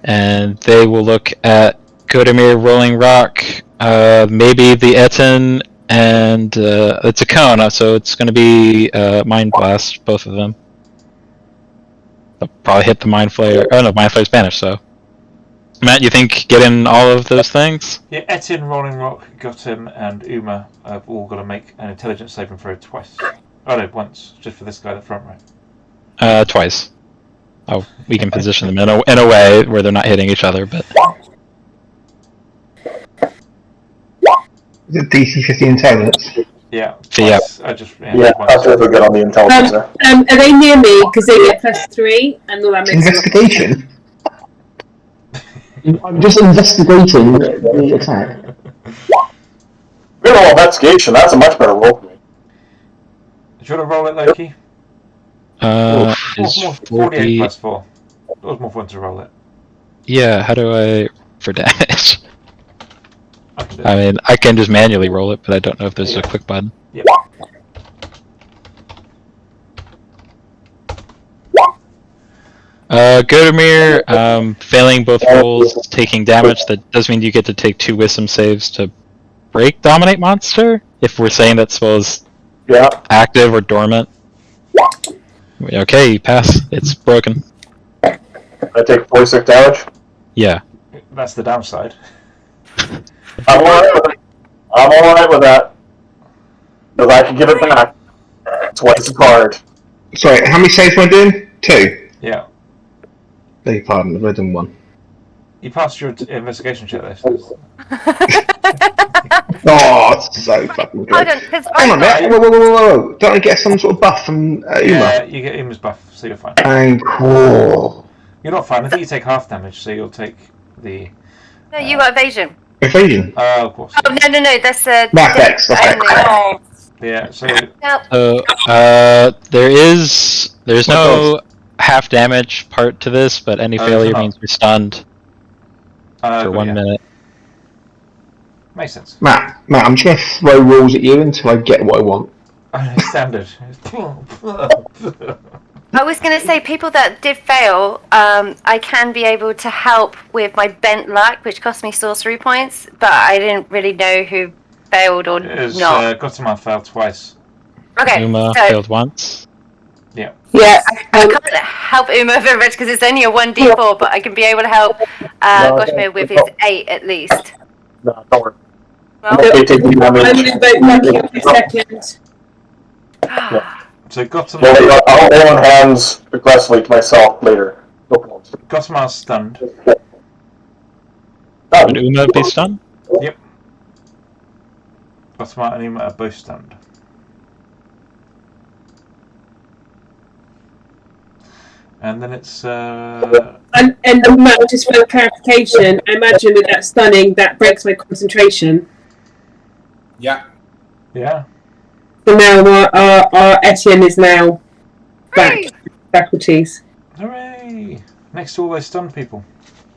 and they will look at Godemir, Rolling Rock, maybe the Etten, and it's a cone, so it's going to be Mind Blast, both of them. They'll probably hit the Mind Flayer. Oh no, Mind Flayer's banished, so. Matt, you think getting all of those things? Yeah, Etin, Rolling Rock, Gotham, and Uma have all got to make an intelligence saving throw twice. Oh no, once, just for this guy at the front, right? Twice. Oh, we can position them in a way where they're not hitting each other, but. Is it DC 50 intelligence? Yeah. Yeah. That's really good on the intelligence there. Are they near me? Because they get +3, and all that makes Investigation? I'm just investigating the attack. Good investigation. That's a much better roll for me. Do you want to roll it, Loki? Is 48 plus 4. That was more fun to roll it. Yeah, how do I for damage? I mean, I can just manually roll it, but I don't know if there's a quick button. Yep. Godemir, failing both rolls, taking damage. That does mean you get to take 2 wisdom saves to break Dominate Monster, if we're saying that spell is active or dormant. Okay, you pass. It's broken. I take 46 damage? Yeah. That's the downside. I'm alright with that. Because I can give it back. Twice a card. Sorry, how many saves am I doing? 2? Yeah. Beg your pardon, I've done 1. You passed your investigation check there. Oh, it's so fucking good. Hang on a minute. Whoa. Don't I get some sort of buff from Uma? Yeah, you get Uma's buff, so you're fine. Cool. You're not fine. I think you take half damage, so you'll take the... No, you got evasion. Evasion? Oh, of course. Oh, no, that's a... That's only. Yeah, so... There's no half damage part to this, but any failure means you're stunned for 1 minute. Makes sense. Matt, I'm just going to throw rules at you until I get what I want. Standard. I was going to say, people that did fail, I can be able to help with my bent luck, which cost me sorcery points, but I didn't really know who failed or not. Gotama failed twice. Okay, Uma failed once. Yeah. Yeah, I can't help Uma very much because it's only a 1d4, but I can be able to help Goshmir with his 8 at least. No, don't worry. Well, I'm going to vote Lucky on the second. So I'll hold on hands aggressively to myself later. No problems. Gotama's stunned. Would Uma be stunned? Yep. Gotama and Uma are both stunned. And then it's... And just for clarification, I imagine with that stunning, that breaks my concentration. Yeah. Yeah. So now our Etienne is now back faculties. Hooray! Next to all those stunned people.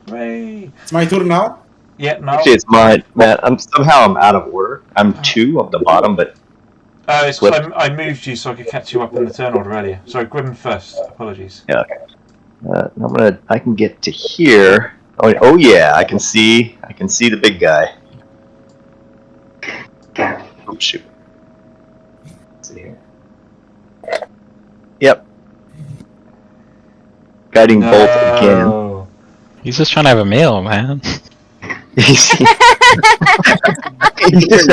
Hooray! It's my turn now? Yeah, no. Actually, it's mine, Matt. I'm out of order. I'm 2 on the bottom, but... It's 'cause I moved you so I could catch you up in the turn order earlier. Sorry, Grim first. Apologies. Yeah. I can get to here. Oh yeah, I can see the big guy. Oh shoot. Let's see here. Yep. Guiding bolt again. He's just trying to have a meal, man. He's just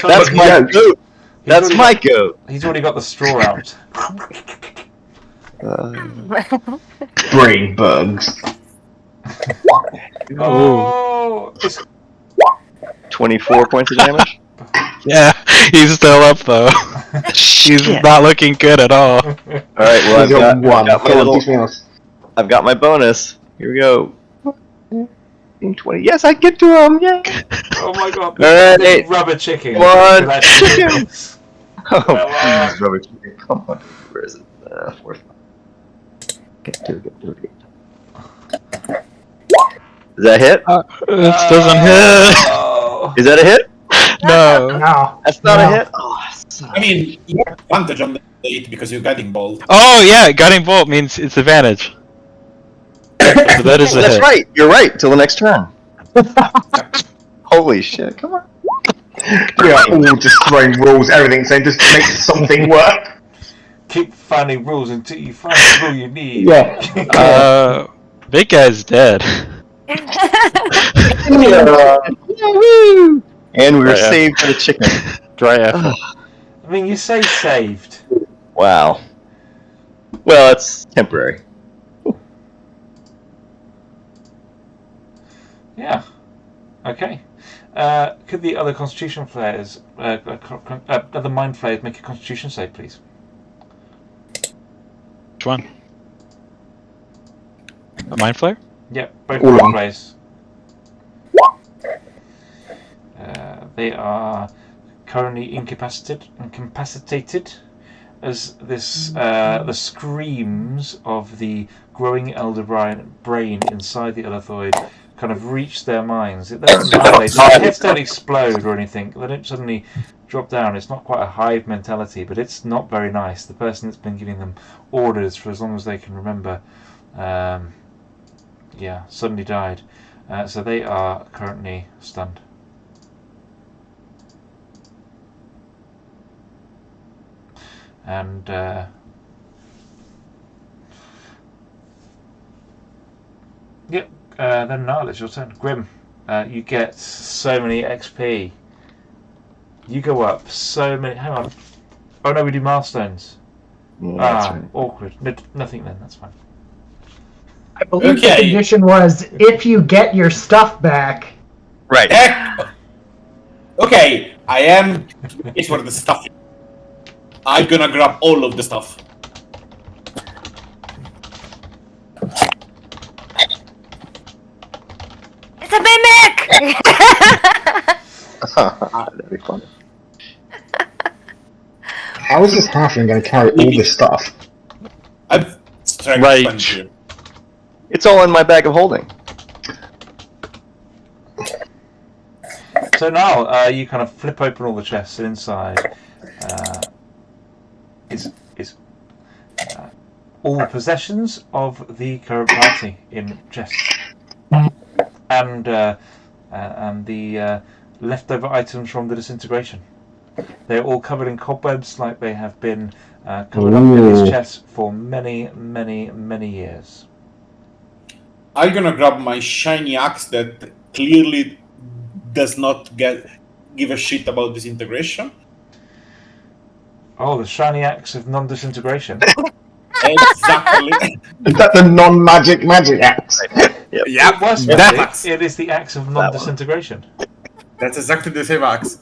that's my goat. That's my goat. He's already got the straw out. Brain bugs. Oh, 24 points of damage. Yeah, he's still up though. He's not looking good at all. All right, well I've got one. my Go on, little, do something else. I've got my bonus. Here we go. 20. Yes, I get to him. Yeah. oh my god. All right. Rubber chicken. One That's chicken. Oh, Come on. please, rubber chicken. Come on. Where is it? Fourth. Get to it. Does that hit? This doesn't hit. Oh. Is that a hit? No. No. That's not No. a hit. Oh, I mean, you have advantage on the 8 because you're guiding bolt. Oh yeah, guiding bolt means it's advantage. So that is a that's hit. right. You're right. Till the next turn. Holy shit! Come on. We are all just throwing rules, everything, saying just make something work. Keep finding rules until you find the rule you need. Yeah. Big guy's dead. Woo! And we were Oh, yeah. saved for the chicken. Dry effort. I mean, you say saved. Wow. Well, it's temporary. Yeah. Okay. Could the other Constitution players, other Mind players, make a Constitution save, please? Which one? A mind flare? Yep, both All of Mind them. players. They are currently incapacitated, as this the screams of the growing elder brain inside the Elithoid kind of reach their minds. They don't annihilate. Their heads don't explode or anything. They don't suddenly drop down. It's not quite a hive mentality, but it's not very nice. The person that's been giving them orders for as long as they can remember, suddenly died. So they are currently stunned. And then Niall, it's your turn. Grim, you get so many XP. You go up so many. Hang on. Oh no, we do milestones. Yeah, that's right. Awkward. No, nothing then. That's fine. I believe the Okay. condition was if you get your stuff back. Right. Okay, I am. It's for the stuff. I'm gonna grab all of the stuff. It's a mimic! That'd be fun. How is this halfling going to carry all this stuff? I'm strength Rage. 20. It's all in my bag of holding. So now you kind of flip open all the chests, and inside is all the possessions of the current party in chests, and the leftover items from the disintegration. They're all covered in cobwebs, like they have been covered up in these chests for many, many, many years. I'm gonna grab my shiny axe that clearly does not give a shit about disintegration. Oh, the shiny axe of non-disintegration. Exactly. Is that the non-magic axe? Yeah, It was that magic. axe. It is the axe of non-disintegration. That's exactly the same axe.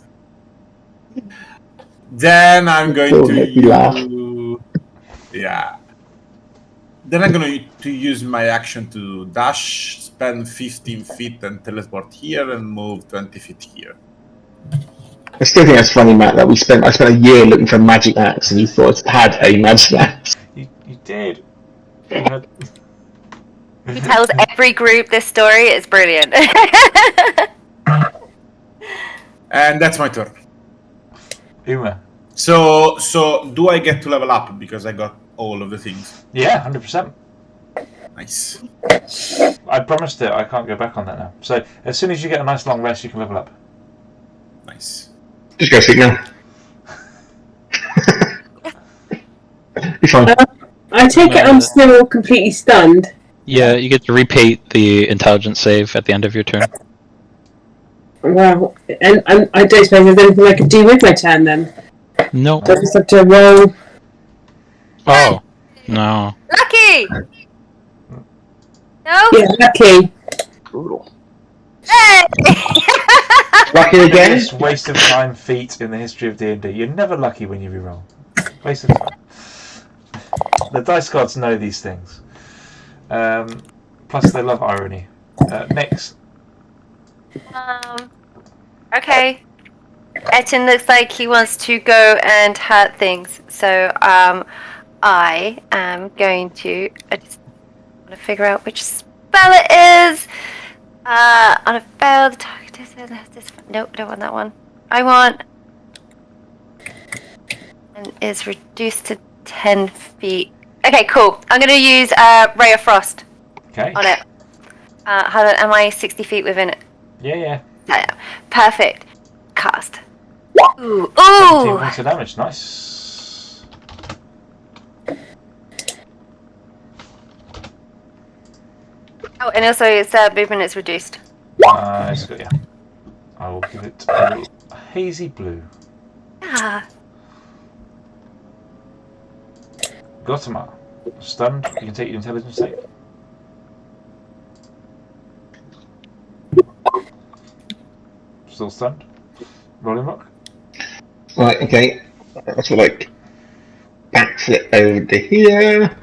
Then I'm going Oh, to make me laugh. yeah. Then I'm going to use my action to dash, spend 15 feet and teleport here, and move 20 feet here. I still think that's funny, Matt, that I spent a year looking for a magic axe and you thought it had a magic axe. You did. You had- He tells every group this story. It's brilliant. And that's my turn. Uma. So do I get to level up because I got all of the things? Yeah, 100%. Nice. I promised it. I can't go back on that now. So as soon as you get a nice long rest, you can level up. Nice. Just go sleep now. You're fine. I take it I'm still completely stunned. Yeah, you get to repeat the intelligence save at the end of your turn. Wow. And I don't suppose there's anything I could do with my turn then. No. So I just have to roll. Oh, no. Lucky! No? Yeah, lucky. Brutal. Hey! Lucky again? Biggest waste of time feat in the history of D&D. You're never lucky when you reroll. Waste of time. The dice gods know these things. Plus, they love irony. Next. Okay. Etin looks like he wants to go and hurt things. So, I am going to... I just want to figure out which spell it is. On a failed target... Nope, I don't want that one. I want... And is reduced to 10 feet. Okay, cool. I'm going to use Ray of Frost Okay. on it. Hold on, am I 60 feet within it? Yeah. Perfect. Cast. Ooh. 17 points of damage. Nice. Oh, and also its movement is reduced. It's good, yeah. I will give it a hazy blue. Ah. Gautama. Stunned. You can take your intelligence save. Still stunned. Rolling rock. Right, okay. That's what, like, backflip over to here.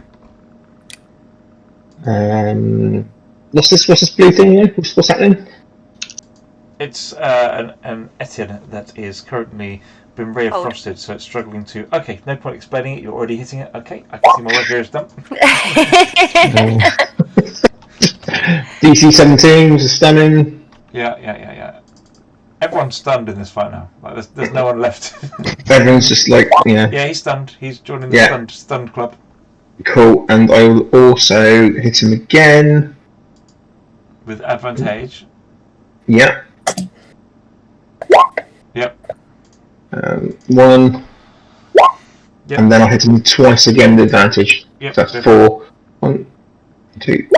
What's this blue thing here? What's happening? It's an Etienne that is currently been ray of frosted, so it's struggling to. Okay, no point explaining it. You're already hitting it. Okay, I can see my work here is done. DC 17 was a stunning. Yeah. Everyone's stunned in this fight now. Like, there's no one left. Everyone's just like, yeah. Yeah, he's stunned. He's joining the stunned club. Cool, and I will also hit him again. With advantage. Yeah. Yep. One. Yep. And then I'll hit him twice again with advantage. Yep. So that's 4. 1, 2,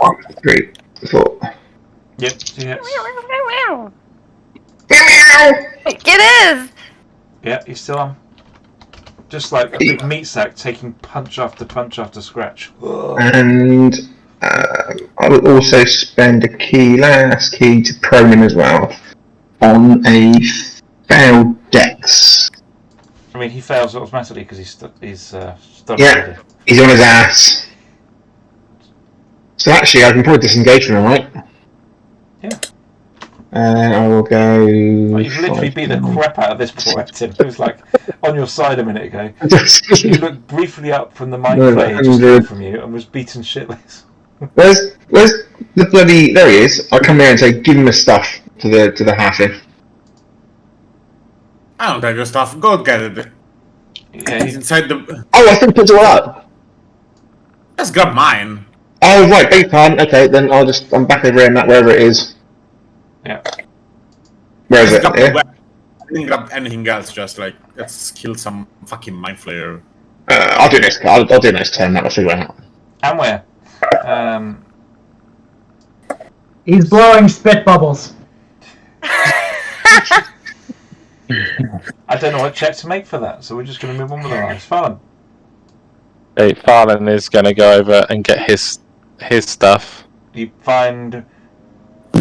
3, 4. Yep, 2 hits. It is! Yeah, he's still on. Just like a big meat sack taking punch after punch after scratch. And I will also spend a last key to prone him as well on a failed dex. I mean, he fails automatically because he's stunned. Yeah, already. he's on his ass. So actually, I can probably disengage from him, right? Yeah. I will go. Like, you've literally beat the crap out of this poor Epton, who's like on your side a minute ago. He looked briefly up from the mic play just from you and was beaten shitless. Where's the bloody? There he is. I come here and say, give him the stuff to the half-in. I don't have your stuff. Go get it. Yeah, He's inside the. Oh, I think it's all up. Just grab mine. Oh right, big pardon. Okay, then I'm back over here in that wherever it is. Yeah. Where is Just it? grab Yeah? I didn't grab anything else. Just like let's kill some fucking mind flayer. I'll do next. I'll do next turn. That will figure it out. And where? He's blowing spit bubbles. I don't know what check to make for that, so we're just going to move on with our lives. Farlan. Hey, Farlan is going to go over and get his stuff. You find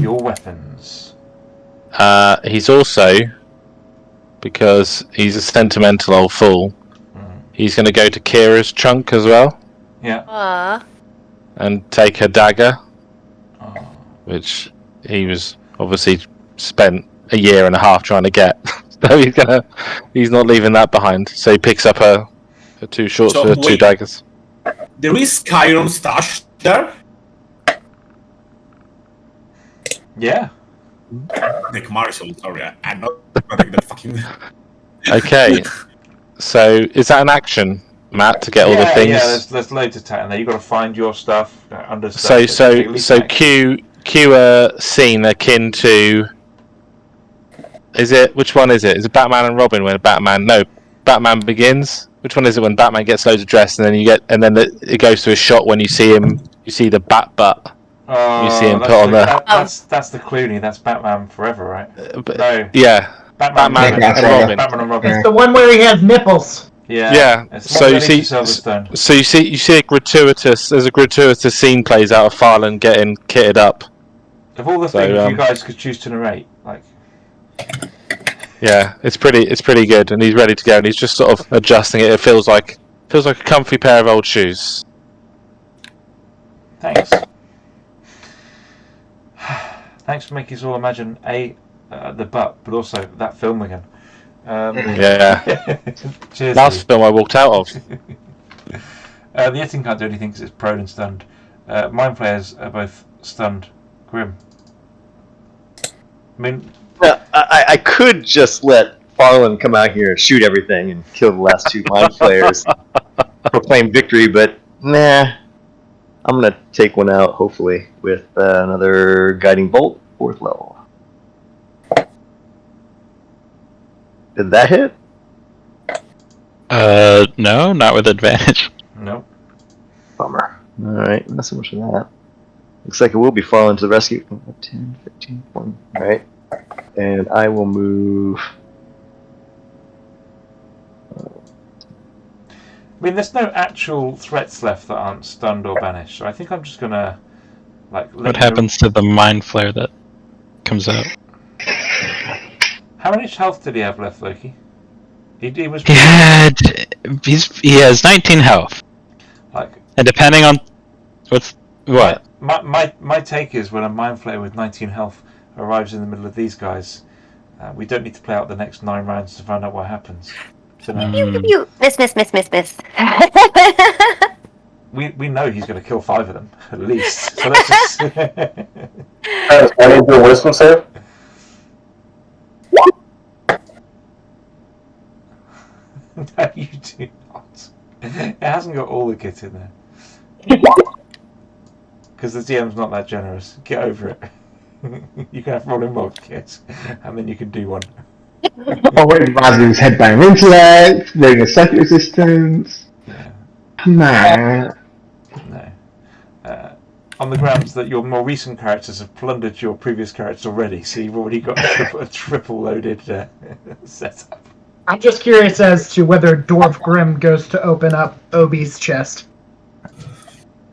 your weapons. He's also, because he's a sentimental old fool, he's going to go to Kira's trunk as well. Yeah. And take her dagger, which he was obviously spent a year and a half trying to get. So he's not leaving that behind. So he picks up her two short swords, two daggers. There is Chiron stashed there. Yeah. Nick Marshall, sorry, I'm not running that fucking. Okay. So is that an action, Matt, to get all the things? Yeah, there's loads of talent there. You've got to find your stuff, understand. So Q scene akin to. Which one is it? Is it Batman and Robin when Batman Begins? Which one is it when Batman gets loads of dress and then it goes to a shot when you see him you see the bat butt. Oh, You see him that's put on that's the Clooney. That's Batman Forever, right? No, Yeah, Batman Batman and and Robin. Batman and Robin. It's the one where he has nipples. Yeah. It's So you see, Silverstone. so you see a gratuitous scene plays out of Farland getting kitted up. Of all the things you guys could choose to narrate, like. Yeah, it's pretty good, and he's ready to go, and he's just sort of adjusting it. It feels like a comfy pair of old shoes. Thanks. Thanks for making us all imagine the butt, but also that film again. Yeah. Cheers. Last film I walked out of. The Yetting can't do anything because it's prone and stunned. Mind Flayers are both stunned. Grim. I mean, I could just let Farland come out here and shoot everything and kill the last two Mind Flayers, proclaim victory, but nah. I'm gonna take one out, hopefully, with another Guiding Bolt, 4th level. Did that hit? No, not with advantage. Nope. Bummer. Alright, not so much for that. Looks like it will be falling to the rescue. 10, 15, 20. Alright. And I will move. I mean, there's no actual threats left that aren't stunned or banished, so I think I'm just gonna, like... What happens to the mind flare that comes out? How much health did he have left, Loki? He was... He has 19 health. Like... And depending on... What? My take is when a Mind Flayer with 19 health arrives in the middle of these guys, we don't need to play out the next 9 rounds to find out what happens. So You miss. we know he's going to kill 5 of them at least. So let's just. I need to do a wisdom save. No, you do not. It hasn't got all the kit in there. Because the DM's not that generous. Get over it. You can have rolling mod kit, and then you can do one. Oh, wait, Razoo's headbang intellect, ring of second resistance. Yeah. Nah. No. On the grounds that your more recent characters have plundered your previous characters already, so you've already got a triple loaded setup. I'm just curious as to whether Dwarf Grim goes to open up Obi's chest.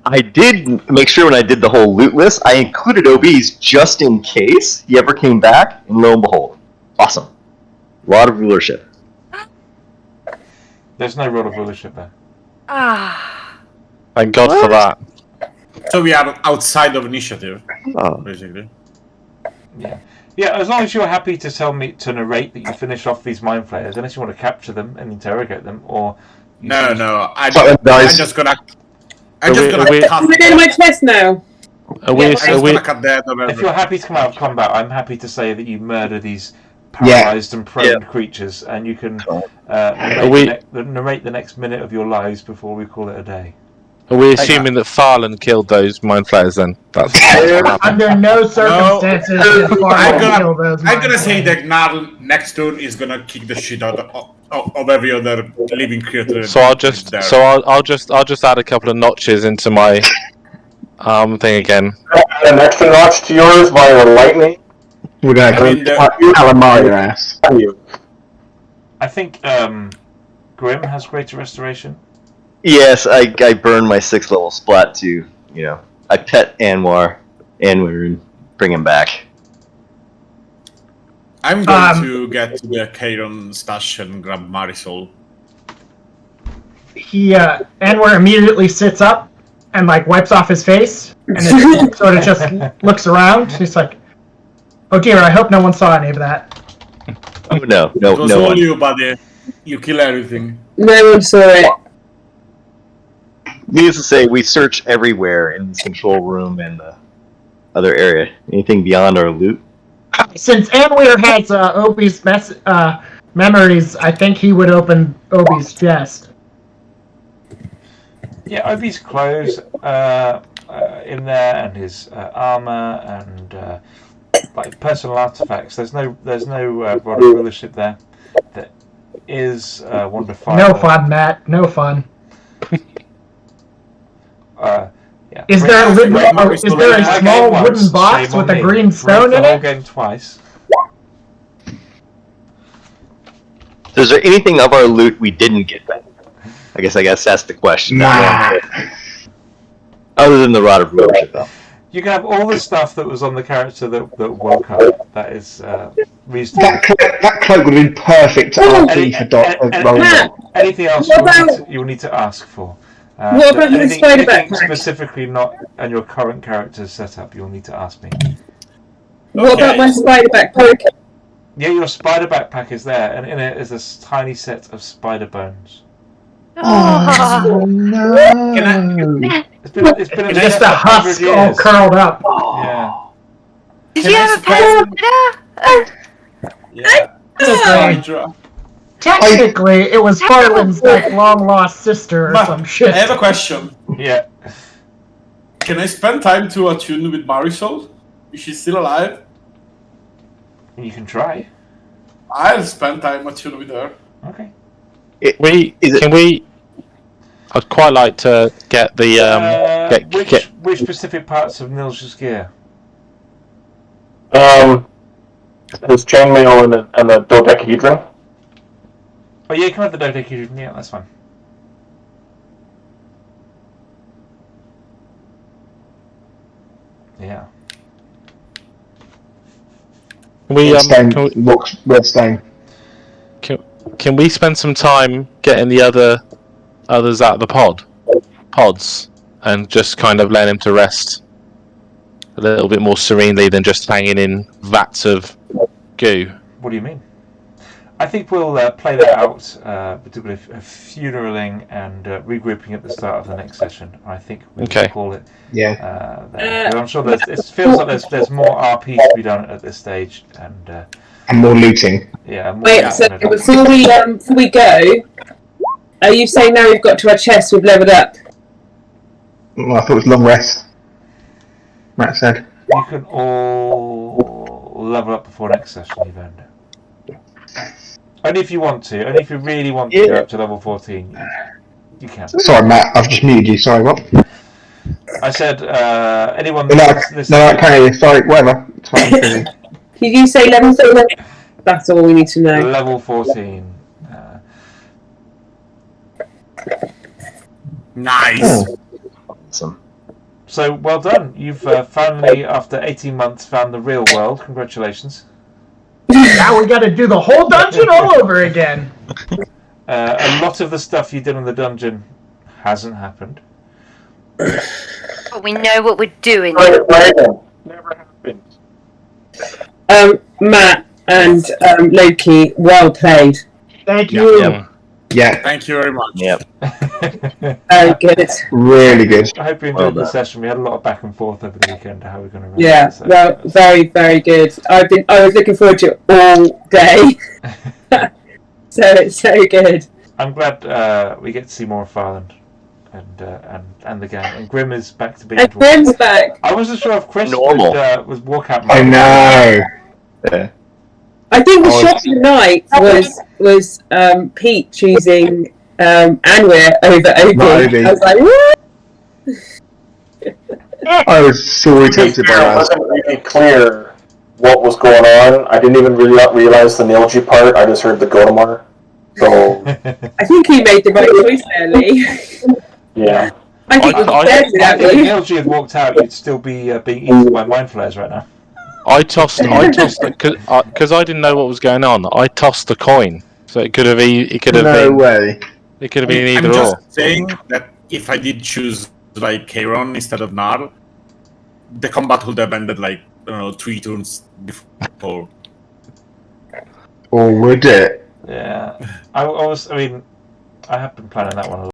I did make sure when I did the whole loot list, I included OBs just in case he ever came back, and lo and behold. Awesome. A lot of rulership. There's no role of rulership there. Thank God for that. So we are outside of initiative, Oh. basically. Yeah. Yeah, as long as you're happy to tell me to narrate that you finish off these Mind Flayers, unless you want to capture them and interrogate them, or... No, I'm just gonna Put it in my chest now. If you're happy to come out of combat, I'm happy to say that you murder these paralyzed and prone creatures, and you can narrate the next minute of your lives before we call it a day. Are we assuming that Farland killed those Mind Flayers then? That's Under no circumstances did Farland kill those. I'm gonna say that Gnarl next turn is gonna kick the shit out of every other living creature. So I'll just add a couple of notches into my thing again. An extra notch to yours via lightning. We're gonna calamari your ass. I think Grim has greater restoration. Yes, I burned my 6th level splat to, I pet Anwar and bring him back. I'm going to get to the Kairon stash and grab Marisol. Anwar immediately sits up and wipes off his face and then sort of just looks around. He's like, "Oh dear, I hope no one saw any of that." Oh no It was no all one. you, buddy. You kill everything. No one saw it. Needless to say, we search everywhere in this control room and the other area. Anything beyond our loot? Since Anwar has Obi's memories, I think he would open Obi's chest. Yeah, Obi's clothes in there, and his armor, and personal artifacts. There's no rod of rulership there. There is Wonder Fire. No fun, Matt. No fun. Yeah. Is there a Shame small wooden box with a green stone in the whole it? game twice. So is there anything of our loot we didn't get back? I guess that's the question. Nah. Other than the Rod of Worship, though. You can have all the stuff that was on the character that woke up. That is reasonable. That cloak would have been perfect to RP for Anything else you'll need to ask for. What about my spider anything backpack? specifically not on your current character's setup, you'll need to ask me. What about my spider backpack? Yeah, your spider backpack is there, and in it is a tiny set of spider bones. Oh no! It's been just a husk all curled up. Yeah. Did you have a pet? Yeah. Technically, it was Farland's like long lost sister or some shit. I have a question. Yeah. Can I spend time to attune with Marisol? Is she still alive? You can try. I'll spend time attune with her. Okay. I'd quite like to get the which specific parts of Nils's gear? His chainmail and the dodecahedron. Oh yeah, you can have the dodecahedron. Yeah, that's fine. Yeah. Can we spend some time getting the others out of the pods and just kind of letting him to rest a little bit more serenely than just hanging in vats of goo? What do you mean? I think we'll play that out, particularly funeраling and regrouping at the start of the next session. I think we'll call it. Yeah. I'm sure it feels like there's more RP to be done at this stage, and more looting. Yeah. More Wait, so before we go, are you saying now we've got to our chest, we've leveled up? Well, I thought it was long rest. Matt said. You can all level up before next session, you've earned it. Only if you want to. Only if you really want to go up to level 14. You can. Sorry, Matt. I've just muted you. Sorry, what? I said anyone. No, I can't hear you. Sorry, whatever. It's fine. Did you say level 14? That's all we need to know. Level 14. Nice. Awesome. So well done. You've finally, after 18 months, found the real world. Congratulations. Now we got to do the whole dungeon all over again. A lot of the stuff you did in the dungeon hasn't happened. But we know what we're doing. Never happened. Matt and Loki, well played. Thank you. Yeah. Thank you very much. Yep. Good. Really good. I hope you enjoyed the session. We had a lot of back and forth over the weekend. How we're going to run Yeah, well, very, very good. I was looking forward to it all day. So it's so good. I'm glad we get to see more of Farland and the gang. And Grim is back to being. And Grim's back. I wasn't sure if Chris was walk out. I know. Yeah. I think the shock of the night was Pete choosing Anwar over Obi. I was like, what? I was sorely tempted by It that. wasn't really clear what was going on. I didn't even really realize the Nilji part. I just heard the Godomar. So I think he made the right choice there, Lee. yeah. I think If Nilji had walked out, you'd still be being eaten by mind flares right now. I tossed because I didn't know what was going on. I tossed the coin, so it could have been. No way. It could have been either I'm or. just saying that if I did choose like Kairon instead of Nar, the combat would have ended like 3 turns before. Or would it? Yeah, I have been planning that one a lot.